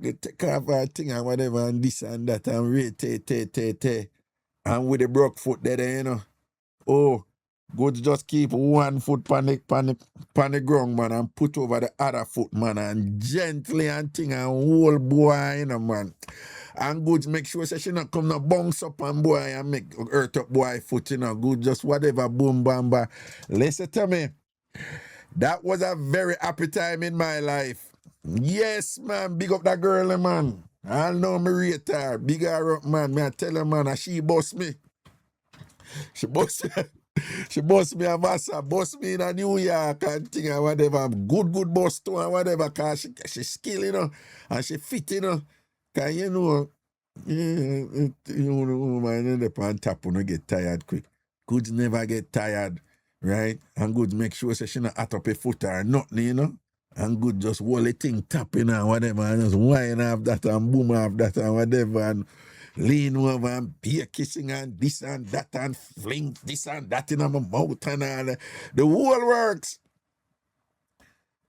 They take off her thing and whatever and this and that and rate, and with the broke foot there, Oh, good just keep one foot pan the ground, man, and put over the other foot, man, and gently and thing and hold boy, man. And good make sure say she not come no bounce up on boy and make hurt up boy foot, Good just whatever, boom, bam, bam. Listen to me. That was a very happy time in my life. Yes, man, big up that girl, man. I know me rate her. Big her up, man. Me I tell her, man, and she boss me. She boss She bust me a Massa, bust me in a New York and thing and whatever. Good bus too and whatever. Cause she skill, you know, and she fit, you know. Cause you know, woman in the on top when get tired quick. Goods never get tired, right? And good make sure she not hot up a foot or nothing, you know. And good just hold the thing tapping and whatever and just whine off that and boom off that and whatever and lean over and beer kissing and this and that and fling this and that in my mouth and all. The whole works.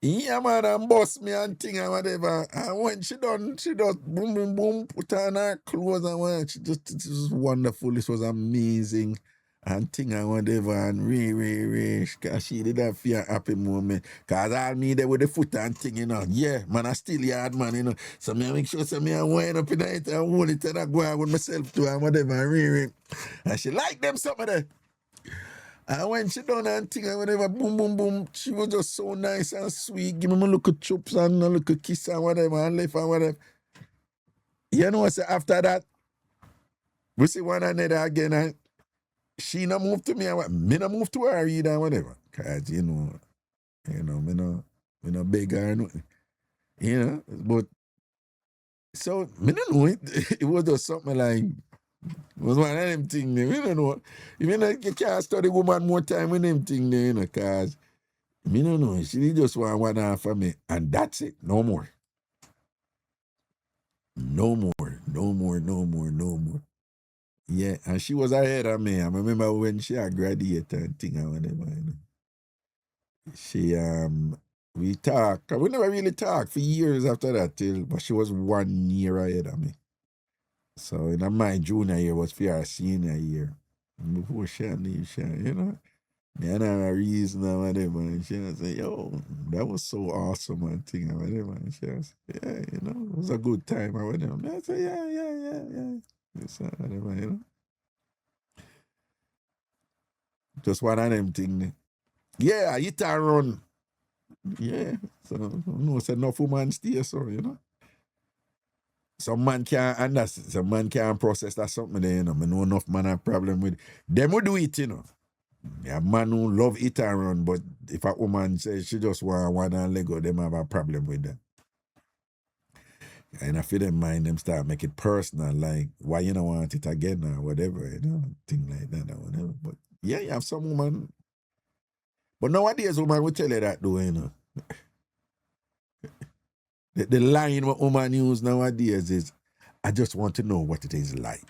Yeah, man, and bust me and thing and whatever. And when she done, she just boom, put on her clothes and what. It was wonderful. This was amazing. And thing and whatever. And really, cause she did have a happy moment. Cause all me there with the foot and thing, you know. Yeah, man, I still yard, man, you know. So me I make sure me I wind up in it and hold it and I go out with myself too and whatever. And really. And she like them something there. And when she done and thing and whatever, boom, she was just so nice and sweet. Give me a look at chops and a look at kiss and whatever and left and whatever. You know what? After that, we see one another again and she not move to me and me not move to her either and whatever. Cause me no beg her or nothing. You know, but so me don't know it. It was just something like it was one of them things there. You don't know. You can't study woman more time with them thing there, you know, cause me don't know. She just want one half for me. And that's it. No more. No more. Yeah, and she was ahead of me. I remember when she had graduated and thing and whatever, you know. She we talked. We never really talked for years after that but she was 1 year ahead of me. So in my junior year was for her senior year. Before she leave, you know. Me and her a reason and whatever. And she was say, yo, that was so awesome and thing and whatever. And she was, yeah, you know, it was a good time or whatever. And I said, yeah. This and whatever, you know. Just one of them things. Yeah, hit and run. Yeah. So no, so enough woman stay so, you know. Some man can't understand, some man can't process that something there, you know. I know enough man have problem with it. Them will do it, you know. A man who love it and run, but if a woman says she just want one and Lego, them have a problem with that. And I feel them mind them start make it personal, like why you don't want it again or whatever, you know, thing like that or whatever. But yeah, you have some woman. But nowadays woman will tell you that though, you know. The line what woman use nowadays is, I just want to know what it is like.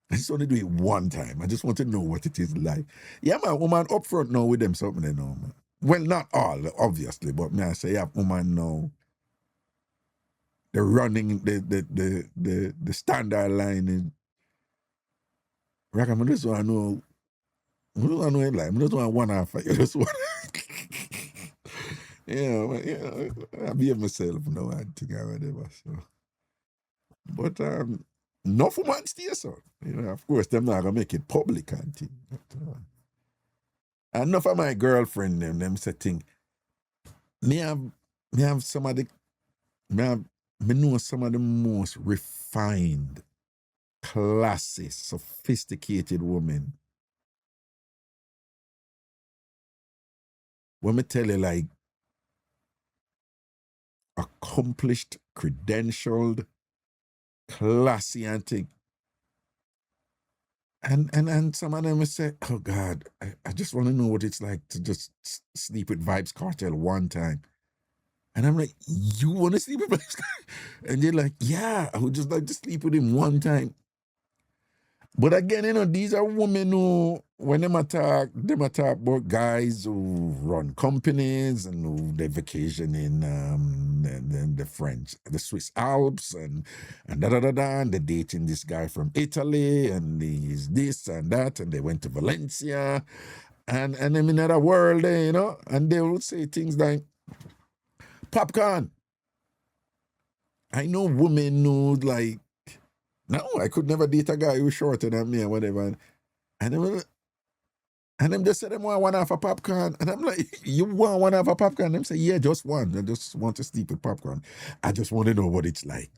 I just want to do it one time. I just want to know what it is like. Yeah, man, woman up front now with them something they know, man. Well, not all, obviously, but me I say, yeah, woman now. The running, the standard line is. I just want to know. I just want to know it like. I just want one half. I just want. I behave myself now and think or whatever. So, but enough woman stay so. You know, of course, them not gonna make it public and thing. And enough of my girlfriend them say thing. Me have some of the me know some of the most refined, classy, sophisticated women. When me tell you like accomplished, credentialed, classy and thing. And some of them will say, oh God, I just want to know what it's like to just sleep with Vibes Cartel one time. And I'm like, you want to sleep with Vibes Cartel? And they're like, yeah, I would just like to sleep with him one time. But again, you know, these are women who, when them attack about guys who run companies and who they vacation in the Swiss Alps and and they're dating this guy from Italy and he's this and that and they went to Valencia and them in another world there, you know, and they would say things like, popcorn. I know women who like, no, I could never date a guy who's shorter than me or whatever. And them just say them want one half a popcorn. And I'm like, you want one half a popcorn? Them say, yeah, just one. I just want to sleep with popcorn. I just want to know what it's like.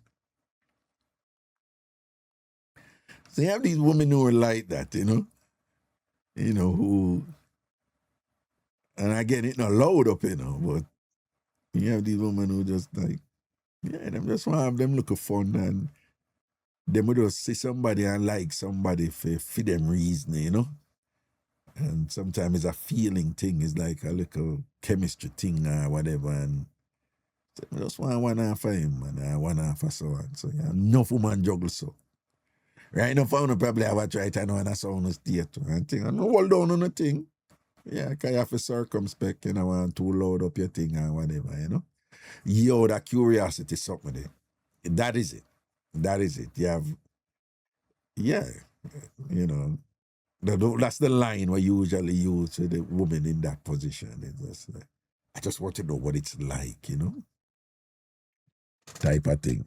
So you have these women who are like that, who, and again, it's not loud up, but you have these women who just like, yeah, them just want to have them look of fun, and them would just see somebody and like somebody for them reason, And sometimes it's a feeling thing, it's like a little chemistry thing or whatever, and so I just want one half of him and one half of so on. So yeah, enough woman juggle so. Right now, found probably have a try to know and I saw on the state and thing. And hold down on the thing. Yeah, because you have to circumspect, want too load up your thing or whatever, Yo, that curiosity something there. That is it. That is it. You have, yeah, that's the line we usually use to the woman in that position. It's just like, I just want to know what it's like, type of thing.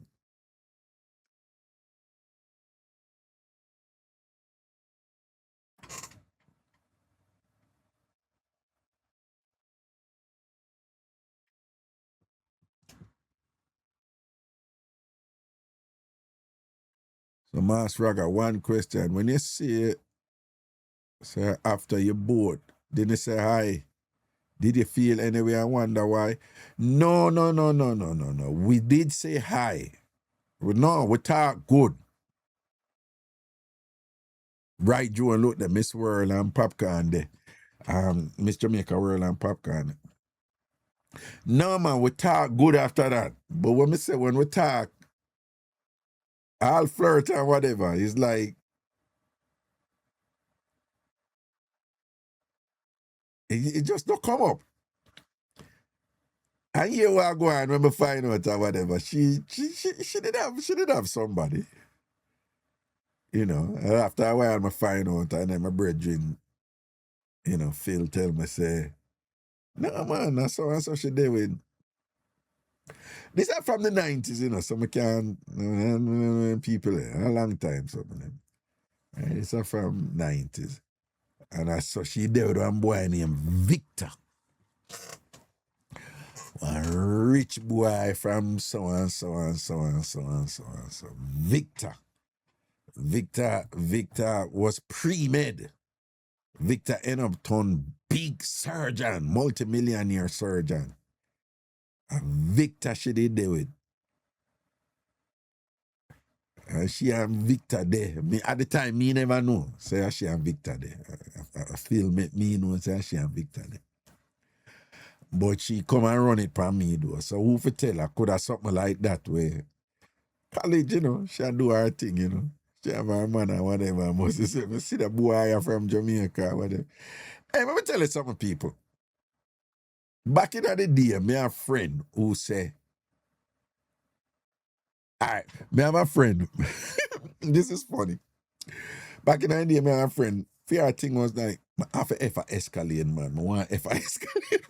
So, Master Raga, one question. When you say after you bored, didn't you say hi? Did you feel any way? I wonder why. No. We did say hi. We talk good. Right, Joe, and look, the Miss World and Popcorn there. Miss Jamaica World and Popcorn. No, man, we talk good after that. But when we talk, I'll flirt and whatever. It's like, it just don't come up. And here we are going when we find out or whatever. She did have somebody. And after a while I find out, and then my brethren, Phil tell me, say, no man, that's so she did with. This are from the 90s, so I can't people a long time, some of them. Right? This are from 90s. And I saw she did with one boy named Victor. A rich boy from so and so. Victor was pre-med. Victor ended up turn big surgeon, multi-millionaire surgeon. And Victor she did do it. And she and Victor there. At the time, me never know. Say she and Victor there. I feel me know say she and Victor there. But she come and run it for me though. So who for tell her could have something like that where college, she do her thing, She have her man or whatever. I must say, me see the boy from Jamaica or whatever. Hey, let me tell you something, people. Back in the day, me have a friend who say, all right, me have a friend. This is funny. Back in the day, me have a friend. Fear thing was like, I have to F Escalade, man. I want F Escalade.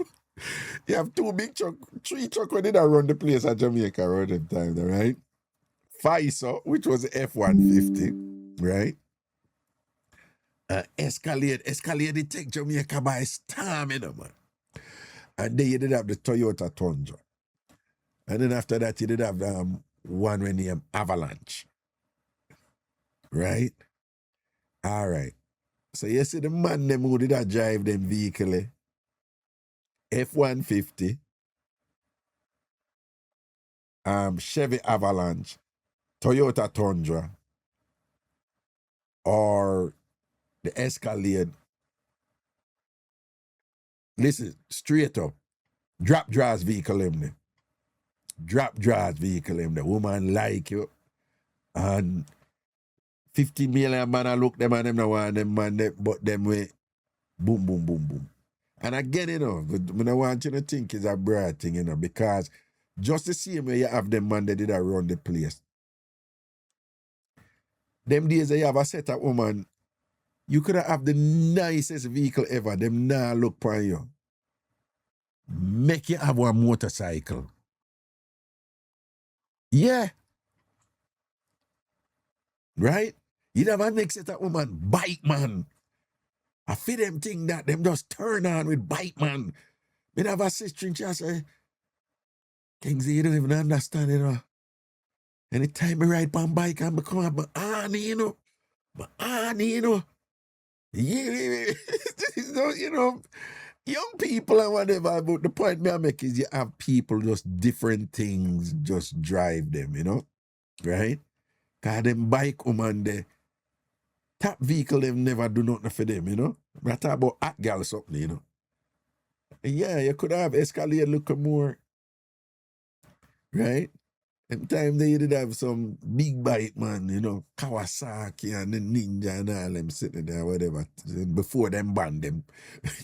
You have 2 big truck, 3 truck when they run the place at Jamaica around them time, right? FISO, which was the F-150, right? Escalade they take Jamaica by storm, man. And then you did have the Toyota Tundra. And then after that, you did have one named Avalanche. Right? All right. So you see the man them who did that drive them vehicle, F-150, Chevy Avalanche, Toyota Tundra, or the Escalade. Listen, straight up, drop drawers vehicle them there. Drop drawers vehicle them there. Woman like you. And 50 million man I look them and them no want them man, but them way boom, boom, boom, boom. And again, but I want you to think it's a broad thing, because just the same way you have them man that did run the place. Them days you have a set of woman, you could have the nicest vehicle ever. Them now look upon you. Make you have one motorcycle. Yeah. Right? You have a next set of woman, bike man. I feel them think that them just turn on with bike man. Me have a sister and she say, Kingsley, you don't even understand, Anytime I ride on bike and become a honey, But you know, yeah, so, you know, young people and whatever, but the point me I make is you have people just different things just drive them, you know, right? Cause them bike woman there, top vehicle them never do nothing for them, you know. But I talk about hot girl or something, you know. And yeah, you could have Escalade look more, right? Them time they did have some big bike man, you know, Kawasaki and the Ninja and all them sitting there, whatever. Before them ban them.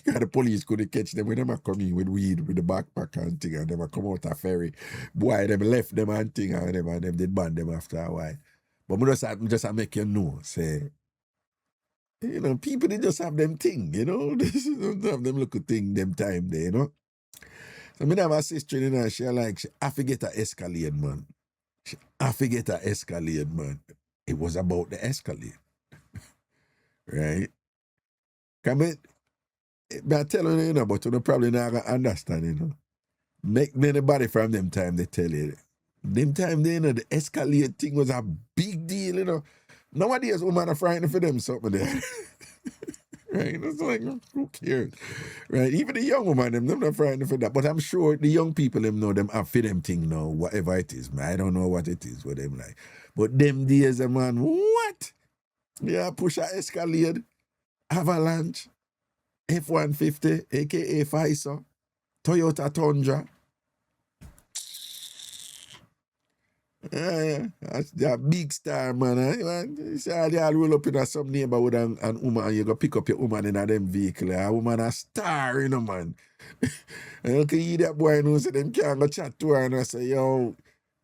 The police couldn't catch them when them come in with weed with the backpack and thing and them come out a ferry. Boy, them left them and thing and whatever, and them did ban them after a while. But me just make you know, say, you know, people they just have them thing, you know. They don't have them little thing them time there, you know. So me have a sister, you know, she I forget her Escalade, man. I forget her Escalade, man. It was about the Escalade. Right? Come I tell you, you know, but you probably not gonna understand, you know. Make anybody from them time they tell you. Them time they, you know, the Escalade thing was a big deal, you know. Nowadays, women are frightened for them something there. Right? It's like, who cares? Right? Even the young woman, them not frightened for that. But I'm sure the young people, them know them have for them thing now, whatever it is. Man. I don't know what it is with them like. But them days, man, what? Yeah, push a Escalade, Avalanche, F-150, aka Pfizer, Toyota Tundra. Yeah, that's a big star, man. You see how they all roll up in some neighborhood and woman, and you go pick up your woman in a them vehicle. A woman a star, you know, man. And you can hear that boy know, so them can't go chat to her and I say, yo,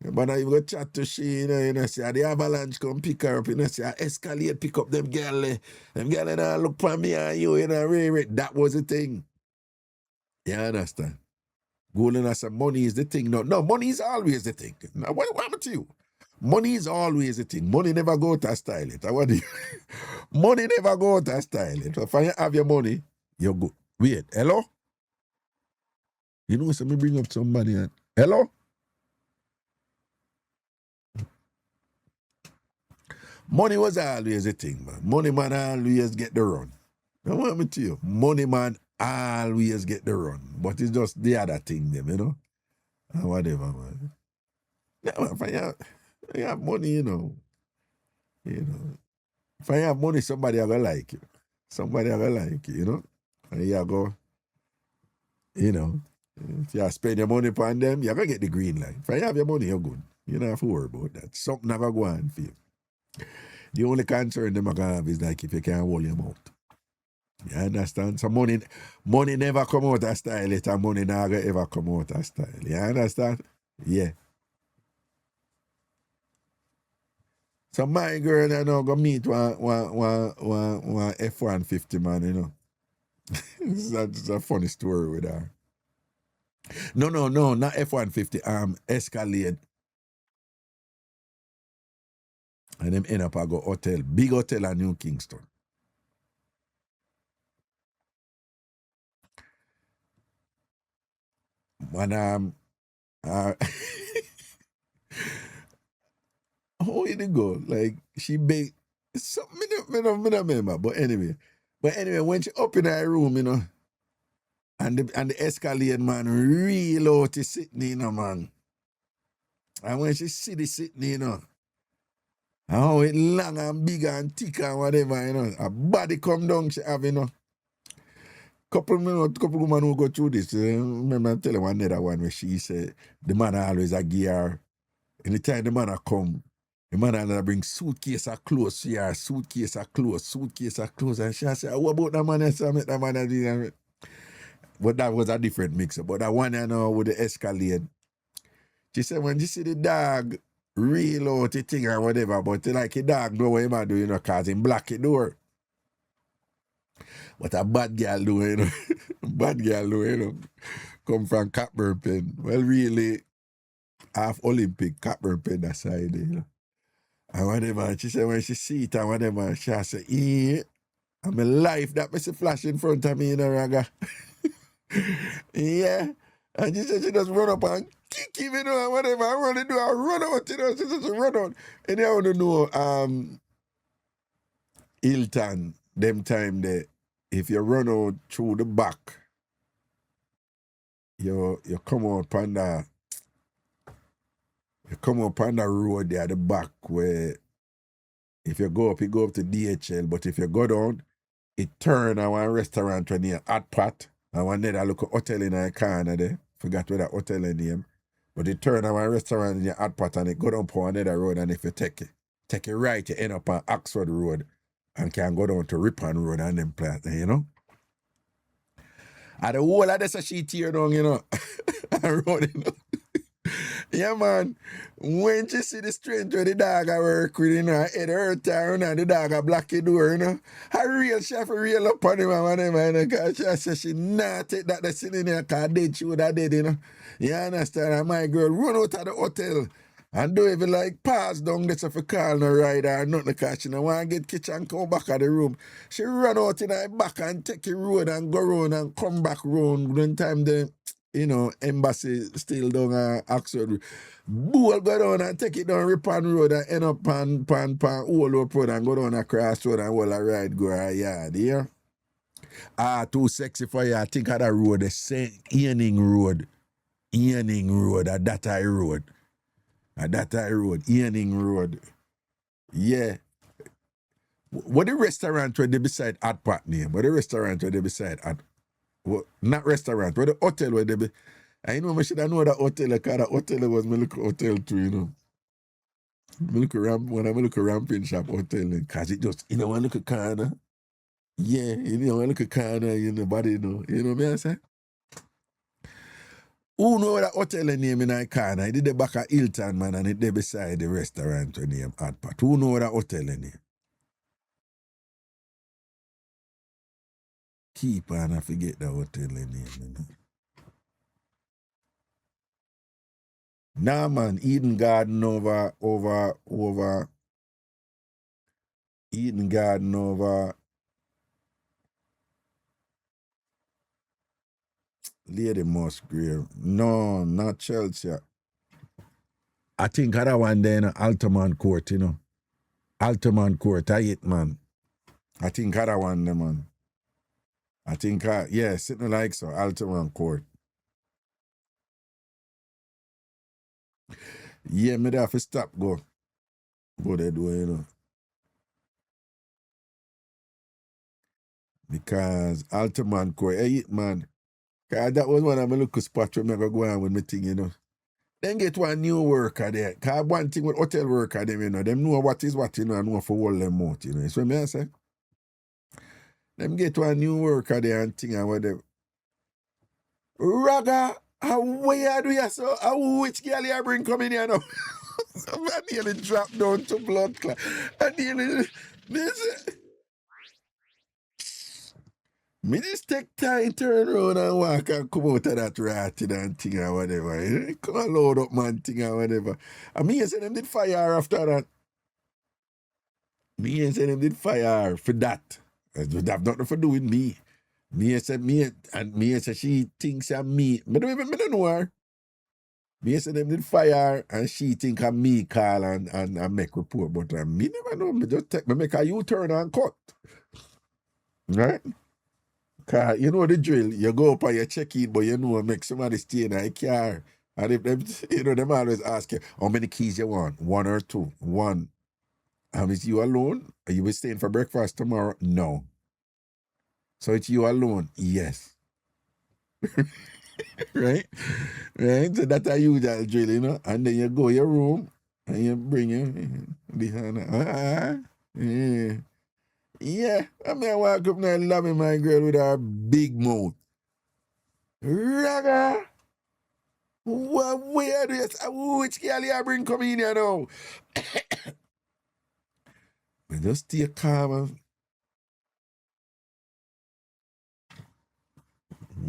but now you go chat to she, you know, say, the Avalanche come pick her up, you know, say, Escalade pick up them girl. Them girl and look for me and you, know, really. That was the thing. You understand? Gold and I said, money is the thing. No, money is always the thing. Now, what happened to you? Money is always the thing. Money never go to style it. What do you? Money never go to style it. If you have your money, you're good. Wait, hello? You know, so me bring up somebody and hello? Money was always a thing, man. Money man always get the run. I want me to you. Money man always get the run. But it's just the other thing, them, you know? And whatever, man. Yeah, man, if I have money, you know. If I have money, somebody are gonna like you. Somebody are gonna like you, you know? And you go, you know, if you spend your money upon them, you're gonna get the green light. If I have your money, you're good. You don't have to worry about that. Something never go on for you. The only concern them are gonna have is like if you can't hold your mouth. You understand? So money never come out of style, it and money never ever come out of style. You understand? Yeah. So my girl I know go meet one F-150 man, you know. It's a funny story with her. No, not F-150, Escalade. And them end up I go hotel, big hotel in New Kingston. And how did it go? Like she baked something me don't remember. But anyway, when she up in her room, you know, and the Escalade man real out is sitting, you know, man. And when she see the sitting, you know, how it long and big and thick and whatever, you know, a body come down she have, you know. Couple women who go through this. Remember I tell you one other one where she said the man always a gear. Anytime the man come, the man bring suitcase of clothes here, suitcase of clothes. And she said, what about that man? I said, that man do. But that was a different mixer. But that one I know with the Escalade. She said when you see the dog real out the thing or whatever, but like a dog know what him do, you know, cause him block the door. What a bad girl do, you know. Bad girl do, you know. Come from Cockburn Pen. Well, really, half Olympic Cockburn Pen aside, you know. And whatever. She said when she see it and whatever, she said, yeah, I'm a life that makes a flash in front of me, you know, Raga. Yeah. And she said she just run up and kick him, you know, and whatever. I want to do, I run out, you know. She just run out. And I want to know, Hilton, them time there, if you run out through the back, you come out on the road there at the back where if you go up to DHL, but if you go down, it turn a one restaurant when near Hot Pot. And one there look a hotel in a corner there. Forgot where that hotel name. But it turn a one restaurant in your Hot Pot and it go down for another road, and if you take it right, you end up on Oxford Road and can go down to Ripon Road and them place, you know. And the whole of this a sheet here down, you know. And road, you know. Yeah, man. When you see the strength where the dog I work with, you know, it hurt her, and the dog a block the door, you know. I real chef real up on him and whatever, you know, because she said she not take that the sin in there, because dead she would have dead, you know. You understand? And my girl run out of the hotel and do even like pass down this if you call no rider or nothing, because she don't want to get kitchen and come back at the room. She run out in her back and take the road and go round and come back round. One time the embassy still down Oxford. Bull go down and take it down Ripon Road and end up on Old Road Road and go down across road and all a ride go a yard, yeah? Too sexy for you. I think of that road, the Eaning Road, at that high road. Eaning Road. Yeah. What the restaurant where they beside Hot Pot name? What the restaurant where they beside Hot? Not restaurant, but the hotel where they be. I know I should have known that hotel, because that hotel was my little hotel too, you know. When I look a ramping shop hotel, because it just, you know, one look a corner. Yeah, you know, one look a corner, you know, body, you know what I say? Who know that hotel name in that corner? It did the back of Hilton, man, and it there beside the restaurant name Hot Pot. Who know that hotel name? Keep on, I forget the hotel name, you know. Nah, man, Eden Garden over Eden Garden over Lady Musgrave. No, not Chelsea. I think other one there in Altamont Court, you know. Altamont Court, I hit, man. I think other one there, man. I think, yeah, sitting like so, Altamont Court. Yeah, me have to stop, go there, do, you know. Because Altamont Court, I hit, man. Because that was one of my local spots where I go on with my thing, you know. Then get one new worker there. Because one thing with hotel worker, them, you know, them know what is what, you know, and know for all them out, you know. So me I say, them get one new worker there and thing and whatever. Raga, how weird we are so, which girl you bring come in here now? I nearly dropped down to blood clot. I nearly, me just take time, turn around and walk and come out of that ratted and thing or whatever. Come and load up man thing or whatever. And me say them did fire after that. Me say them did fire for that. It would have nothing to do with me. Me say she thinks I'm me. I don't know her. Me say them did fire and she think I'm me call and make report. But me never know. Me just take me make a U-turn and cut. Right? Cause you know the drill. You go up and you check it, but you know make somebody stay in a car. And if them, you know, them always ask you, how many keys you want? One or two? One. Is you alone? Are you staying for breakfast tomorrow? No. So it's you alone? Yes. Right? Right? So that's a usual drill, you know? And then you go your room and you bring him behind. Yeah. Yeah. I mean, I walk up now loving my girl with her big mouth. Raga! What weird is which girl you bring come in here now? We just stay calm.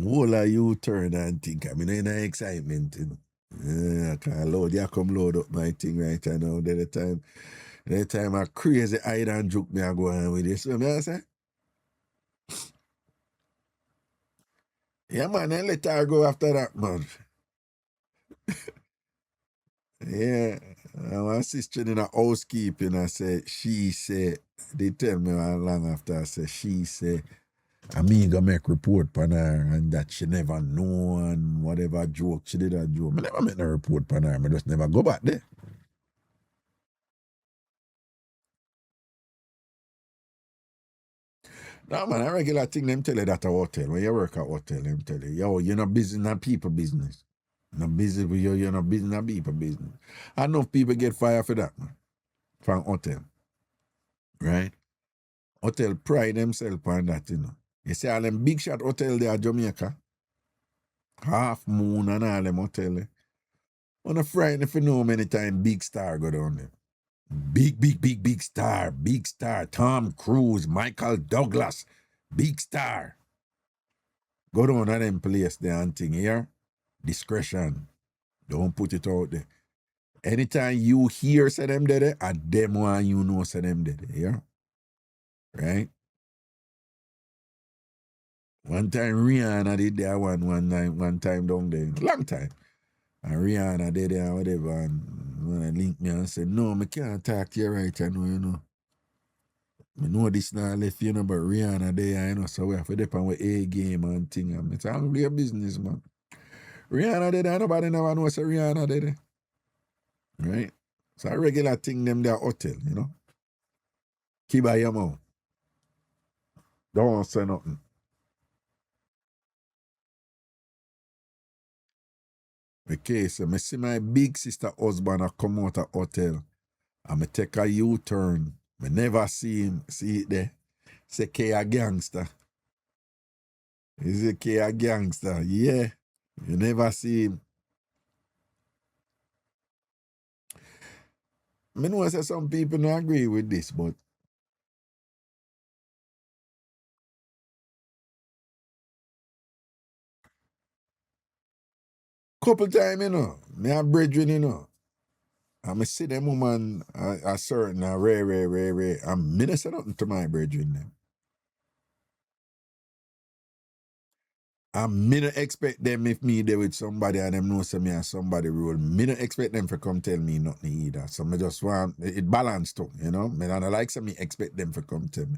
Whole of you turn and think. I mean, in excitement, you know. Yeah, I can't load. You come load up my thing right now. The time a crazy hide and juke me I go on with this. So me I say, yeah man, then let her go after that, man. Yeah. My sister in a housekeeping, I said, she said, they tell me how long after I said, she said, I mean, go make report on her and that she never know and whatever joke she did a joke. I never make no report on her. I just never go back there. No, man, a regular thing, them tell you that a hotel. When you work at hotel, them tell you, yo, you're not busy, not people business. Not busy with you, you're not busy, not people business. I know people get fired for that, man. From hotel. Right? Hotel pride themselves on that, you know. You see all them big shot hotel there at Jamaica. Half Moon and all them hotel there. On a Friday, if you know many times, big star go down there. Big star. Big star. Tom Cruise, Michael Douglas. Big star. Go down to them place there and thing here. Discretion. Don't put it out there. Anytime you hear say them there, at them one you know say them there. Yeah? Right? One time Rihanna did that one time down there. Long time. And Rihanna did there and whatever. And when I link me and said, no, I can't talk to you right now, you know. I know this now left, you know, but Rihanna there, you know, so we have to depend with A game and thing. And it's all your business, man. Rihanna did that, nobody never knows Rihanna did it. Right? So a regular thing them there hotel, you know. Keep by your mouth. Don't say nothing. Okay, so I see my big sister husband come out of hotel and I take a U-turn. I never see him, see it there. Say K a gangster. Is it K a gangster? Yeah. You never see him. I know say some people don't agree with this, but couple time, you know, me a brethren, you know. And I see them woman a certain, a rare. And me not say nothing to my brethren them. And me not expect them if me there with somebody and them know say me and somebody rule. Me not expect them to come tell me nothing either. So me just want it balanced too, you know. Me not like say me expect them to come tell me.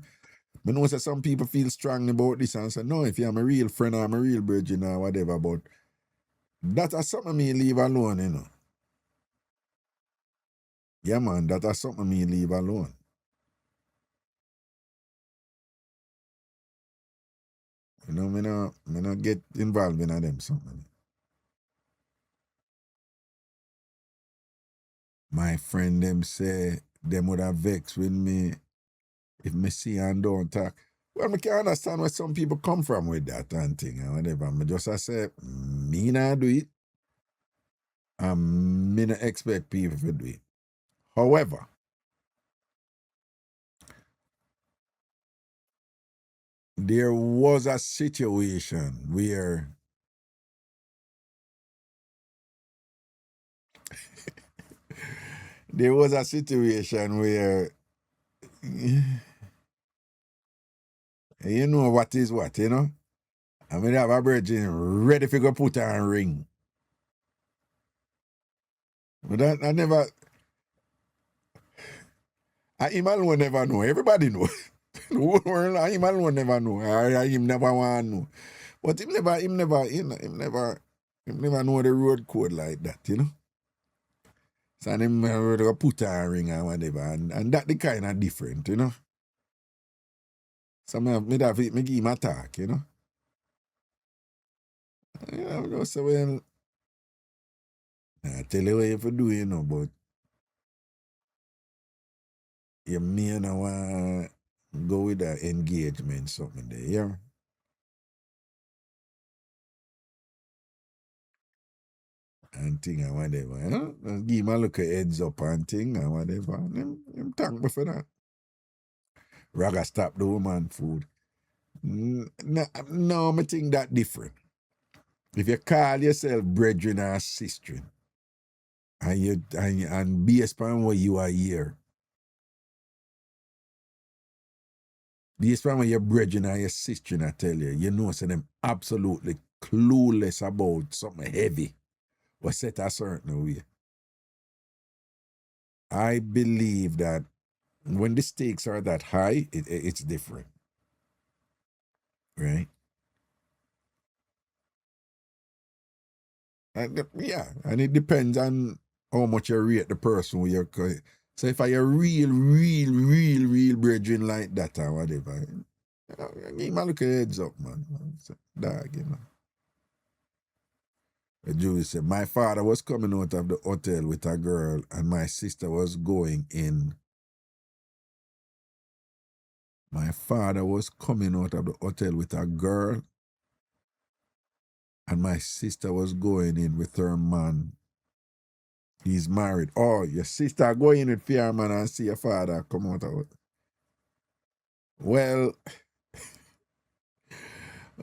Me know say some people feel strongly about this and say, no, if you're my real friend or my real brethren or whatever, but that's something me leave alone, you know. Yeah, man, that's something me leave alone. You know, me not get involved in them something. My friend them say them would have vexed with me if me see and don't talk. Well, I can understand where some people come from with that and thing and whatever. I just I say, me not do it. And me not expect people to do it. However, there was a situation where you know what is what, you know? I mean, have a virgin ready to go put on a ring. But I never, him alone never know. Everybody know. The whole world, him alone never know. Him never want to know. But him never know the road code like that, you know? So him go put on a ring and whatever. And that the kind of different, you know? So me give him a talk, you know? Yeah, I just say, well, I tell you what you have to do, you know, but you may not want to go with that engagement something there, yeah? And thing and whatever, you know? Just give him a look at heads up and thing and whatever. And him thank me for that. Raga stop the woman food. No, I think that different. If you call yourself brethren or sister, and based upon what you are here, based upon what your brethren or your sister I tell you, you know so them absolutely clueless about something heavy was set a certain way. I believe that when the stakes are that high, it's different, right? And it depends on how much you rate the person with your. So if I a real brethren like that or whatever, give him a look at heads up, man. Dog, you know. The Jew said, my father was coming out of the hotel with a girl and my sister was going in. My father was coming out of the hotel with a girl and my sister was going in with her man. He's married. Oh, your sister going in with your man and see your father come out of it. Well,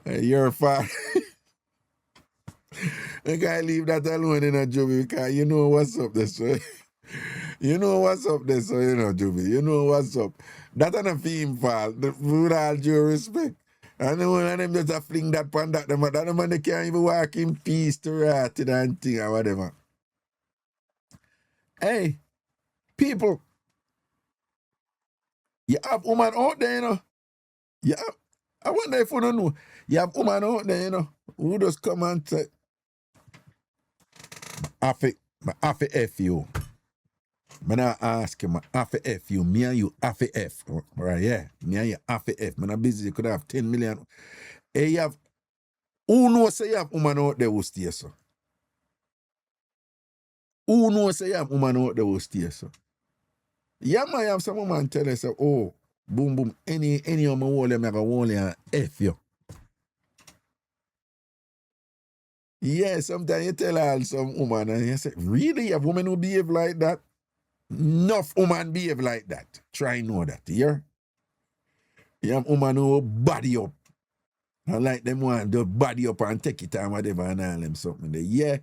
your father... I can't leave that alone in a Juby because you know what's up there, so you know what's up there, so you know, Juby. You know what's up. That ain't a theme fault, with all due respect. And the one of them just a fling that pan that the man they can't even walk in peace to rat and thing or whatever. Hey, people, you have woman out there, you know. You have, I wonder if you don't know. You have woman out there, you know, who just come and say, I have to F you. I'm not ask you, I have to F you. Me and you have to F. Right, yeah. Me and you have to F. I'm not busy. You could have 10 million. Hey, you have, who knows say you have woman out there who stay so? Who knows say you have woman out there who stay so? Yeah, man, you have some woman tell us, oh, boom, boom, any of my wall, I'm going to wall and F you. Yeah, sometimes you tell all some woman and you say, really? You have women who behave like that? Enough woman behave like that. Try know that, yeah? You have woman who body up. I like them one to body up and take it and whatever and all them something there. Yeah.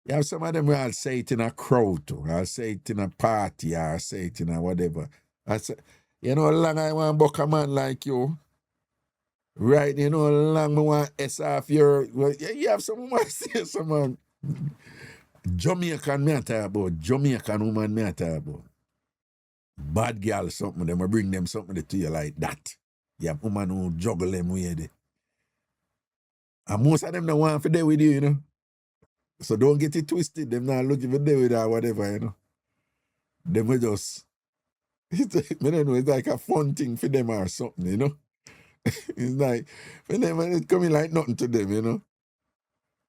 You have some of them who I'll say it in a crowd too. I'll say it in a party or I'll say it in a whatever. I say, you know how long I want to buck a man like you? Right, you know how long I want to S off your... Well, you have some woman say some Jamaican me I talk about. Jamaican woman me I talk about. Bad girl something, them will bring them something to you like that. You have woman who juggle them with. And most of them don't want to deal with you, you know. So don't get it twisted. Them not looking for deal with or whatever, you know. Them will just... I don't know, it's like a fun thing for them or something, you know. It's like, for them, it's coming like nothing to them, you know.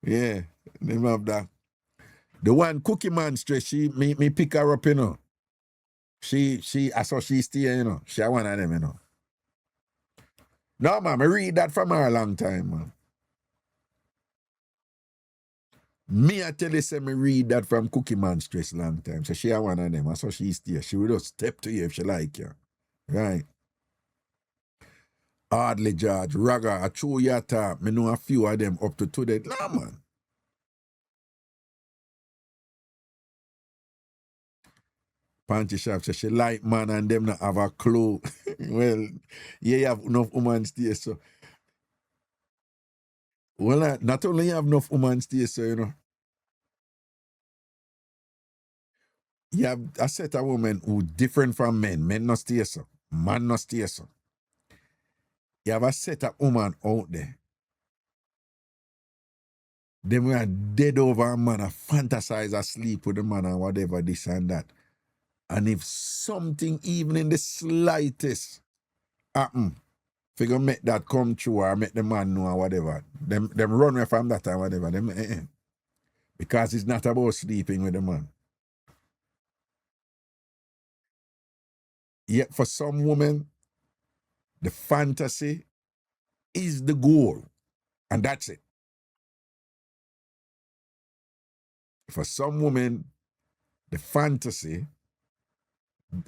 Yeah, them have that. The one Cookie Man stress, me pick her up, you know. I saw she stay, you know. She one of them, you know. No, man, I read that from her a long time, man. Me, I tell you, say me read that from Cookie Man stress long time. So she one of them. I saw she stay. She will just step to you if she like you. Right. Hardly George, Raga, I chew your talk. Me know a few of them up to today. Nah, man. Panty Shop says she like man and them not have a clue. Well, yeah, you have enough women stay so. Well, not only you have enough women stay so, you know. You have a set of women who different from men. Men not stay so. Man not stay so. You have a set of women out there. Them we are dead over a man, a fantasize asleep with the man and whatever, this and that. And if something even in the slightest happen, figure make that come true or make the man know or whatever, them run away from that or whatever. Them, because it's not about sleeping with the man. Yet for some women, the fantasy is the goal. And that's it. For some women, the fantasy,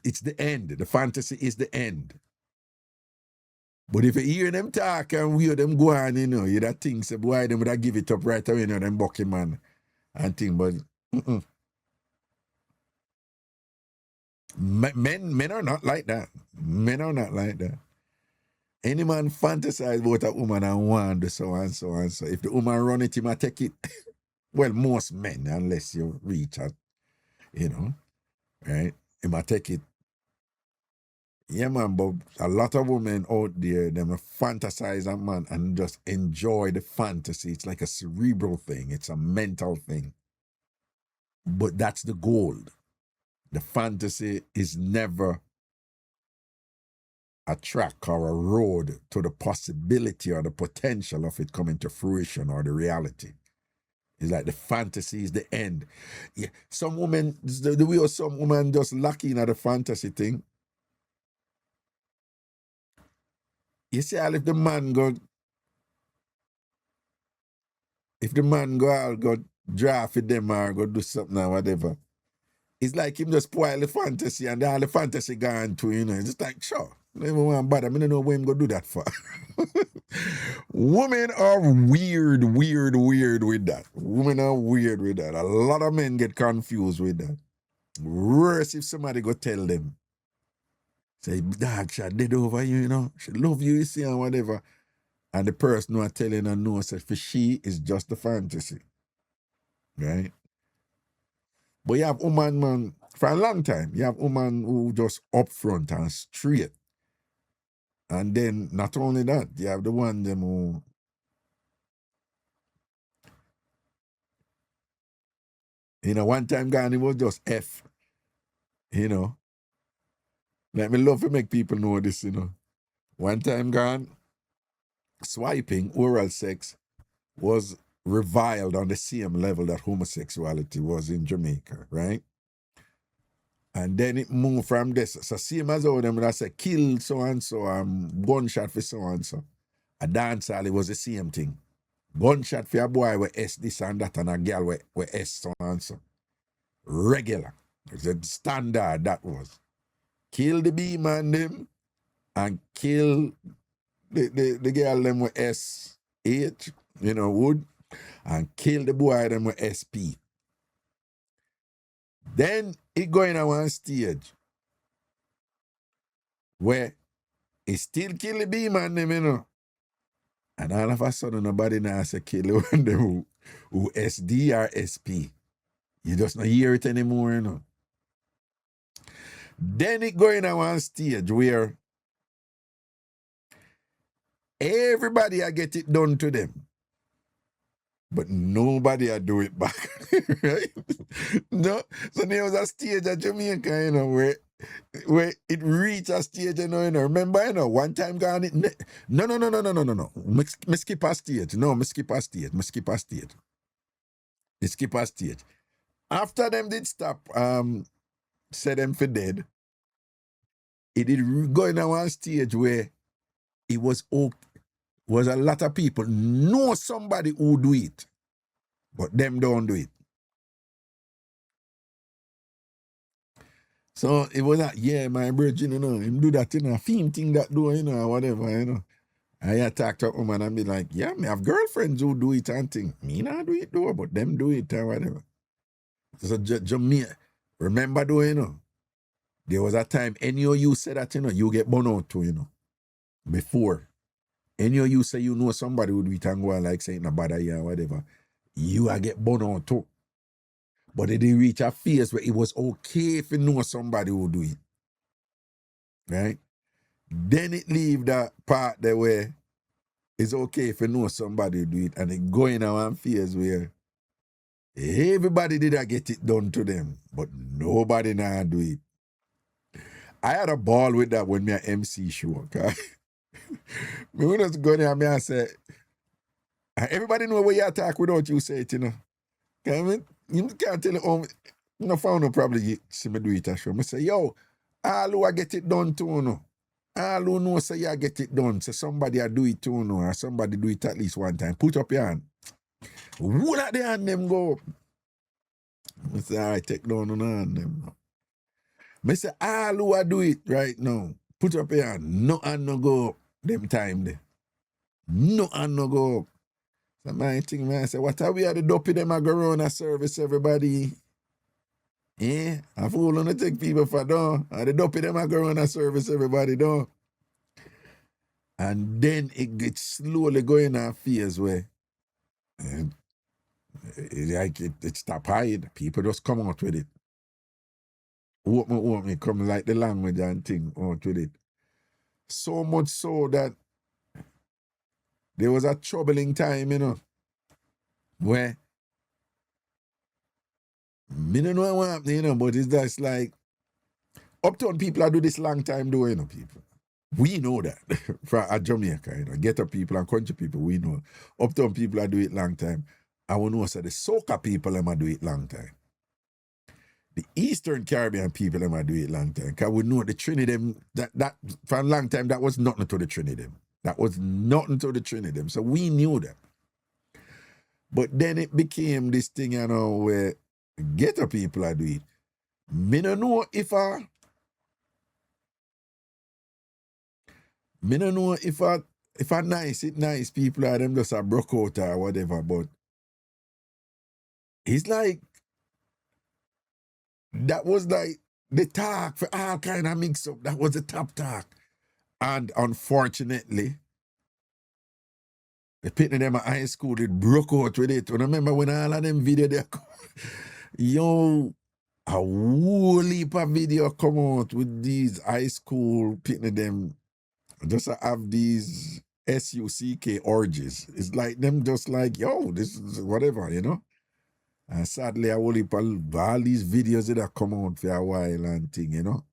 it's the end. The fantasy is the end. But if you hear them talk and hear them go on, you know, you that think, say, boy, them would have give it up right away, you know, them bucking man and thing. But men are not like that. Men are not like that. Any man fantasize about a woman and want the so and so and so. If the woman run it, he might take it. Well, most men, unless you reach out, you know. right? He might take it. Yeah, man, but a lot of women out there, them fantasize a man and just enjoy the fantasy. It's like a cerebral thing. It's a mental thing. But that's the goal. The fantasy is never a track or a road to the possibility or the potential of it coming to fruition or the reality. It's like the fantasy is the end. Yeah, some women, the way some women just lucky in the fantasy thing. You see, if the man go out, go draft for them or go do something or whatever, it's like him just spoil the fantasy and all the fantasy gone too, you know. It's just like, sure, I don't even want to bother. I don't know what him go do that for. Women are weird with that. Women are weird with that. A lot of men get confused with that. Worse if somebody go tell them, say, dog, she dead over you, you know. She love you, you see, and whatever. And the person who are telling her no, says for she is just a fantasy. Right? But you have woman, man, for a long time, you have woman who just upfront and straight. And then not only that, you have the one them who, you know, one time gone, it was just F. You know. Like me love to make people know this, you know. One time gone, swiping, oral sex was reviled on the same level that homosexuality was in Jamaica, right? And then it moved from this. So same as all them that say kill so and so, gunshot for so and so. A dancehall, it was the same thing. Gunshot for a boy with S this and that, and a girl with S so and so. Regular. It's a standard that was. Kill the B man them and kill the girl them with SH, you know, wood, and kill the boy them with SP. Then it going on one stage where it still kill the B man them, you know. And all of a sudden nobody now say kill the one them who SD or SP. You just not hear it anymore, you know. Then it going on one stage where everybody I get it done to them. But nobody I do it back, right? No, so there was a stage at Jamaica, you know, where it reached a stage, you know. Remember, you know, one time gone it. No. Me skip a stage. No, me skip a stage. After them did stop, say them for dead. It did go in a one stage where it was a lot of people know somebody who do it, but them don't do it. So it was like, yeah, my virgin, you know, him do that, you know, theme thing that do, you know, or whatever, you know. I talk to a woman and be like, yeah, me have girlfriends who do it and thing. Me not do it though, but them do it or whatever. So Jamaica, remember though, you know, there was a time any of you said that, you know, you get burn out too, you know, before. Any of you say you know somebody who do it and go on like saying a bad idea or whatever, you are get burn out too. But it didn't reach a phase where it was okay if you know somebody who do it. Right? Then it leave that part there where it's okay if you know somebody who do it, and it going on one phase where everybody did get it done to them, but nobody now do it. I had a ball with that when me a MC show, okay? Me when I was going there, me I say, everybody know where you attack without you say it, you know. I mean, you can't tell it, no found no probably see me do it a show. Me say, yo, all who I get it done to, you know. All who know say you get it done. So somebody I do it too, you know, or somebody do it at least one time. Put up your hand. Who at the hand them go up? I say, all right, take down on hand them. I say, all who I do it right now, put up your hand. No hand no go up them time there. No hand no go up. So my thing, man, I say, what are we at the dopey them a go around a service everybody? Yeah, I fool on to take people for down. And the dopey them a go around a service everybody down. And then it gets slowly going a phase where it stop hide. People just come out with it. Open me, come like the language and thing out with it. So much so that there was a troubling time, you know, where me don't know what happened, you know, but it's just like uptown people are do this long time though, you know, people. We know that from Jamaica, you know, ghetto people and country people, we know. Uptown people are do it long time. I want to know so the soca people them are do it long time. The Eastern Caribbean people them are do it long time. Cause we know the Trinidad that for a long time that was nothing to the Trinidad. That was nothing to the Trinidad. So we knew that. But then it became this thing, you know, where ghetto people are do it. Me don't know if a nice people are them just a broke out or whatever, but it's like that was like the talk for all kind of mix up. That was the top talk. And unfortunately, the people in them at high school, they broke out with it. And I remember when all of them video there come, yo, a whole heap of video come out with these high school people them just have these SUCK orgies. It's like them just like, yo, this is whatever, you know? And sadly, I will heap of all these videos that come out for a while and thing, you know?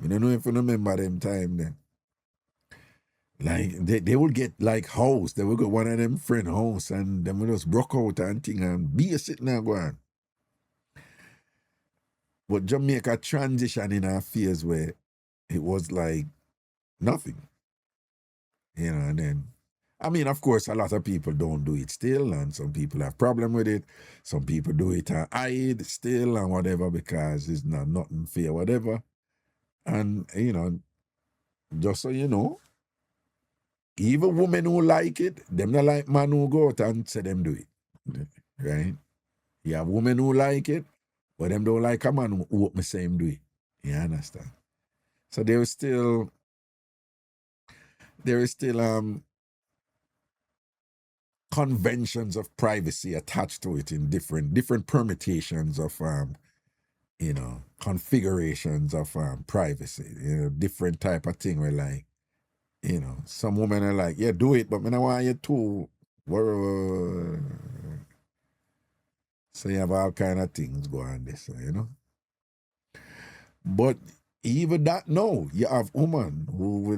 I don't know if you remember them time then. Like, they would get like house. They would go one of them friend house and them would just broke out and thing and be a sitting there going. But Jamaica transition in a phase where it was like nothing. You know, and then, I mean, of course, a lot of people don't do it still, and some people have problem with it. Some people do it and hide still and whatever because it's not nothing fair, whatever. And, you know, just so you know, even women who like it, them not like man who go out and say them do it. Right? You have women who like it, but them don't like a man who me say him do it. You understand? So there is still conventions of privacy attached to it in different permutations of you know, configurations of privacy. You know, different type of thing where like, you know, some women are like, yeah, do it, but me I want you to. So you have all kind of things going on this, you know. But even that, no, you have women who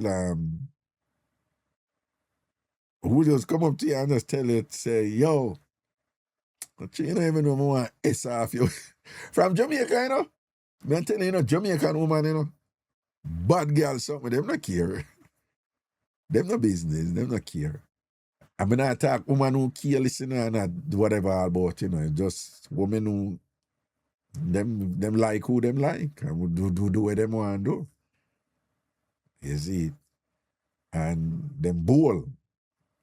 just come up to you and just tell you, say, yo, you don't even know me want S off you. From Jamaica, you know. I'm telling you, Jamaican woman, you know. Bad girl, something, them not care. Them no business, them not care. I mean, I talk woman who care, listen and whatever all about, you know, just women who them like who them like and do what them want to do. You see? And them bold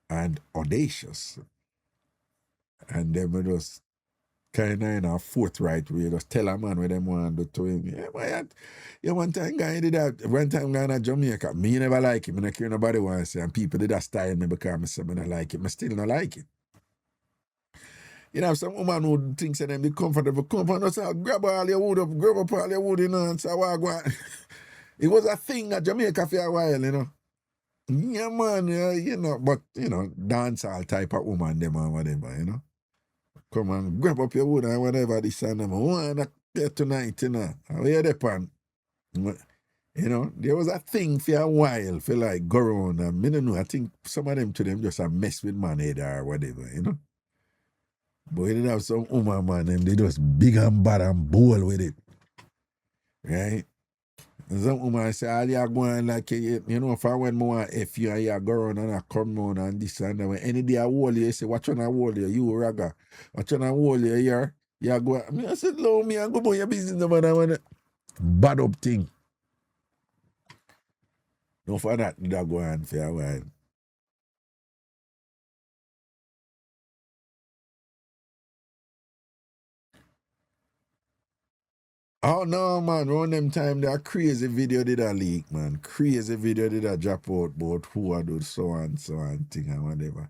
and audacious. And them just kind of in a forthright way, just tell a man what them want to do to him. Yeah, but one time guy did that. One time guy in Jamaica, me never like him. I don't care nobody want to say. And people did that style me because I say I don't like it. I still not like it. You know, some woman who thinks that them be comfortable, come and say, grab all your wood up, grab up all your wood, you know, and say, it was a thing at Jamaica for a while, you know. Yeah, man, you know, but, you know, dancehall type of woman, them and whatever, you know. Come and grab up your wood and whatever, this and them. I want to get tonight, you know. And where they pan? You know, there was a thing for a while, for like go around, and I don't know, I think some of them to them just a mess with man head or whatever, you know. But we did have some woman, man, and they just big and bad and bold with it. Right? And some woman say, all you are going like, you know, if I went more if you and you go around and I come on and this and that, when any day I hold you, you say, watch on I hold you Raga. Watch on I hold you here. You go, I said, no, me, I go about your business, no man, I want bad up thing. No, for that go on for a while. Oh no, man, around them time that crazy video did a leak, man. Crazy video did a drop out about who I do so and thing and whatever.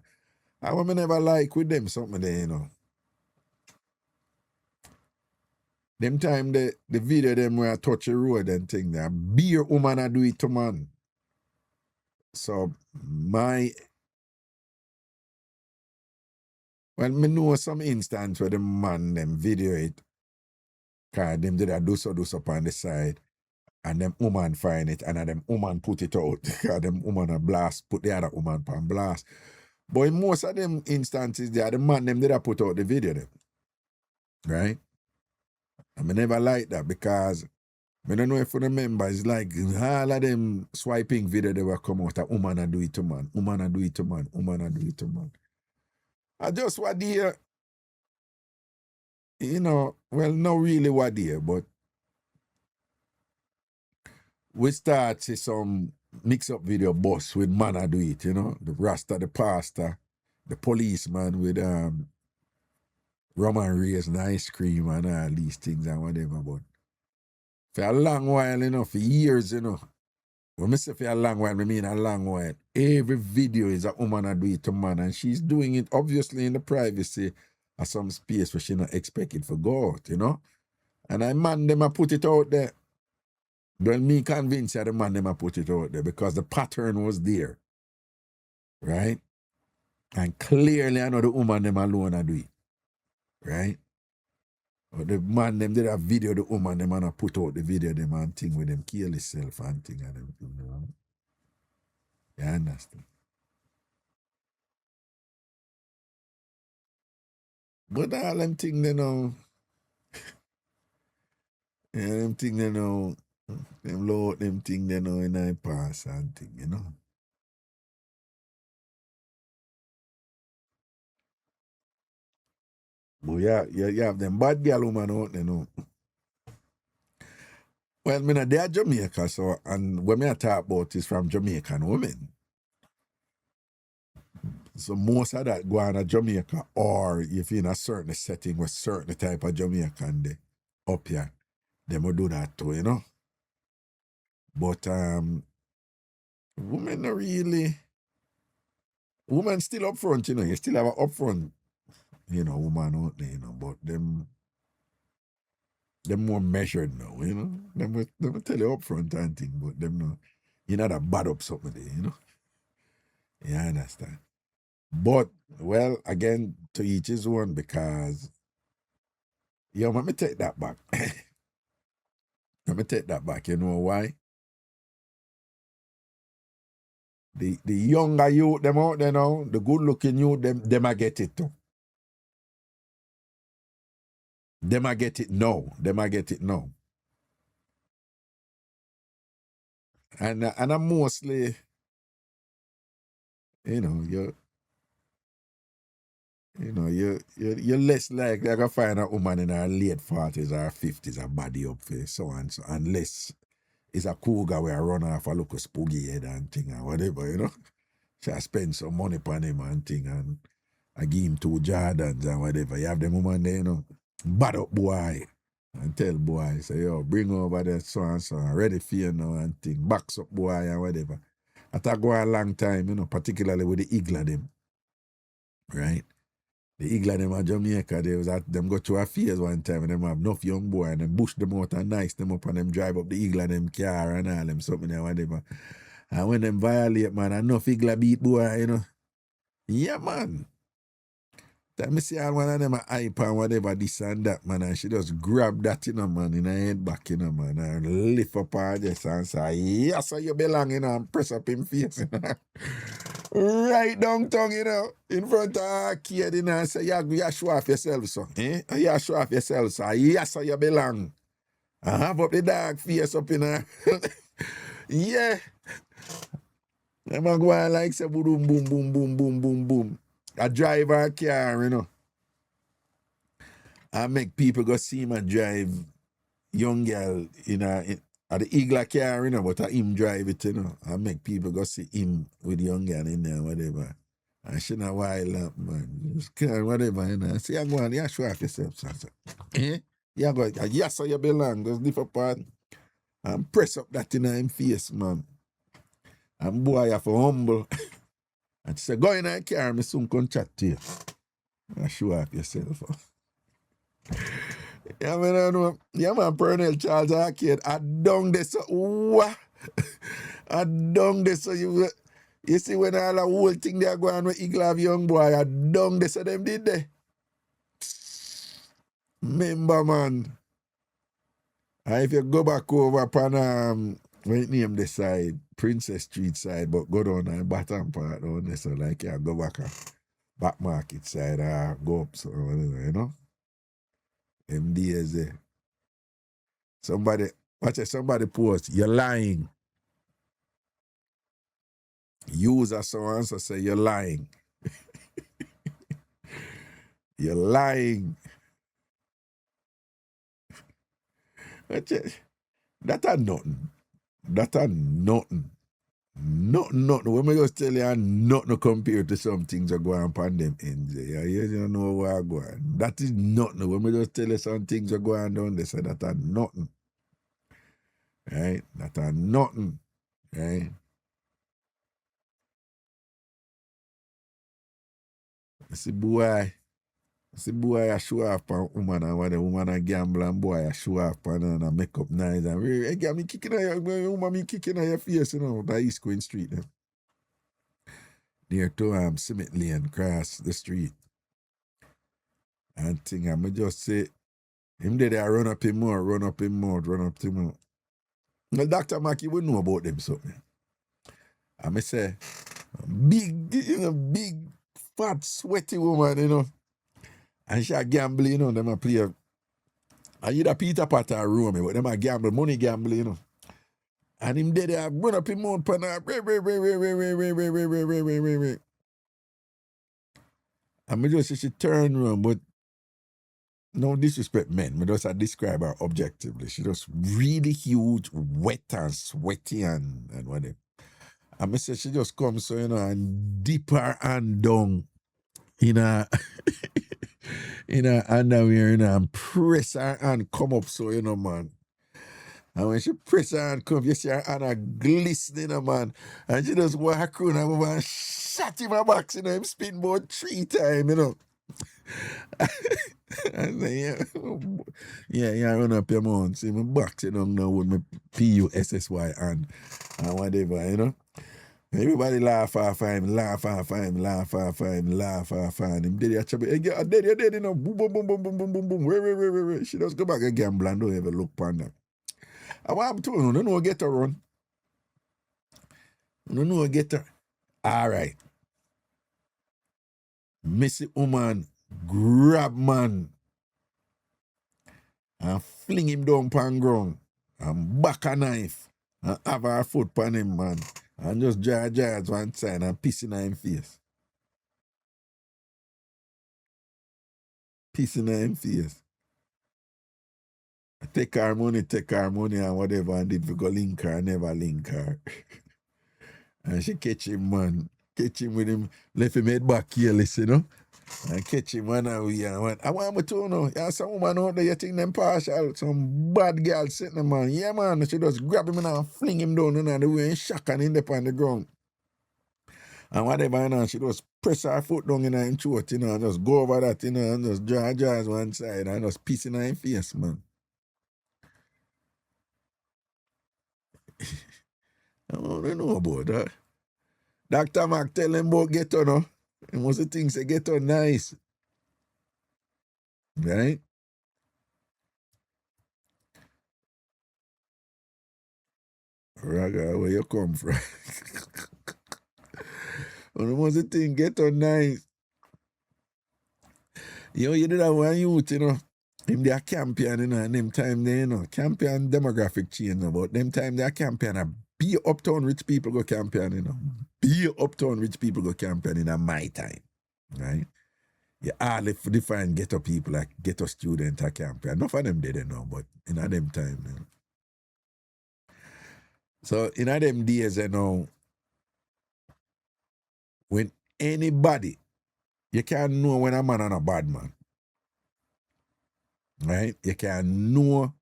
I would never like with them something there, you know. Them time the video them where I touch the road and thing there. Beer woman I do it to man. So me know some instance where the man them video it. Cause them did a do so up on the side. And them woman find it and them woman put it out. Cause them woman a blast, put the other woman on blast. But in most of them instances there, the man them did a put out the video them. Right? I never like that because I don't know if you remember, it's like all of them swiping video they will come out, a woman a do it to man, woman a do it to man, woman a do it to man. I just what there, well, not really what there, but we start see some mix-up video boss with man a do it, the Rasta, the pastor, the policeman with rum and raisin ice cream and all these things and whatever, but for a long while, for years, when I say for a long while, I mean a long while. Every video is a woman a do it to man, and she's doing it obviously in the privacy of some space where she not expect it for go out, And I man them a put it out there. Well, me convinced that the man them a put it out there because the pattern was there. Right? And clearly I know the woman them alone a do it. Right? But the man them did a video, the woman them and put out the video them and thing with them kill himself and thing and everything, You understand? But all them thing they know, them thing they know, them load them thing they know in I pass and thing, But you have them bad girl woman out there, Well, they are Jamaica, so, and when I talk about is from Jamaican women. So most of that go on to Jamaica, or if you're in a certain setting with certain type of Jamaican they up here, they will do that too, But women are really, women still up front, you still have an up front, woman out there, but them more measured now, Them will tell you up front and thing, but them no, that bad up something there, You understand? But, well, again, to each his own because, let me take that back. Let me take that back. You know why? The younger youth, them out there now, the good-looking youth, them a get it too. Them a get it now. Them a get it now. And I'm mostly, you're less likely to find a woman in her late 40s or 50s a body up for so and so, unless it's a cougar where I run off a look of spooky head and thing or whatever, So I spend some money on him and thing and I give him 2 Jordans and whatever. You have them woman there, bad up boy. And tell boy, say, yo, bring over that so and so, ready for you now and thing. Backs up boy and whatever. That go a long time, particularly with the Igla them. Right? The Igla them at Jamaica, them go to a phase one time and them have enough young boy and them bush them out and nice them up and them drive up the Igla them car and all them something and whatever. And when them violate, man, enough Igla beat boy, Yeah, man. That me see all one of them a hype and whatever, this and that, man, and she just grab that, man, in her head back, man, and lift up her chest and say, yes, so you belong, and press up him face, Right down tongue, in front of her kid, and say, you show off yourself, so, You show off yourself, so, yes, so you belong. And have up the dog face up in her. Yeah. Them a go on like say, boom, boom, boom, boom, boom, boom, boom. I drive a car, I make people go see him and drive young girl at the Igla car, but I him drive it, I make people go see him with young girl in there, whatever. And she not wild up, man. Just care, whatever, I say, you go on, you show off yourself, so. You go, yes, so you belong, just lift up and press up that in him face, man. And boy, you have to humble. And she said, go in and carry me soon, come chat to you. And show off yourself. Yeah, man, I know. Yeah, man, Pernell Charles Arcade. I dong this. What? I dong this. So you see when all the whole thing they are going with Eagle of Young Boy, I dong this. So them did they. Remember, man. And if you go back over upon when it name the side, Princess Street side, but go down and bottom part down there, so like yeah, go back back market side, go up so you know. Them days there. Somebody watch it, somebody post, you're lying. User so and so say you're lying. You're lying. Watch it. That are nothing. That are nothing. Nothing. When me just tell you nothing compared to some things that go on upon them ends. Yeah, you don't know what go on. That is nothing. When me just tell you some things that go on down there, say that are nothing. Right? That are nothing. Right? See boy. See boy I show off on woman and when the woman a gamble and boy I show off on and make up nice and hey girl me kicking at your woman me kicking at your face, you know, that East Queen Street there. Near to Cement Lane cross the street. And thing I just say him did I run up him more. Well, Dr. Mackey would know about them something. I may say big, fat, sweaty woman, you know. And she a gamble, you know, them a play. I either Peter Potter or Romeo, but them a gamble, money gamble, you know. And him did I run up him more pan her. And me just say she turn around, but no disrespect men, me just describe her objectively. She just really huge, wet and sweaty and whatever. And me say she just comes so, you know, and dip her hand down in her in her underwear, you know, and press her hand come up so, you know, man. And when she press her hand come, you see her hand are glistening, you know, man. And she just walk around and move and shot him a box, you know, him spin about 3 times, you know. I say, yeah, run up your mouth. See me box it down now with my PUSSY and whatever, you know. Everybody laugh off him. Him did it, hey, girl, dead, you know. Boom, boom. She just go back and gamble and don't ever look upon that. And what I'm told you, don't know get her run. Don't know get her. All right. Missy woman, grab man, and fling him down pan ground, and back a knife, and have her foot pan him, man, and just jazz one side and piss in him face. Piss in him face. Take her money and whatever, and did we go link her, never link her. And she catch him, man. Catch him with him, left him head back careless, you know. And catch him one and we and I want me to know. Yeah, some woman out there, you think them partial, some bad girl sitting there, man. Yeah, man. She just grab him and fling him down and the way in shock and in on the ground. And whatever, you know, she just press her foot down in her throat, you know, and just go over that, you know, and just jazz one side and just piss in her face, man. I don't know about that. Dr. Mac tell him about ghetto, no? And most of the things say ghetto nice. Right? Raga, where you come from? And most of the thing ghetto nice. You know, you did that one youth, you know. Him they are champion, you know, and them time they, you know, champion demographic change, you know, but them time they are champion, and be uptown rich people go champion, you know. Be uptown rich people go champion in my time, right? You hardly define ghetto people like ghetto student or champion. Enough of them they don't know, but in them time, you know. So in them days, you know, when anybody, you can know when a man and a bad man. Right? You can know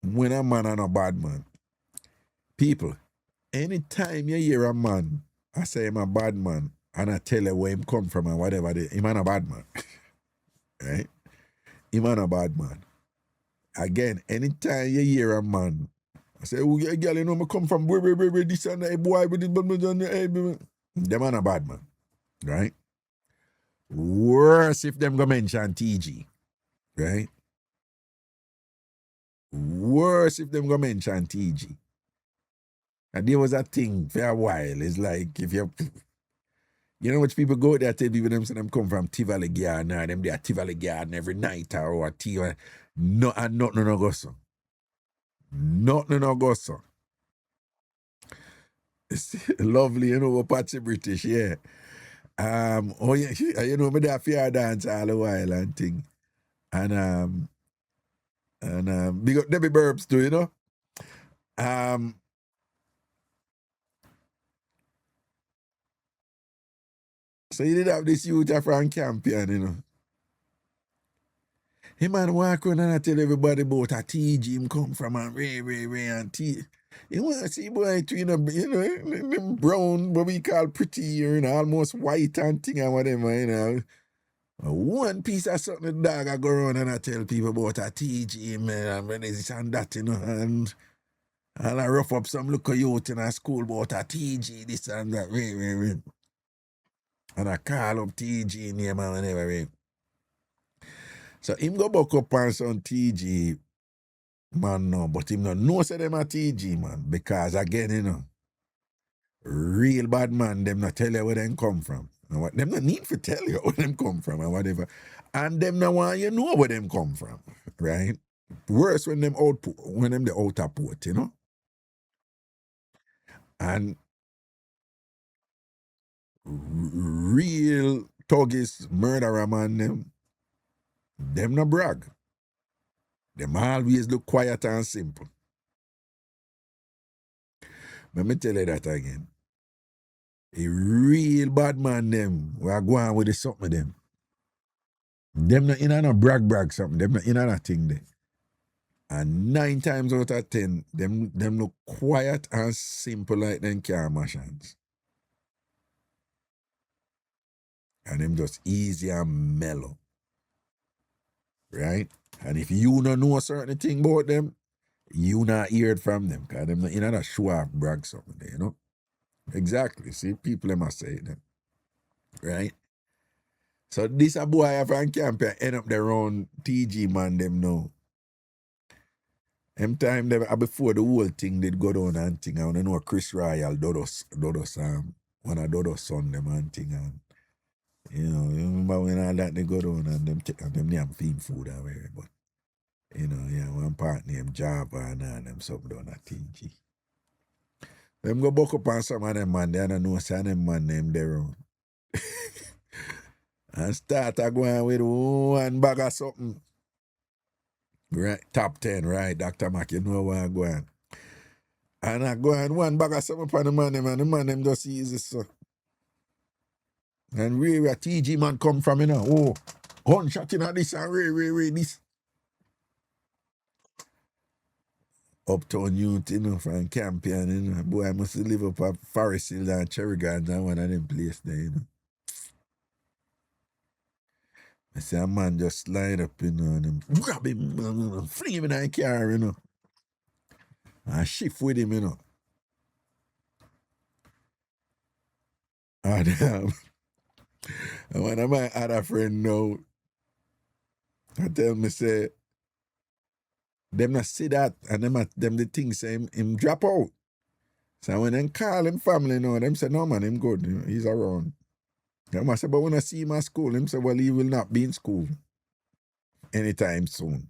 when a man and a bad man. People, anytime you hear a man, I say him a bad man, and I tell you where him come from and whatever, him and a bad man. Right? him and a bad man. Again, anytime you hear a man, I say, oh, yeah, girl, you know, me come from this and that, boy, with this, them man a bad man, right? Worse if them go mention TG, right? Worse if them go mention TG. And there was a thing for a while. It's like if you know which people go there, tell people them say them come from Tivoli Garden, or them they are Tivoli Garden every night or what Tivoli. No, and nothing no go so. Nothing no go so. It's lovely, you know, Patsy British, yeah. Oh yeah, you know, me there fear dance all the while and thing. And big up Debbie Burbs too, you know. So you did have this youth from Campion, you know. Him man walk around and I tell everybody about a TG him come from and Ray and T. You want to see boy between them brown, what we call pretty, you know, almost white and thing and whatever, you know. One piece of something the dog I go around and I tell people about a TG, man, and when this and that, you know, and I rough up some local youth in a school about a TG, this and that, Ray. And I call up TG name and whatever. So him go buck up on some TG man no, but him no know say them a TG man. Because again, you know, real bad man, them not tell you where them come from. And what them no need to tell you where them come from and whatever. And them no want you know where them come from. Right? Worse when them the outer port, you know. And real thuggish murderer man, them no brag. Them always look quiet and simple. Let me tell you that again. A real bad man them, we are going with the something them. Them not in a no brag something, them not in a no thing there. And 9 times out of 10, them look quiet and simple like them car machines. And them just easy and mellow. Right? And if you don't know a certain thing about them, you not hear it from them. Because them not in a show off brag something there, you know? Exactly. See, people them must say them. Right? So this a boy from Campion end up their own TG man them now. Them time them before the whole thing did go down and thing. I wanna know Chris Royal, Dodos one of Dodos son them and thing and you know, you remember when all that they go down and them take them name feed food and whatever, but you know, yeah, one part named Java and all them something down at TG. Them go buck up on some of them man, they don't know some of them man name their own. And start going with one bag of something. Right, top 10, right, Dr. Mac, you know where I'm going. And I go and one bag of something upon the man them just easy, so. And where a TG man come from, you know, oh, gunshot in this and Ray, this. Uptown youth, you know, from Campion, you know, boy, I must live up at Forest Hill and Cherry Gardens and one of them places there, you know. I say a man just slide up, you know, and them grab him, fling him in the car, you know. And shift with him, you know. And one of my other friend now, I tell me say, them not see that, and them the thing say him drop out. So when them call him family now, them say, no man, him good, you know, he's around. Them I say, but when I see him at school, him say, well, he will not be in school anytime soon.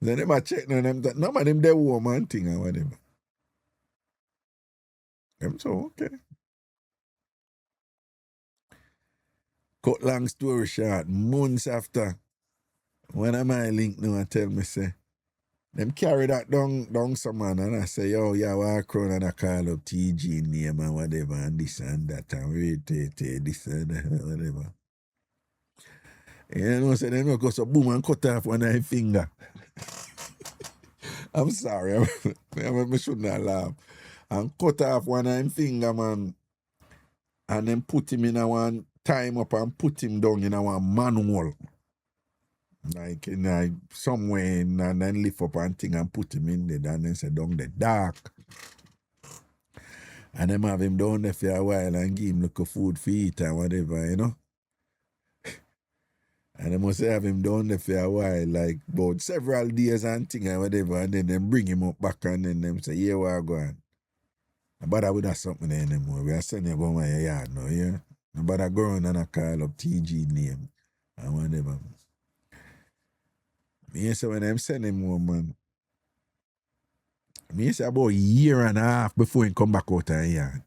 Then them a check now, them no man, him there woman thing or whatever. Them so, okay. Cut long story short, months after, one of my link now and tell me, say, them carry that down some man and I say, yo, yeah, walk around and I call up TG name and whatever and this and that and wait, this and that, whatever. You know, say them go so boom and cut off one of his finger. I'm sorry, I should not laugh. And cut off one of his finger, man. And then put him in a one time up and put him down in a one manual. Like somewhere and then lift up and thing and put him in there and then say down the dark. And them have him down there for a while and give him look food for eat and whatever, you know. And they must have him down there for a while, like about several days and thing and whatever, and then them bring him up back and then them say, yeah, we're going. But I would have something there anymore. We are sending you go my yard now, yeah. But I go on and I call up TG name and whatever. Me say when I'm sending him home, man. Me say about a year and a half before he come back out of the yard.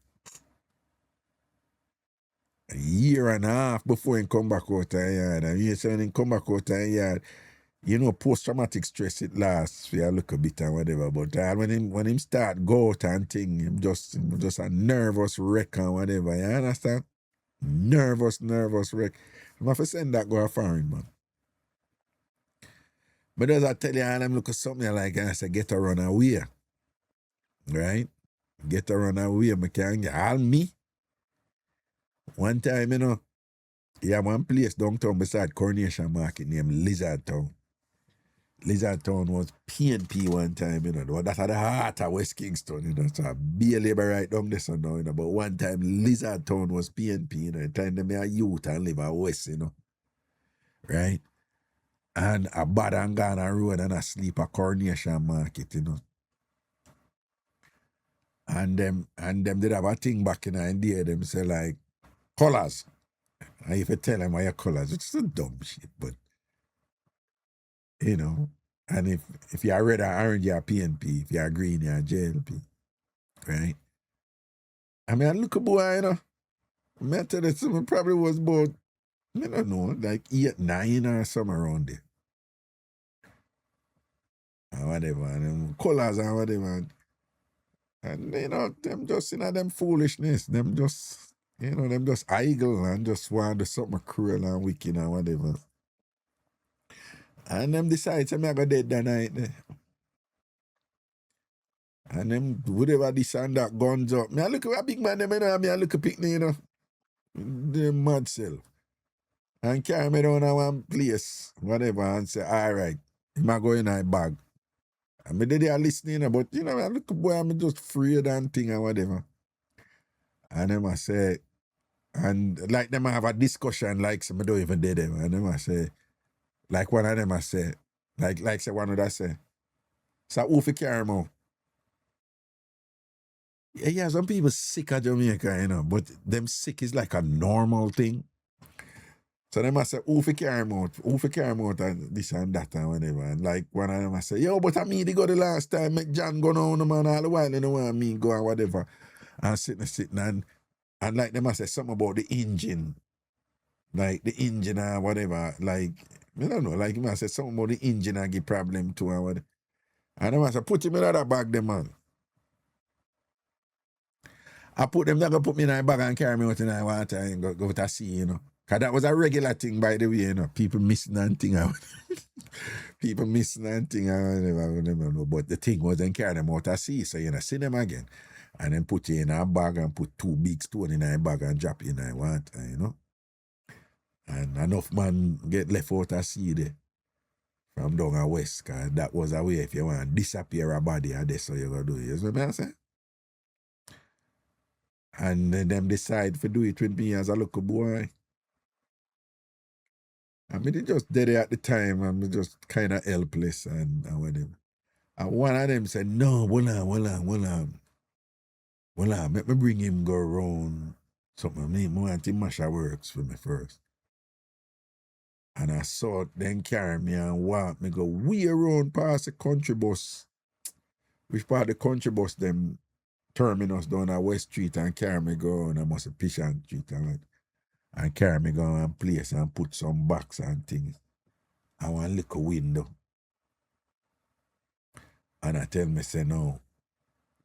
A year and a half before he come back out of the yard. And me say when he come back out of the yard, you know, post-traumatic stress, it lasts for a little bit and whatever. But when him start go out and thing, him just a nervous wreck and whatever. You understand? Nervous wreck. I'm have to send that go foreign, man. But as I tell you, and I'm look at something like, and I say, get a run away. Right? Get a run away. I can't get all me. One time, you know, you have one place downtown beside Coronation Market named Lizard Town. Lizard Town was PNP one time, you know. That's at the heart of West Kingston, you know. So be a labor right down there so now, you know. But one time Lizard Town was PNP, you know. The time them a youth and live out west, you know. Right? And a bad and gone a road and a sleep at Coronation Market, you know. And them did have a thing back in India, them say like colors. And if you tell them why your colors, it's a dumb shit, but you know. And if you're red or orange, you're PNP. If you're green, you're JLP. Right? I mean, I look a boy, you know. I tell you, something probably was about, I don't know, like 8, 9 or something around there. And whatever, and them colors and whatever. And, you know, them just, you know, them foolishness. Them just, you know, them just idle and just want to do something cruel and wicked and whatever. And them decide, say, me I go dead that night there. And them, whatever this and that, guns up. Me I look at a big man, them, you know, me I look at picnic, you know. The mad self. And carry me down to one place, whatever, and say, all right, him a go in my bag. And me there listening, but, you know, I look at boy, I'm just afraid and thing and whatever. And them I say, and like them I have a discussion, like, so me don't even did them. And them I say, like one of them I say, like say one of that say, so who fi carry him out? Yeah, some people sick of Jamaica, you know, but them sick is like a normal thing. So them I say, who fi carry him out? Who fi carry him out and this and that and whatever. And like one of them I say, yo, but I mean they go the last time, make John go on man all the while, you know what I mean, go and whatever. And sitting and like them I say something about the engine. Like the engine or whatever. Like, I don't know, like him I say something about the engine and give problem to and whatever. And them I say, put him in that bag them, man. I put them, they're going to put me in a bag and carry me out in the water and go to sea, you know. Because that was a regular thing, by the way, you know. People missing and thing out. People missing and thing out. But the thing was then carry them out to sea, so you know, see them again. And then put you in a bag and put 2 big stones in a bag and drop you in a water, you know. And enough man get left out to sea there from down the west, because that was a way if you want to disappear a body, that's how you going to do it. You know what I'm saying? And then them decide to do it with me as a little boy. I mean, they just did it at the time. I'm just kind of helpless and whatever. And one of them said, no, hold on. Let me bring him go around something. I want him Masha works for me first. And I saw it, then carry me and walk me go way around past the country bus. Which part of the country bus them terminus down at West Street and carry me go on, I must have Pishan Street and carry me go and place and put some box and things. I want to look a window. And I tell me, say, no,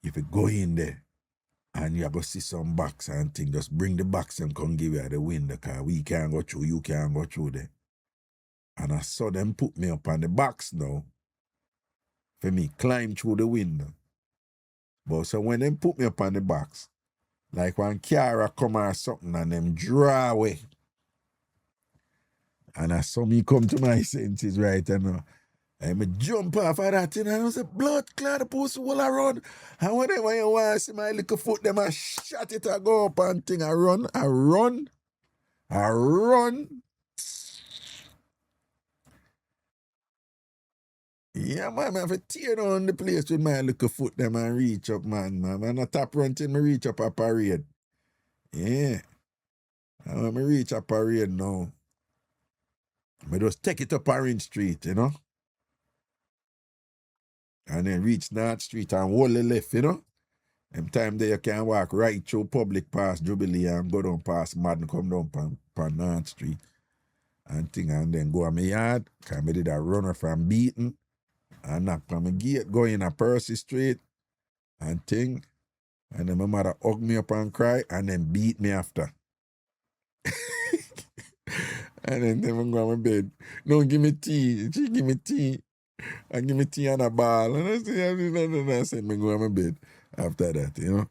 if you go in there and you go see some box and things, just bring the box and come give you at the window, because we can't go through, you can't go through there. And I saw them put me up on the box now for me climb through the window. But so when them put me up on the box, like when Kiara come or something and them draw away. And I saw me come to my senses right now. And I jump off of that thing and I say, blood clot, the post all around. And whenever you want to see my little foot, them I shot it, I go up and thing, I run. Yeah, man, I have to tear down the place with my little foot, them and reach up, man. Man, I tap run till me reach up a parade. Yeah. And when me reach a parade now, I just take it up Orange Street, you know? And then reach North Street and hold the left, you know? Them time there you can walk right through public past Jubilee and go down past Madden, come down pan North Street and thing, and then go on my yard. Cause I did a runner from Beaton and knock on my gate, go in a Percy Street and thing. And then my mother hug me up and cry and then beat me after. And then I go on my bed. No, give me tea. She give me tea. And give me tea and a ball. And I say, I said, me go on my bed after that, you know.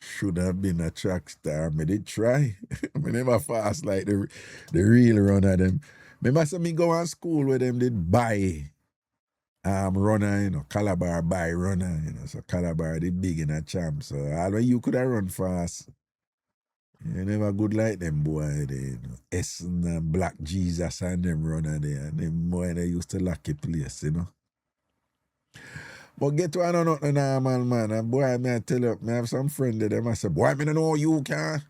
Should have been a track star. Me did try. Me never fast like the real runner them. Remember say me go on school where them did buy runner, you know, Calabar buy runner, you know. So Calabar did big in a champ. So although you could have run fast. You never good like them boy there, you know. Essen and Black Jesus and them runner there. And them boy they used to lock a place, you know. But get to another normal man. And boy, I tell you, I have some friend there, them I say, boy, I don't know you can.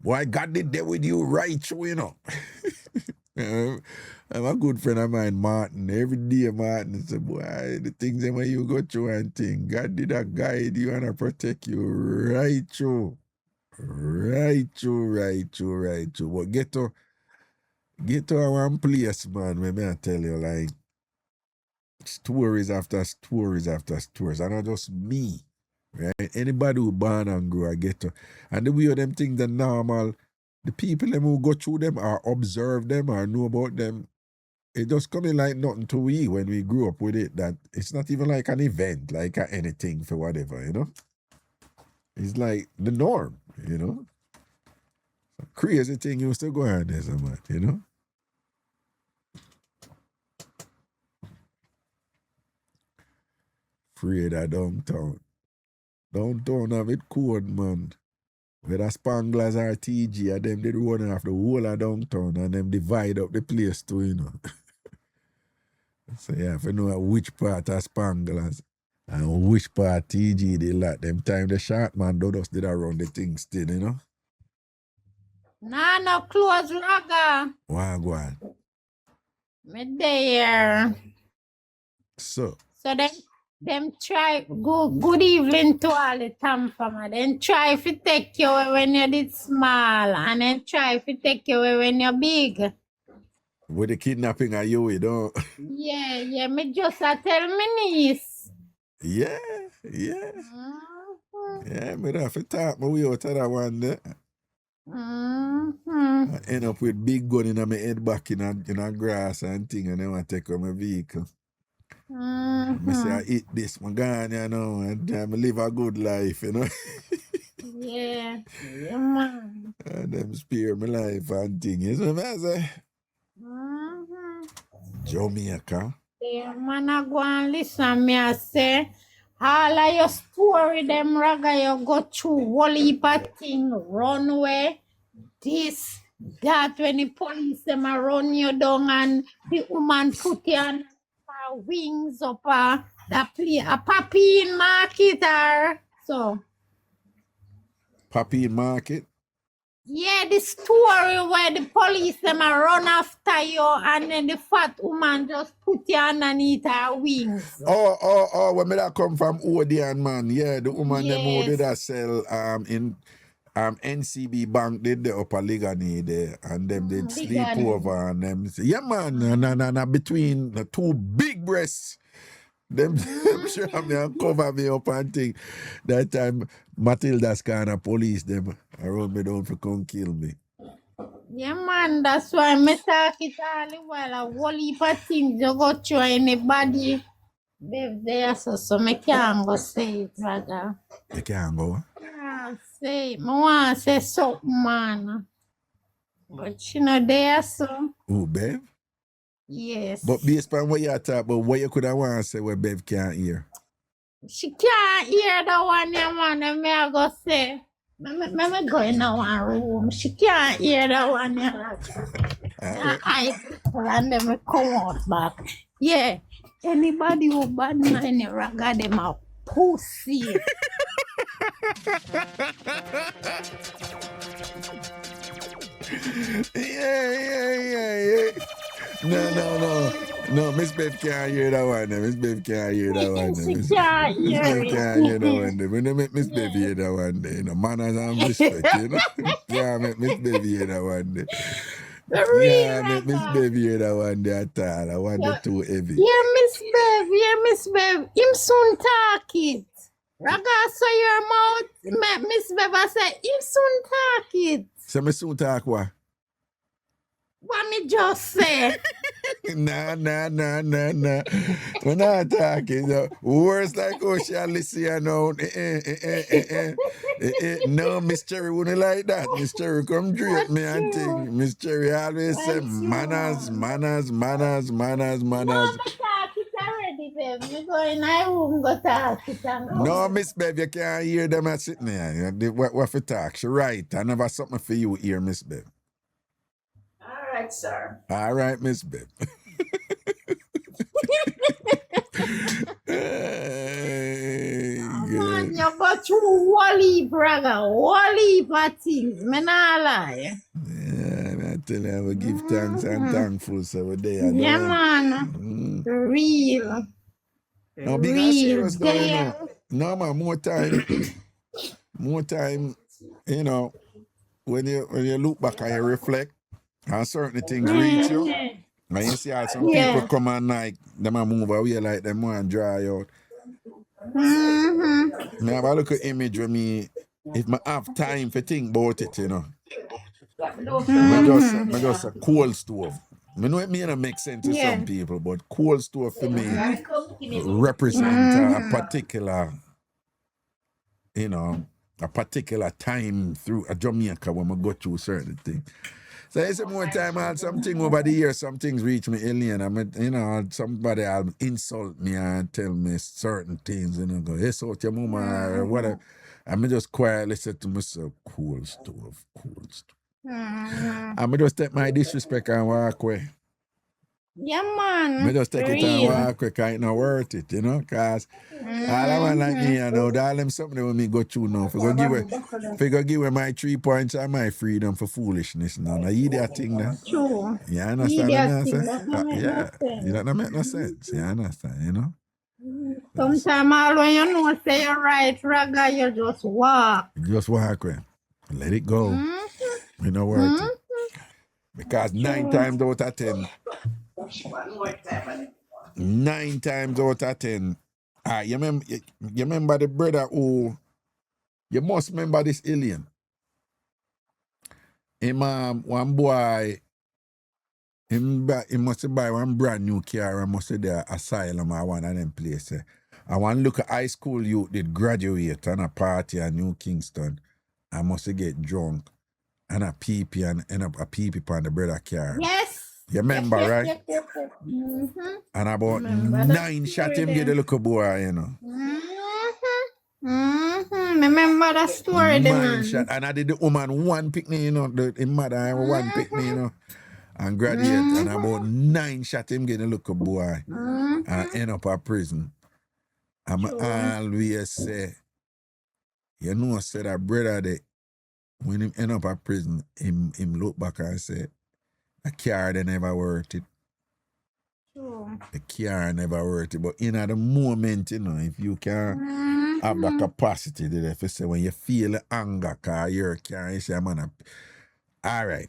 Boy, God did that with you right through, you know. I'm a good friend of mine, Martin. Every day, Martin say, boy, the things that when you go through and thing, God did a guide you and protect you right through. Right through. But get to one place, man, when I tell you, like, stories after stories after stories. And not just me, right? Anybody who born and grow, I get to. And the way of them things are normal, the people them who go through them or observe them or know about them, it just coming like nothing to we when we grew up with it, that it's not even like an event, like anything for whatever, you know? It's like the norm, you know? Crazy thing used to go on there, man, you know? Afraid of downtown. Downtown have it cold, man. Whether Spanglers or TG, and them did run off the whole of downtown and them divide up the place too, you know. So yeah, if you know which part of Spanglers and which part TG they like, them time the short man Dodos did around the thing still, you know. Nah, no close, Raga. Wagwan. Me there. So them try good evening to all the TamFam. Then try if you take you away when you did small, and then try if you take you away when you're big. with the kidnapping of you know. Yeah, me just tell me niece. Yeah. Mm-hmm. Yeah, me have to talk my way out of that one there. Mm-hmm. I end up with big gun in my head back in a grass and thing, and then I take on my vehicle. Mm-hmm. I say I eat this, my gone, you know, and I live a good life, you know. Yeah, man. And them spare my life and thing. You know what I say? Mm-hmm. Jamaica. Yeah, man, I go and listen me, I say, all of your story, them Raga, you go through whole heap of thing, runway, this, that, when the police them a run you down and the woman put you on her wings up that play a puppy in market or so. Puppy Market. Yeah, the story where the police them a run after you and then the fat woman just put you underneath her wings. Oh, when me that come from Odeon, man. Yeah, the woman them who did that sell in NCB Bank did the upper Ligani there, and them did sleep over and them say, yeah man, na between the two big breasts. Them sure me and cover me up and thing. That time Matilda's kind of police them around me down for come kill me. Yeah man, that's why me talk it all the while. A whole heap of things you go through anybody Babe, there so me can't go say it, brother. You can't go. Can't say it. Me want say something, man. But she not there, so. Who, Bev? Yes. But based on what you talk about, what you could have want to say what Bev can't hear. She can't hear the one, yeah, man. Me I go say. Me go in one room. She can't hear the one, yeah. I and then me come out back. Yeah. Anybody who bad mind the raga, them a pussy. Yeah. No, Miss Bev can't hear that one. Miss Bev can't hear that one. She can't Miss hear Bev it. can't hear that one. When they make Miss Bev hear that one, you know, manners and respect, you know. Can't make Miss Bev hear that one. Yeah, make Miss Bev hear that one at all. I want it too heavy. Yeah, Miss Bev. Him soon talk it. Raga, so your mouth, Miss Bev, I say, him soon talk it. So me soon talk what? What me just say? Nah. We're not talking. Words like Oceanica now. No, Miss Cherry wouldn't like that. Miss Cherry come drink me and think. Miss Cherry always say manners. No, me talk it already, babe. Me go in my room, go talk it and go. No, Miss Bev, you can't hear them at sitting there. What for talk? She right. I never something for you here, Miss Bev. All right, sir. All right, Miss Bev. Man, you go through Wally, brother. Wally for things. Me not lie. Yeah, I tell you, I will give thanks and thankful, so we're there. Yeah, man. Real. No, big and serious though, you know. No, man, more time, you know, when you look back and you reflect, and certain things reach you, and you see how some people come and like, them a move away like them want dry out. Me have a look at image with me, if I have time to think about it, you know. Me just a coal stove. I know it may not make sense to some people, but coal stove for me represent a particular, you know, a particular time through a Jamaica when I go through certain things. So it's more time I had something over the years, some things reach me alien. I mean, you know, somebody will insult me and tell me certain things, and I go, hey, so your mama or whatever. I mean, just quietly say to myself, cool stove. I mean, just take my disrespect and walk away. Yeah, man. I just take it and walk away, because it's not worth it, you know, because all I want like me, you know, all them something that when me go through now, if I go give away my 3 points and my freedom for foolishness now. Now, you that thing now. True. You understand what I'm saying? Yeah, you don't make no sense. You understand, you know? Sometimes when you know say you're right, Raga, you just walk. Just walk away. Let it go. You know worth it. Because 9 times out of 10, 9 times out of 10, you remember the brother who, you must remember this alien. Him, one boy, he must buy one brand new car and must say the asylum or one of them places. I want to look at high school youth did graduate on a party at New Kingston. I must get drunk and a pee and end up a pee on the brother car. Yes. You remember, right? And about 9 shots him get a little boy, you know. Remember that story, the 9 man. shot. And I did the woman 1 picnic, you know, the mother and 1 picnic, you know. And graduate. And about 9 shots him get a little boy. And end up a prison. And I always say, you know, say that brother that when him end up at prison, him look back and say, a car they never worth it. True. The car never worth it. But in the moment, you know, if you can have the capacity there, if you say when you feel the anger, cause your car, you say, man, all right.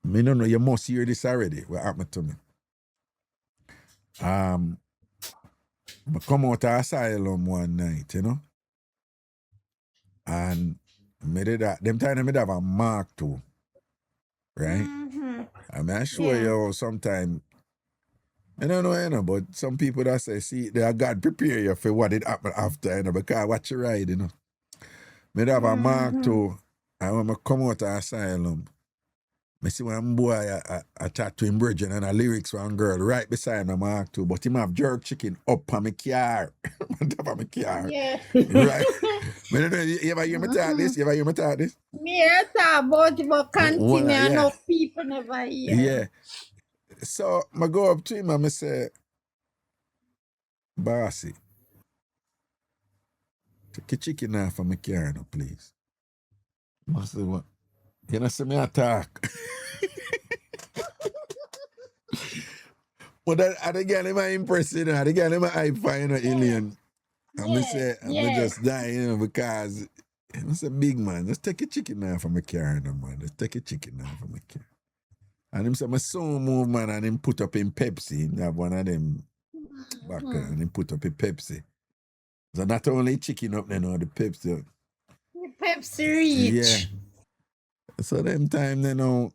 Me no know, you must hear this already. What happened to me? I come out of asylum one night, you know. And me did that. Them time I did have a Mark II. Right? I mean, I show you sometimes I don't know, you know, but some people that say, see, that God prepare you for what it happen after, you know, because what you ride, you know. Me have a mark too. I want to come out of asylum. I see one boy, I chat to him, bridging, and a lyrics one girl right beside me, Mark too. But him have jerk chicken up on my car. On top of my car. Yeah. Right? Me don't know, you ever hear me talk this? You ever hear me talk this? Me hear talk about it, but continue. yeah. I know people never hear. Yeah. So I go up to him and I say, Bossy, take a chicken off of my car now, please. I say, what? You know, see me attack. But that again, I'm impressed, you know. Again, I'm hype for, you know, alien. I'm say, I'm just dying, you know, because it's a big man. Just take a chicken off of my car, no, man. Just take a chicken off of my car. And him say, my son move, man, and him put up in Pepsi. He have one of them back and him put up in Pepsi. So not only chicken up there, no, the Pepsi. The Pepsi reach. Yeah. So them time, you know,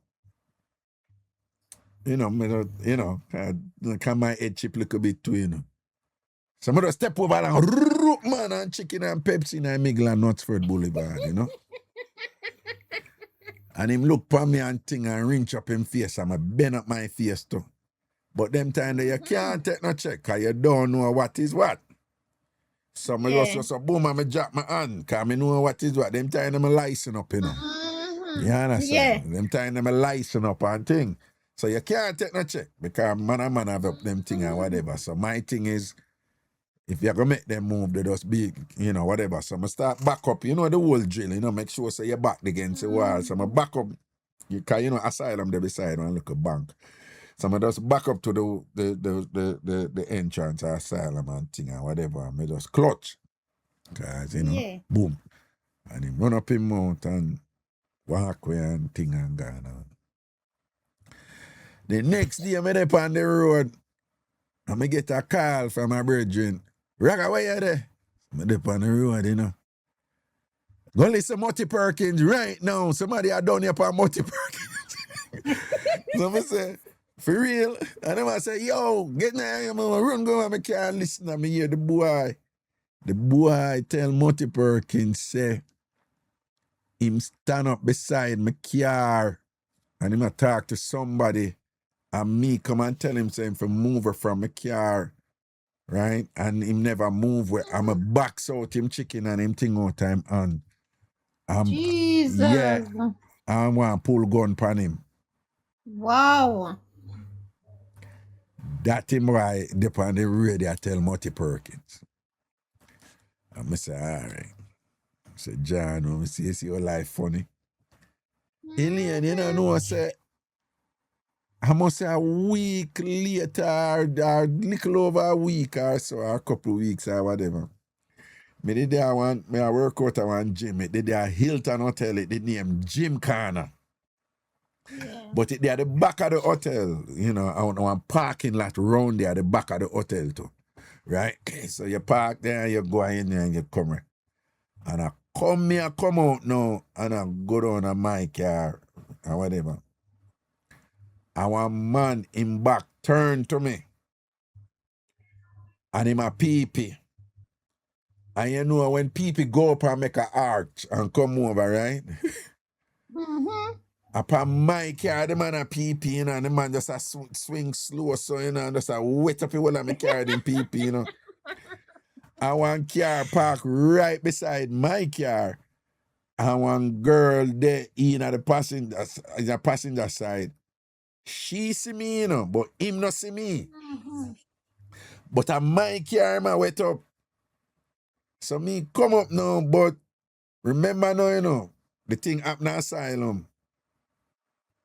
can my head chip look a bit too, you know. Some of the step over and man and chicken and Pepsi in Migla and Knutsford Boulevard, you know. And him look for me and thing and rinch up him face and I bend up my face too. But them time that you can't take no check because you don't know what is what. So I just so boom and I drop my hand because I know what is what. Them time I'm license up, you know. You understand? Yeah. Them time I'm license up and thing. So you can't take no check because man and man have up them thing and whatever. So my thing is, if you're going to make them move, they just be, you know, whatever. So I start back up, you know, the whole drill, you know, make sure so you're back against the wall. So I back up, because, you know, asylum there beside one look a bank. So I just back up to the entrance of asylum and thing and whatever. And I just clutch. Because, you know, boom. And he run up him mouth and walk away and thing and gone on. The next day, I'm up on the road. And I get a call from my brethren. Raga, where you there? I'm up on the road, you know. Go listen to Mutty Perkins right now. Somebody are down here for Mutty Perkins. So I say, for real? And then I say, yo, get there, I'm gonna run go and I can't listen to me hear the boy. The boy tell Mutty Perkins, say, him stand up beside my car and him a talk to somebody. And me come and tell him, say, him to move her from my car, right? And him never move where I'm a box out him chicken and him thing out time on. Jesus. Yeah. I want to pull gun pan him. Wow. That him why they on the radio I tell Mutty Perkins. And I say, all right. I say, John, I see your life funny. Alien, you know, I say, I must say a week later, or little over a week or so, or a couple of weeks or whatever. Me I work out at one gym. It did a Hilton Hotel, it did name Gym Corner. Yeah. But it they at the back of the hotel, you know, on one parking lot round there at the back of the hotel too. Right? So you park there and you go in there and you come here. And I come out now and I go down on my car or whatever. And one man in back turned to me. And him a pee-pee. And you know when people go up and make an arch and come over, right? Upon my car, the man a pee-pee, you know, and the man just a swing slow, so, you know, and just a wet up the whole of my car in pee-pee, you know. And one car park right beside my car. And one girl there in at the passenger side. She see me, you know, but him not see me. But on my car, I wet up. So me come up now, but remember now, you know, the thing happened in asylum.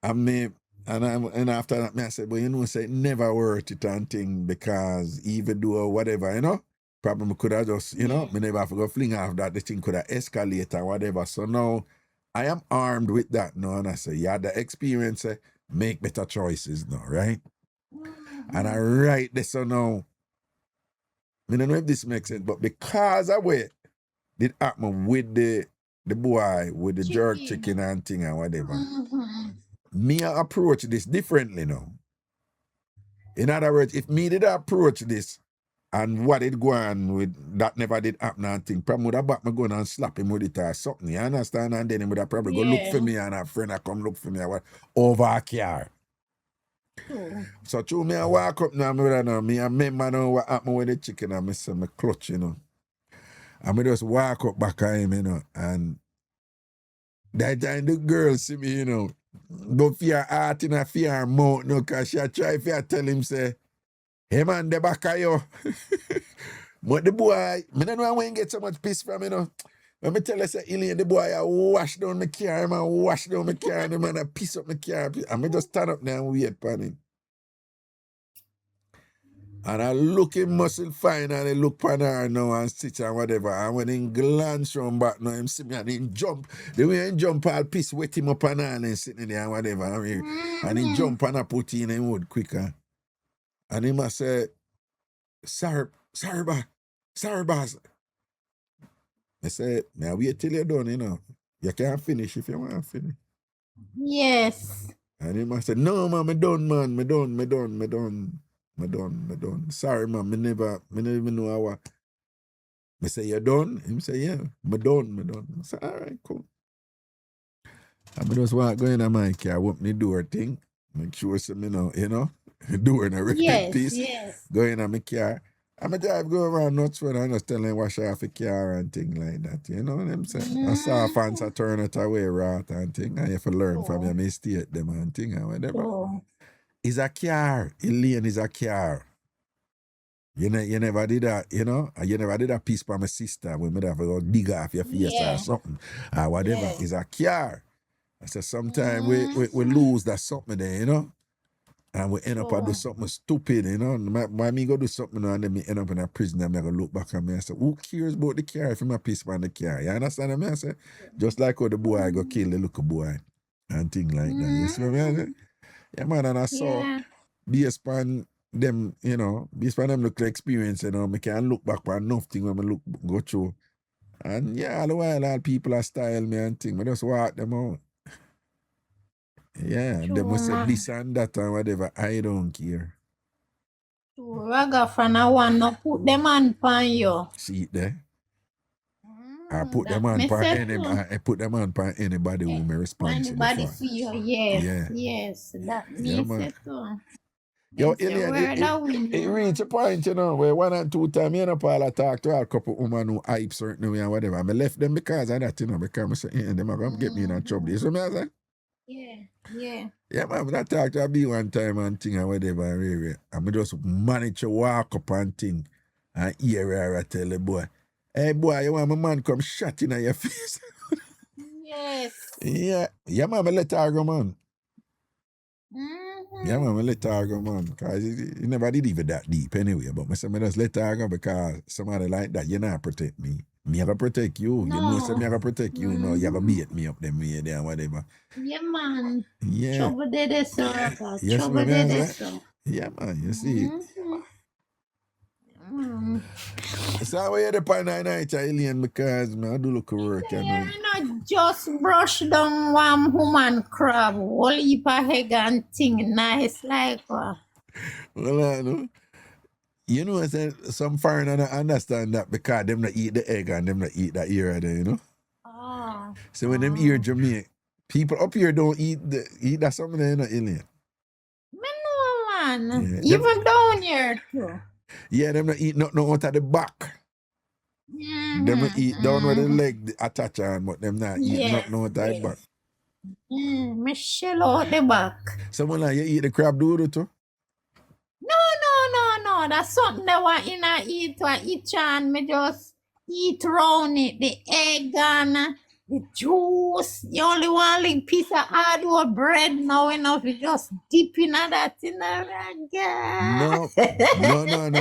And after that, I said, but you know, say never worth it and thing because even do whatever, you know, probably could have just, you know, me never forgot fling off that the thing could have escalated or whatever. So now I am armed with that now, and I say, yeah, the experience, make better choices now, right? And I write this so now. I don't know if this makes sense, but because I wait, it happened with the boy with the jerk chicken and thing and whatever. Me I approach this differently now. In other words, if me did approach this and what it go on with that never did happen and thing, probably would have back me going and slap him with it or something. You understand? And then he would have probably go look for me and a friend that come look for me or what, over a car. So through me I walk up now, me I remember now what happened with the chicken and me say me clutch, you know. And me just walk up back at him, you know, and that time the girl see me, you know, go for her heart in her for her mouth, no, because she try to tell him, say, hey man, the back of you. But the boy, I don't know when get so much peace from, you know. When me tell her, say, Elaine, the boy, I wash down my car, man, wash down my car, and the man, I piece up my car. And me just stand up there and wait for him. And I look him muscle fine and I look on her now and sit and whatever. And when he glance from back now, him see me and he jump. The way he jump, I'll piece wet him up on her and sitting there and whatever. And he jump and I put in him wood quicker. And he must say, sorry, boss. I say, now wait till you're done, you know. You can't finish if you want to finish. Yes. And he must say, no, man, me done, man. Me done. Sorry, man, me never know how. Me say, you done? Him say, yeah, me done. I say, all right, cool. And me just walk go in my car, open the door thing, make sure some, you know, door in a red piece. Yes. Go in my car. And I drive go around nuts when I just tell them wash off the car and thing like that. You know what I'm saying? I saw fans turn it away right and thing. And you have to learn from your mistake them and thing and whatever. It's a car. Elaine is a car. You never did that, you know? You never did a piece for my sister when me have to go dig off your face or something. Or whatever. Yeah. It's a car. I said sometimes we lose that something there, you know? And we end up and do something stupid, you know? Why me go do something and then me end up in a prison and I go look back at me and say, who cares about the car if I'm a piece for the car? You understand what I say? Just like how the boy go kill the little boy and thing like that. You see what I say? Yeah, man, and I saw based on them, you know, based on them look experience, you know, I can look back on enough thing when I go through. And yeah, all the while, all people are style me and thing. I just walk them out. Yeah, and them will say this and that and whatever. I don't care. Raga I want to put them on you. See it there? I put them on for anybody who may responsible Anybody for. for you, yes. That means it too. Yo, Elaine, it reach a point, you know, where 1 and 2 times, you know, Paul, I talk to a couple women who hype certain way and whatever. I left them because of that, you know, because I say, them are going to get me in trouble. You see what I say? Yeah. Yeah, man, I talk to a B one time and thing and whatever, and I just manage to walk up and thing and hear her I tell the boy, hey, boy, you want my man come shot in your face? Yes. Yeah, man, I let her go, man. Yeah, man, I let her go, man, because he never did even that deep anyway, but I said, I just let her go because somebody like that, you not protect me. Me I gonna protect you. No. You know, say me I gonna protect you. No, you gonna beat me up them way there and whatever. Yeah, man. Yeah. Trouble did it, so. Yes, Trouble did it, so. Yeah, man, you see. So I wear the pan night, Elaine, because I do look work. Yeah, just brush down one woman crab, whole heap of egg and thing nice like Well, I know. You know, I said some foreigner don't understand that because them not eat the egg and them not eat that ear there, you know? So when them ear Jamaica, people up here don't eat that something there, you know, Elaine? Me know, man. Yeah, Even down here, too. Yeah, them not eat nothing out of the back. Them not eat down where the leg attach on, but them not eat nothing out of the back. Me shell out the back. Someone like you eat the crab doodle too? No. That's something that I in a eat or eat and me just eat round it. The egg and the juice. You only want a piece of hard bread now enough. You just dip in that in a No.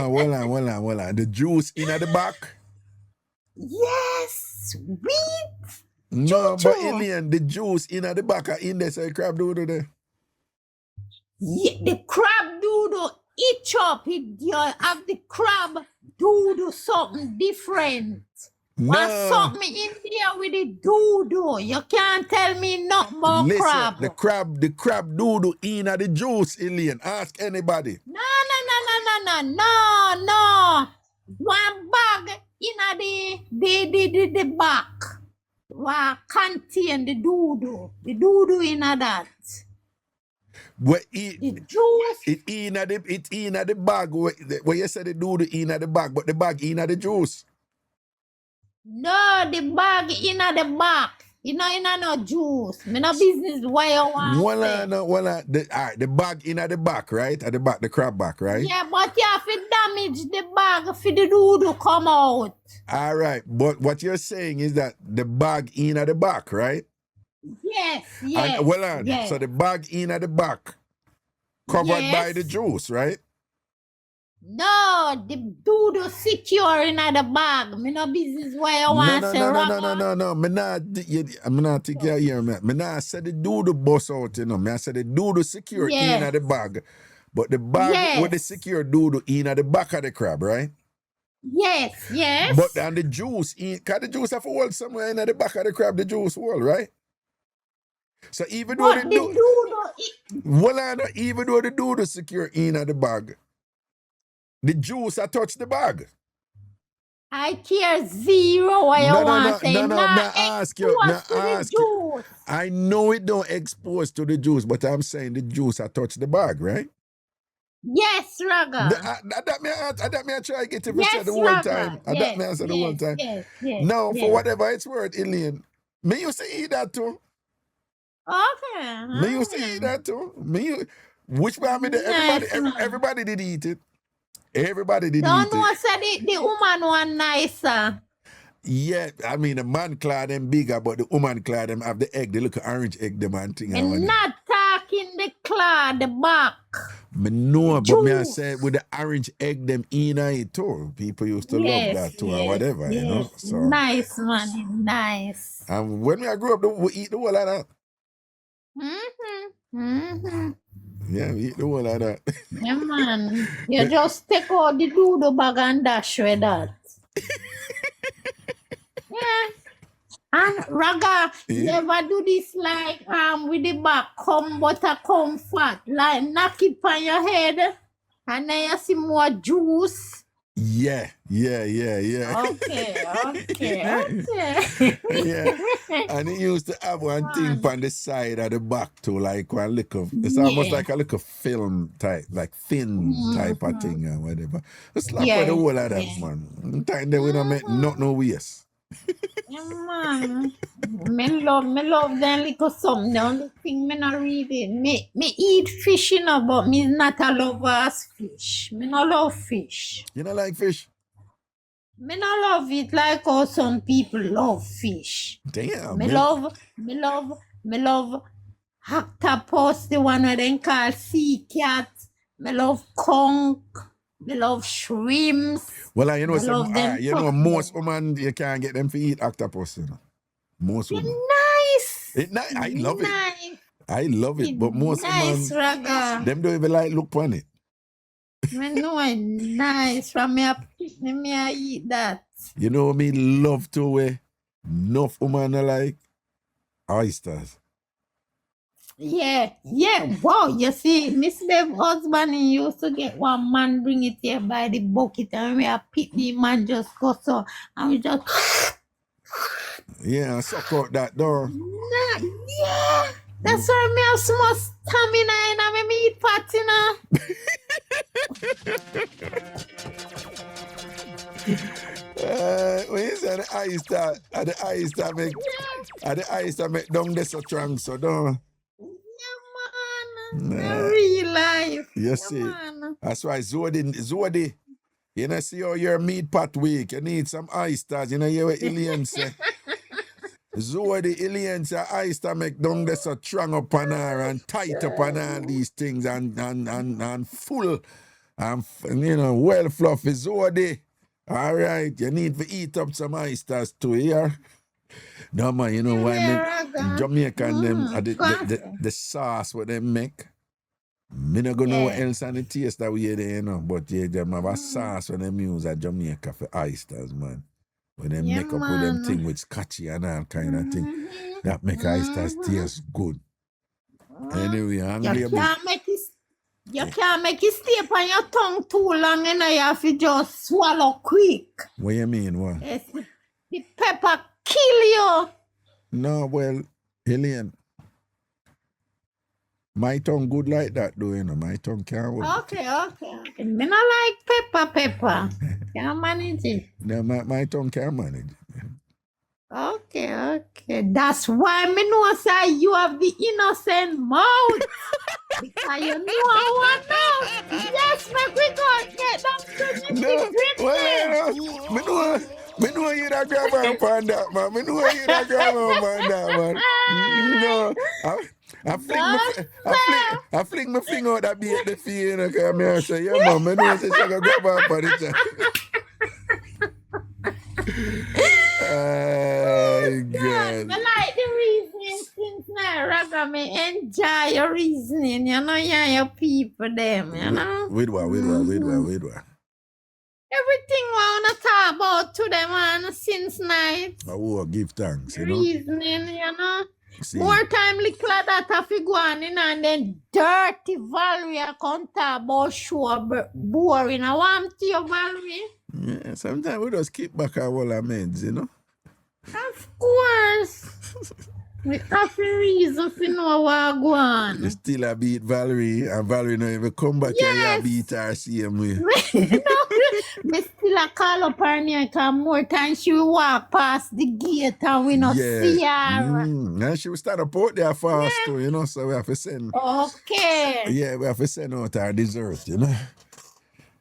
Hold on. The juice in at the back? Yes, sweet. No, but Elaine, the juice in at the back are in there, so the crab doodle there. Yeah, the crab doodle eat up. You have the crab doodle something different. Want something in there with the doodle. You can't tell me nothing about crab. The crab doodle in at the juice, Elaine. Ask anybody. No. No. One bag in the back. Contain the doodoo. The doodoo in that. Where The juice. it in the bag where you said the doodoo in the bag, but the bag in the juice. No, the bag in the back. You know, in no juice. Me no business why you want The bag in the back, right? At the back, the crab back, right? Yeah, but you have to damage the bag for the doodoo come out. All right, but what you're saying is that the bag in the back, right? Yes. And, so the bag in the back covered by the juice, right? No, the doodoo secure in the bag. Me no business why you want to No. Me not think you hear me. Me not say the doodoo bust out, you know. Me I say the doodoo secure in the bag. But the bag with the secure doodoo in the back of the crab, right? Yes. But and the juice, cause the juice have to hold somewhere in the back of the crab, the juice hold, right? So even though But the doodoo, even though the doodoo secure in the bag, the juice I touch the bag. I care zero what you want to say. No, ask you. I know it don't expose to the juice, but I'm saying the juice I touch the bag, right? Yes, Raga. That me I try to get it Yes, the whole time. That me answer the whole time. Yes. Now, for whatever it's worth, Elaine, me used to eat that too. Okay. Me used to eat that too. Which one everybody did eat it. Everybody did eat it. Don't know say the woman one nicer. Yeah, I mean the man clad them bigger, but the woman clad them have the egg, the little orange egg them and thing. And not talking the claw, the back. Me know, but me I say with the orange egg them in it too. People used to love that too or whatever, you know. So nice man, nice. And when I grew up, we eat the whole of that. Yeah, we eat the whole of that. Yeah, man. You just take out the doodoo bag and dash with that. Yeah. And Raga, never do this like with the back come butter comfort. Like knock it on your head and then you see more juice. Yeah. Okay. Yeah. And he used to have one thing on the side of the back too, like one little, it's almost like a little film type, like thin type of thing or whatever. It's like the whole of that, man. Time that we don't make no waste. Yeah, man. Me love them little something. The only thing me not really me eat fish, you know, but me not a lover of fish. Me not love fish. You don't like fish? Me not love it like how some people love fish. Damn. Me love octopus, the one that they call sea cat. Me love conch. Me love shrimps. Well, you know, most women you can't get them to eat octopus. You know, most women. Nice. I love it. I love it, but most women, them don't even like look on it. Me know it's nice. From me I eat that. You know me love to enough women are like oysters. Yeah. Wow, you see, Miss Bev husband he used to get one man bring it here by the bucket and we are pick the man just go so and we just suck out that door. Yeah. That's why me have so much stamina and I me eat party now. When you say the oyster make down there so strong, so don't. Real life. You see, that's why Zodi, you know, see how your meat pot weak, you need some oysters, you know, you what Ilian say. Zodi, Ilian say oyster make down there so strong up on her and tight up on all these things and full and you know, well fluffy. Zodi, all right, you need to eat up some oysters too, yeah? No man, you know why Jamaican them the sauce what they make. Me not gonna know what else on the taste that we there, you know, but them have a sauce when them use at Jamaica for oysters, man. When they make up with them thing with scotchy and all kind of thing. That make oysters taste good. Anyway, You can't make it stay on your tongue too long and you have to just swallow quick. What you mean? What? Yes, the pepper kill you. No, well, Helene, my tongue good like that, though, you know. My tongue can't hold it. Okay. Me not like pepper. Can't manage it. No, my tongue can't manage it. Okay. That's why me know say you have the innocent mouth. Because you know I want now. Yes, make we go and get them to No, well, me know you da grab on upon that, man. Me know you da grab on upon that, man. No, I fling my finger out that beat the fee, you know, because me say, yeah, man, me know say she go grab on upon it. God, me like the reasoning since now, Raga. Me enjoy your reasoning, you know, your people them, you know. With what? Everything we wanna talk about to them man since night. Oh, give thanks, you know. Reasoning, you know. See, More time little of that have to go on in and then dirty Valerie can talk about show boring. I want to your Valerie. yeah, sometimes we just keep back our whole amends, you know. Of course. We have a reason for know what go on. You still a beat Valerie, and Valerie no even come back here Yes. and beat her same way. Me still a call up her name because more time she will walk past the gate and we not see her. And she will start up out there fast too, you know, so we have to send. Okay. Yeah, we have to send out our dessert, you know.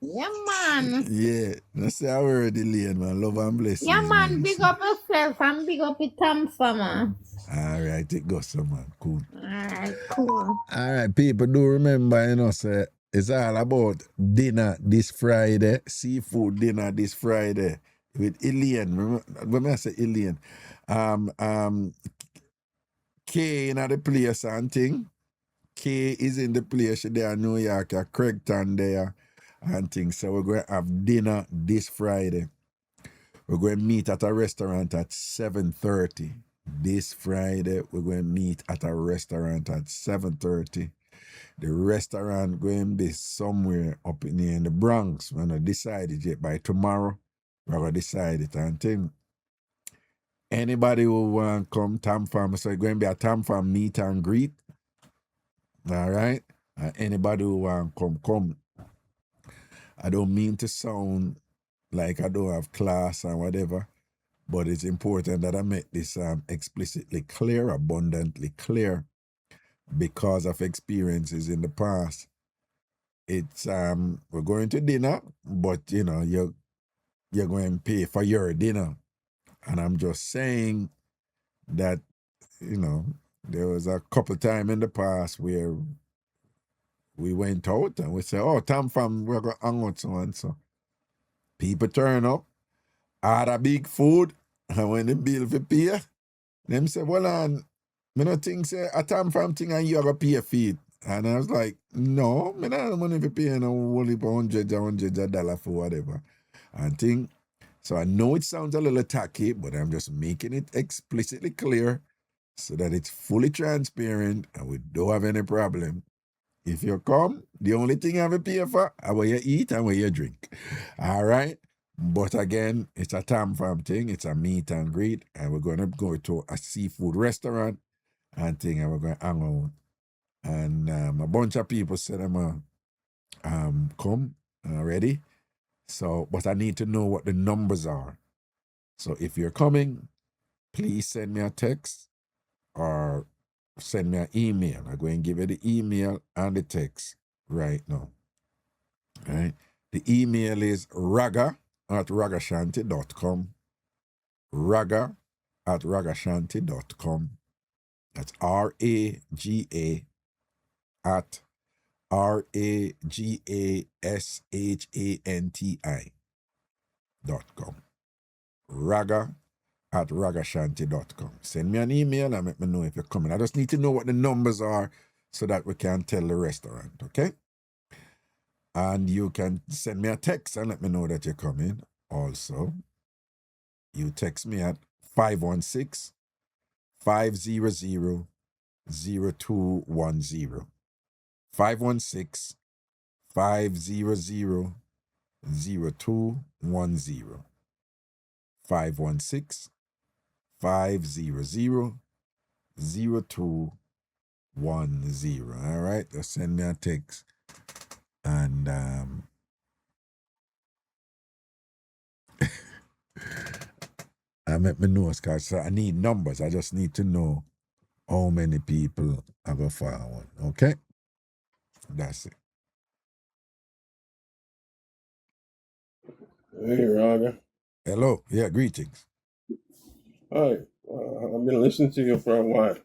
Yeah, man. Yeah, that's the word, Elaine, man. Love and blessings. Yeah, man. Big up yourself and big up your TamFam, man. All right, it goes, so, man. Cool. Alright, cool. All right, people, do remember, you know, say, it's all about dinner this Friday, seafood dinner this Friday with Elaine. Remember, when I say Elaine, Kay in the place and thing. Kay is in the place there in New York, Craigton there and things. So we're going to have dinner this Friday. We're going to meet at a restaurant at 7:30. This Friday, we're going to meet at a restaurant at 7:30. The restaurant going to be somewhere up in the Bronx. We're not decided yet. By tomorrow, we're going to decide it and thing. Anybody who want to come, TamFam, so it's going to be a TamFam meet and greet. All right? Anybody who want to come. I don't mean to sound like I don't have class or whatever, but it's important that I make this explicitly clear, abundantly clear, because of experiences in the past. It's we're going to dinner, but you know, you're going to pay for your dinner. And I'm just saying that, you know, there was a couple times in the past where we went out and we said, oh, TamFam, we're going to hang out so and so. People turn up, order big food, and when the bill for pay, them say, well, I don't think say a TamFam thing and you are going to pay for it. And I was like, no, I don't have money for paying only $100 for whatever. And thing. So I know it sounds a little tacky, but I'm just making it explicitly clear so that it's fully transparent and we don't have any problem. If you come, the only thing I have to pay for is where you eat and where you drink. All right? But again, it's a TamFam thing. It's a meet and greet. And we're going to go to a seafood restaurant and thing, and we're going to hang out. And a bunch of people said I'm going to come already. So, but I need to know what the numbers are. So if you're coming, please send me a text or send me an email. I'm going to give you the email and the text right now. All right. The email is raga@ragashanti.com. Raga@ragashanti.com. That's RAGASHANTI.com. Raga@ragashanti.com. Send me an email and let me know if you're coming. I just need to know what the numbers are so that we can tell the restaurant, okay? And you can send me a text and let me know that you're coming. Also, you text me at 516-500-0210. 516 500-0210. 516-500-0210. All right, just send me a text. And I make me know, because I need numbers. I just need to know how many people are going to forward. Okay? That's it. Hey, Raga. Hello. Yeah, greetings. Hi. I've been listening to you for a while.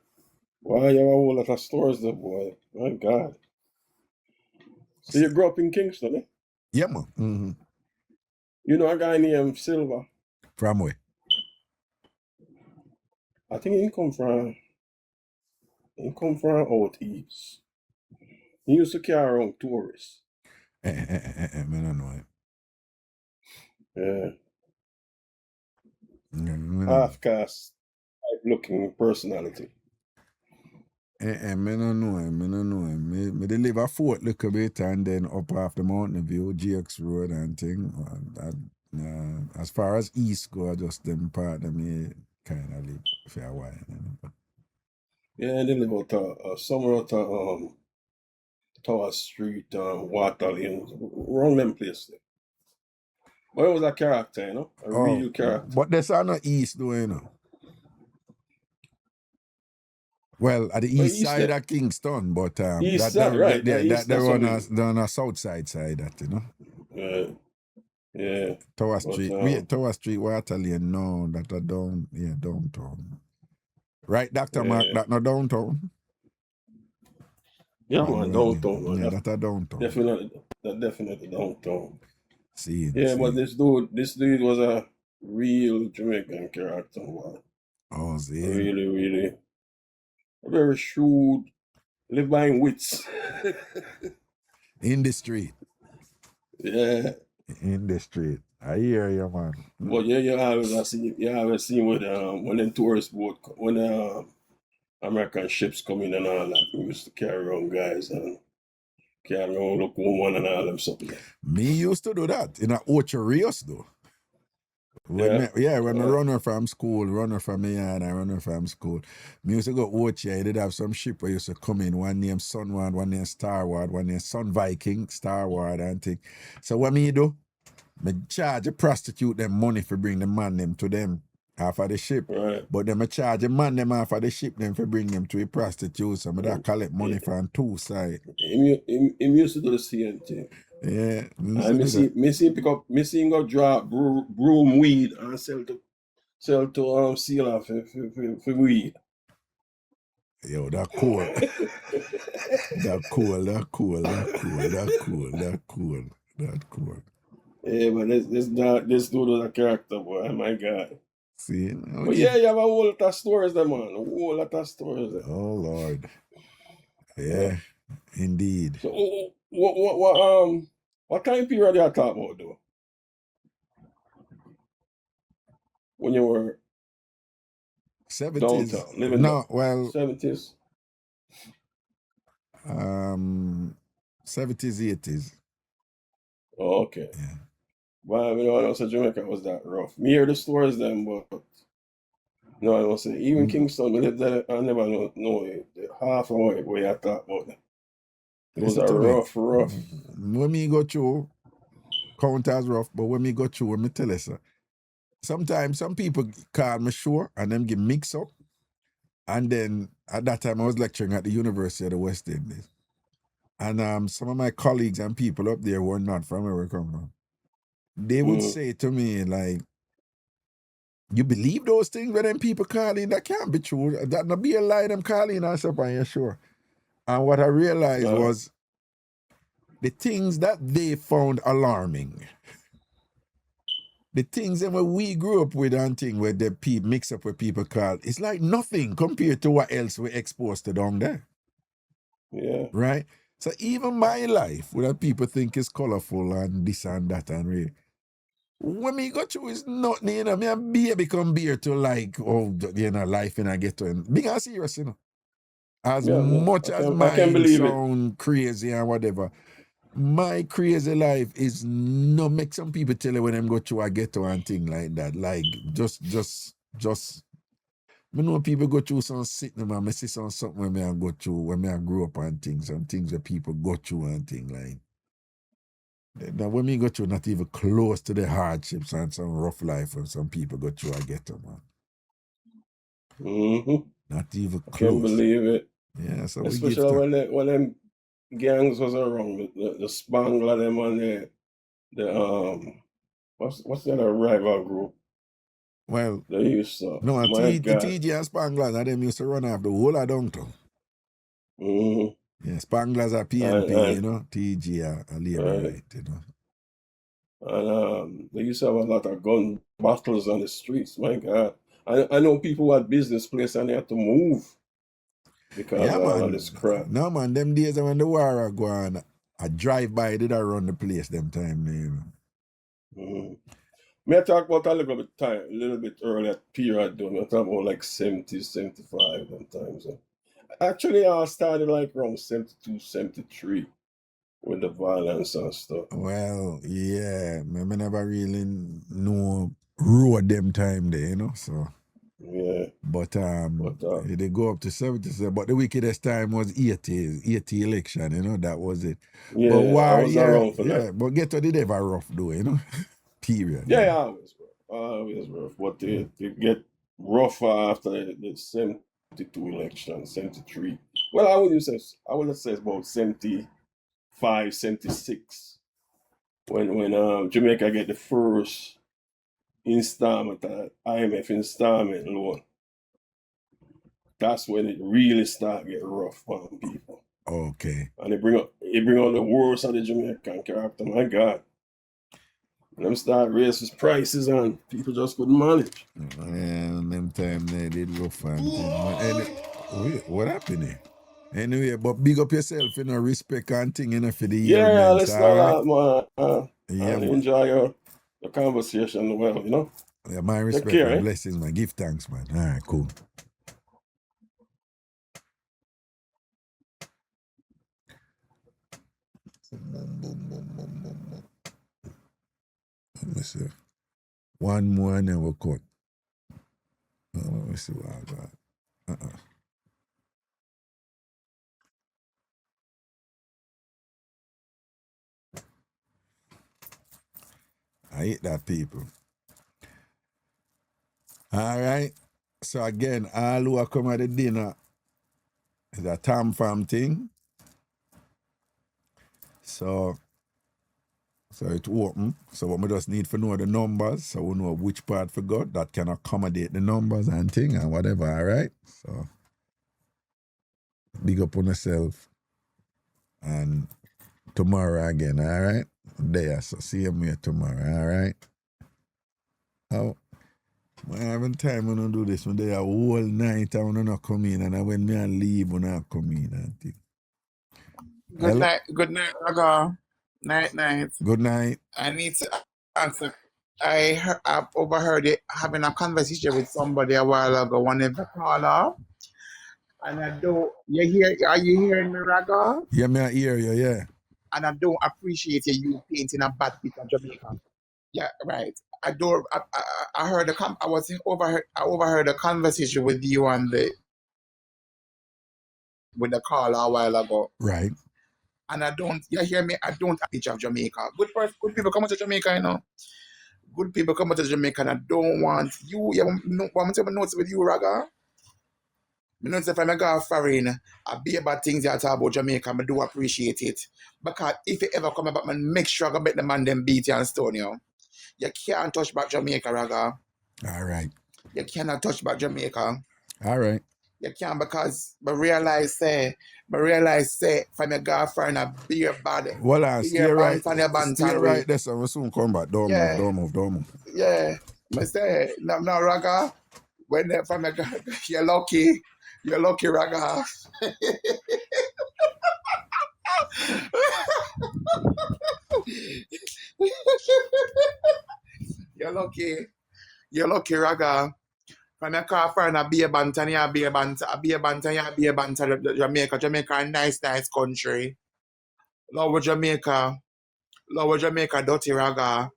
Why you have a whole lot of stores there, boy? My God. So you grew up in Kingston, eh? Yeah, man. Mm-hmm. You know a guy named Silver? From where? I think he come from out east. He used to carry around tourists. I don't know him. Yeah. Half-caste type looking personality. I don't know him. I don't know him. I live a Fort little bit and then up off the mountain view, GX Road and thing. As far as east go, I just them part of me kind of live for a while. Yeah, they live out somewhere out Tower Street, Waterloo, wrong them place there. But it was a character, you know? A real character. But there's not east though, you know. Well, at the east side of Kingston, but east side, right? They're on a south side, that, you know. Yeah. Tower Street, Tower Street, Waterloo, no, that are downtown. Right, Dr. Mark, that not downtown. Yeah, man, downtown. Yeah, that are downtown. Definitely downtown. See. But this dude was a real Jamaican character, man. Oh, see. Really, very shrewd, live by wits. In the street. Yeah. In the street. I hear you, man. But yeah, you always seen with when them tourist boat, when American ships come in and all that, we used to carry around guys and carry around look woman and all them something. Me used to do that in a Ocho Rios though. When I runner from school, runner from my yard, and runner from school. Me used to go Ocho, I did have some ship where used to come in, one named Sunward, one named Starward, one named Sun Viking, Starward and thing. So what me do? Me charge a prostitute them money for bring the man them to them off of the ship. Right. But then I charge the man them off of the ship them for bring them to a prostitute. So I collect money from two sides. He used to do the same thing. Yeah. Me see him go drop broom weed and sell to sealer for weed. Yo, that cool. That cool. Yeah, but this dude was a character, boy. My God. See? But you have a whole lot of stories there, man. A whole lot of stories there. Oh, Lord. Yeah, indeed. So, what time period you talk about, though? When you were 70s. downtown, living no, well, 70s. 70s, 80s. Oh, okay. Yeah. Well, I mean, I don't say Jamaica was that rough. Me hear the stories then, but no, I don't say. Even Kingston, we lived there, I never know it. Half of what you talk about. It was a rough. When me go through, count as rough, but when me go through, when me tell you, sir, sometimes some people call me sure and them get mixed up. And then at that time I was lecturing at the University of the West Indies. And some of my colleagues and people up there were not from where we come from. They would say to me, like, you believe those things when them people call in? That can't be true. That not be a lie them calling and stuff, and you're sure. And what I realized was the things that they found alarming, the things that we grew up with and things where the people mix up with people call, it's like nothing compared to what else we're exposed to down there. Yeah. Right? So even my life, where people think is colorful and this and that and real, when me go through is nothing, you know, me a baby come beer to like, life in a ghetto. Being a serious, you know. As much as mine sound crazy and whatever, My crazy life is no make some people tell you when them go through a ghetto and thing like that. Like just I know people go through some sickness, man. I see something when I go through, when I grew up and things, some things that people go through and things like. Now when me go through, not even close to the hardships and some rough life when some people go through a ghetto, man. Mm-hmm. Not even I can't close. believe it. Yeah, so we give Especially when them gangs was around, the Spangler them and the what's the other rival group? Well, They used to, no, my God. TG and Spanglers, and them used to run off the whole of downtown. Mm-hmm. Yeah, Spanglers are PNP, you know, TG are labor right, you know. And they used to have a lot of gun battles on the streets, my God. I know people who had business place and they had to move because of all of this crap. No, man, them days when the war are going, I drive by, did I run the place them time, you know. Mm-hmm. May I talk about a little bit earlier period though. I talk about like 70, 75 and times. Actually, I started like around 72, 73 with the violence and stuff. Well, yeah, I never really know road them time there, you know, so. Yeah. But they go up to 70, but the wickedest time was 80 election, you know, that was it. Yeah, but war, I was around for that. But ghetto did ever rough though, you know. Period. Yeah, always rough. But they get rougher after the 72 election, 73. Well, I wouldn't say it's about 75, 76. When Jamaica get the first installment, IMF installment loan. That's when it really start getting rough on people. Okay. And they bring out the worst of the Jamaican character. My God. Them start raising prices and people just couldn't manage. Yeah, them time they did rough and what happened here? Anyway, but big up yourself, you know, respect and thing, you know, for the year. Yeah, let's not man. Enjoy the conversation well, you know. Yeah, my respect and blessings, man. Give thanks, man. All right, cool. Let me see. One more and then we'll cut. Let me see what I got. I hate that, people. All right. So again, all who are come at the dinner is a TamFam thing. So it's open. So what we just need to know the numbers, so we know which part we got that can accommodate the numbers and thing and whatever, all right? So big up on yourself. And tomorrow again, all right? There, so see you here tomorrow, all right? Oh, I haven't time when I do this. When they are whole night, I want to not come in, and when me I leave, when I come in and thing. Good night, Raga. Night. Good night. I need to answer. I've overheard it having a conversation with somebody a while ago, one of the caller. And I don't, are you hearing me, Raga? Yeah, me I hear you, yeah. And I don't appreciate you painting a bad picture of Jamaica. Yeah, right. I heard I overheard a conversation with you and with the caller a while ago. Right. And you hear me? I don't picture of Jamaica. Good people come to Jamaica, you know. Good people come to Jamaica, and I don't want you. Yeah, want me to notes with you, Raga? I know if I go foreign, I be about things that talk about Jamaica, I do appreciate it. Because if you ever come about, man, make sure I make the man them beat you and stone you. You can't touch back Jamaica, Raga. All right. You cannot touch back Jamaica. All right. You can't because I realize from your girlfriend a beer body. Well, stay right there, so we'll soon come back. Don't move. Yeah. I say, no, Raga, when from your girl, you're lucky, Raga. You're lucky, Raga. From your girlfriend a beer banter, Jamaica a nice country. Lower Jamaica, dirty raga.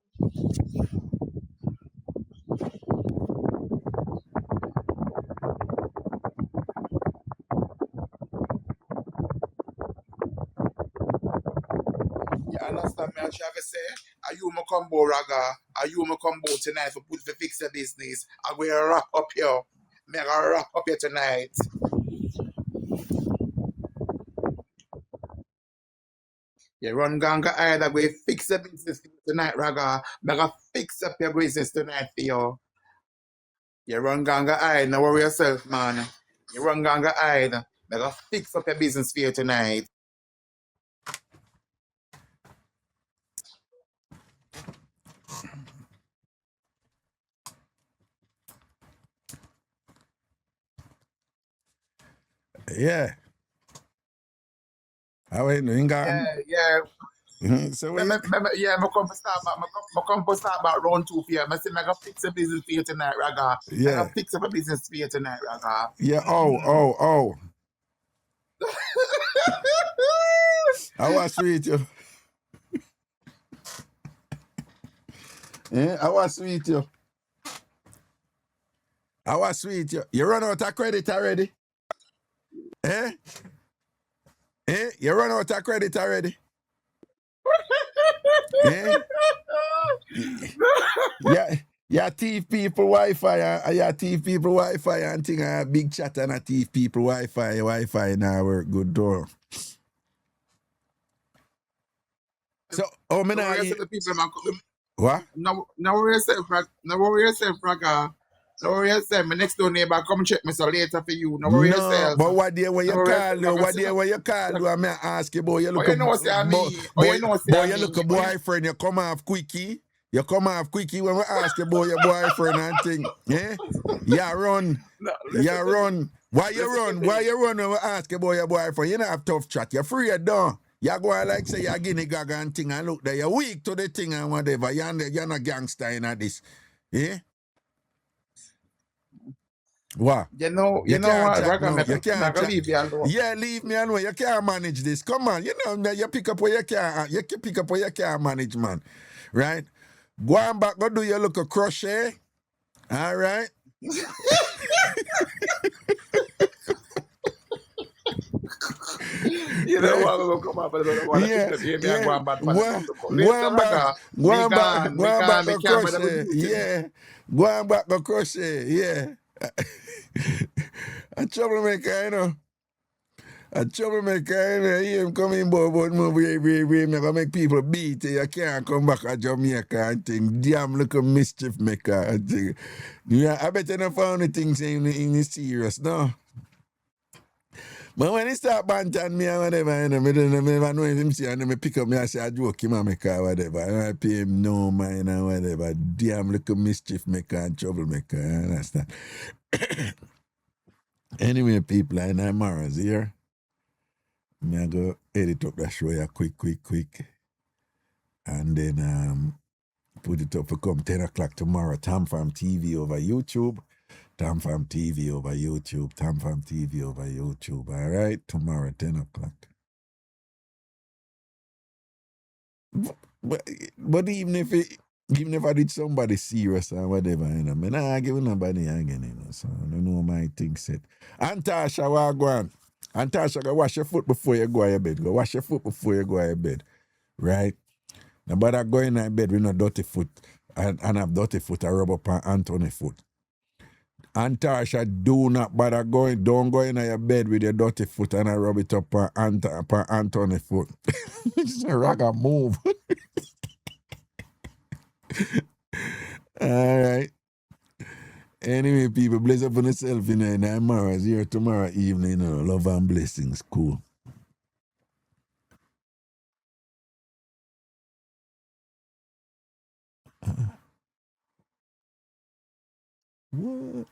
You understand me? I try to say, are you my combo raga? Are you my combo tonight for put for fix the business? I'm going to wrap up here. Me gonna wrap up here tonight. You run ganga either go fix the business for you tonight, raga. Me gonna fix up your business tonight for you. You run ganga hide, no worry yourself, man. You run ganga hide. Me gonna fix up your business for you tonight. Yeah. How are you doing? Yeah. So what you... Yeah, I come to start about round 2 for you. I say, I gonna fix a business for you tonight, raga. I Yeah. gonna fix up a business for you tonight, raga. Yeah, oh. How was sweet you? How was sweet you? How was sweet you? You run out of credit already? You run out of credit already? Yeah, thief people Wi-Fi and thing big chat and a thief people Wi-Fi now work good door. So, me now what? No worry yourself, raga. No worry yourself. My next door neighbor come check me so later for you. No worry yourself. But what day when you No worry call though? yourself. What day when you call though? I may ask you, boy, you look you know say me. You know say boy, me. you look a boyfriend, you come off quickie. You come off quickie when we ask you about your boyfriend and thing. Yeah? You run. Why you run? Why you run when we ask you about your boyfriend? You don't have tough chat. You're free don't. You go like say you're guinea gaga and thing and look there. You're weak to the thing and whatever. You're not gangster in this. Yeah? What? You know can't what, chat, raga, no. You can't chat. leave you alone. Yeah, leave me alone. You can't manage this. Come on, you know, you pick up what you can't. You can pick up what you can't manage, man. Right? Go on back, go do your look of crochet. All right? You know what, we'll come up and I want to pick up here. Me and go on back. Go on back, go crochet. Yeah. Go on back, go crochet. Yeah. A troublemaker, you know. A troublemaker, you know. He coming but move, I'm gonna make people beat you. You can't come back to Jamaica and think, damn, look a mischief maker. I think. Yeah, I bet you don't found the things in serious, no? But when he start banting me and whatever, you know, I don't know him see and then I pick up me and say I joke him and make or whatever. And I pay him no mind and whatever. Damn little mischief maker and troublemaker, you understand? Anyway, people, I know Mara's here. I go edit up that show quick. And then put it up for come 10 o'clock tomorrow. TamFam TV over YouTube. TamFam TV over YouTube. TamFam TV over YouTube. All right? Tomorrow, 10 o'clock. But even if I did somebody serious or whatever, you know, I not give nobody again, you know, so I don't know my thing set. Antasha, what go on? Antasha, go wash your foot before you go to your bed. Go wash your foot before you go to your bed. Right? Nobody go in your bed with no dirty foot and have dirty foot and rub up on Anthony foot. Antasha, don't go in your bed with your dirty foot and I rub it up on Anthony foot. It's a raga move. All right. Anyway, people, bless up on yourself, you know, and tomorrow's here tomorrow evening, you know, love and blessings. Cool. What?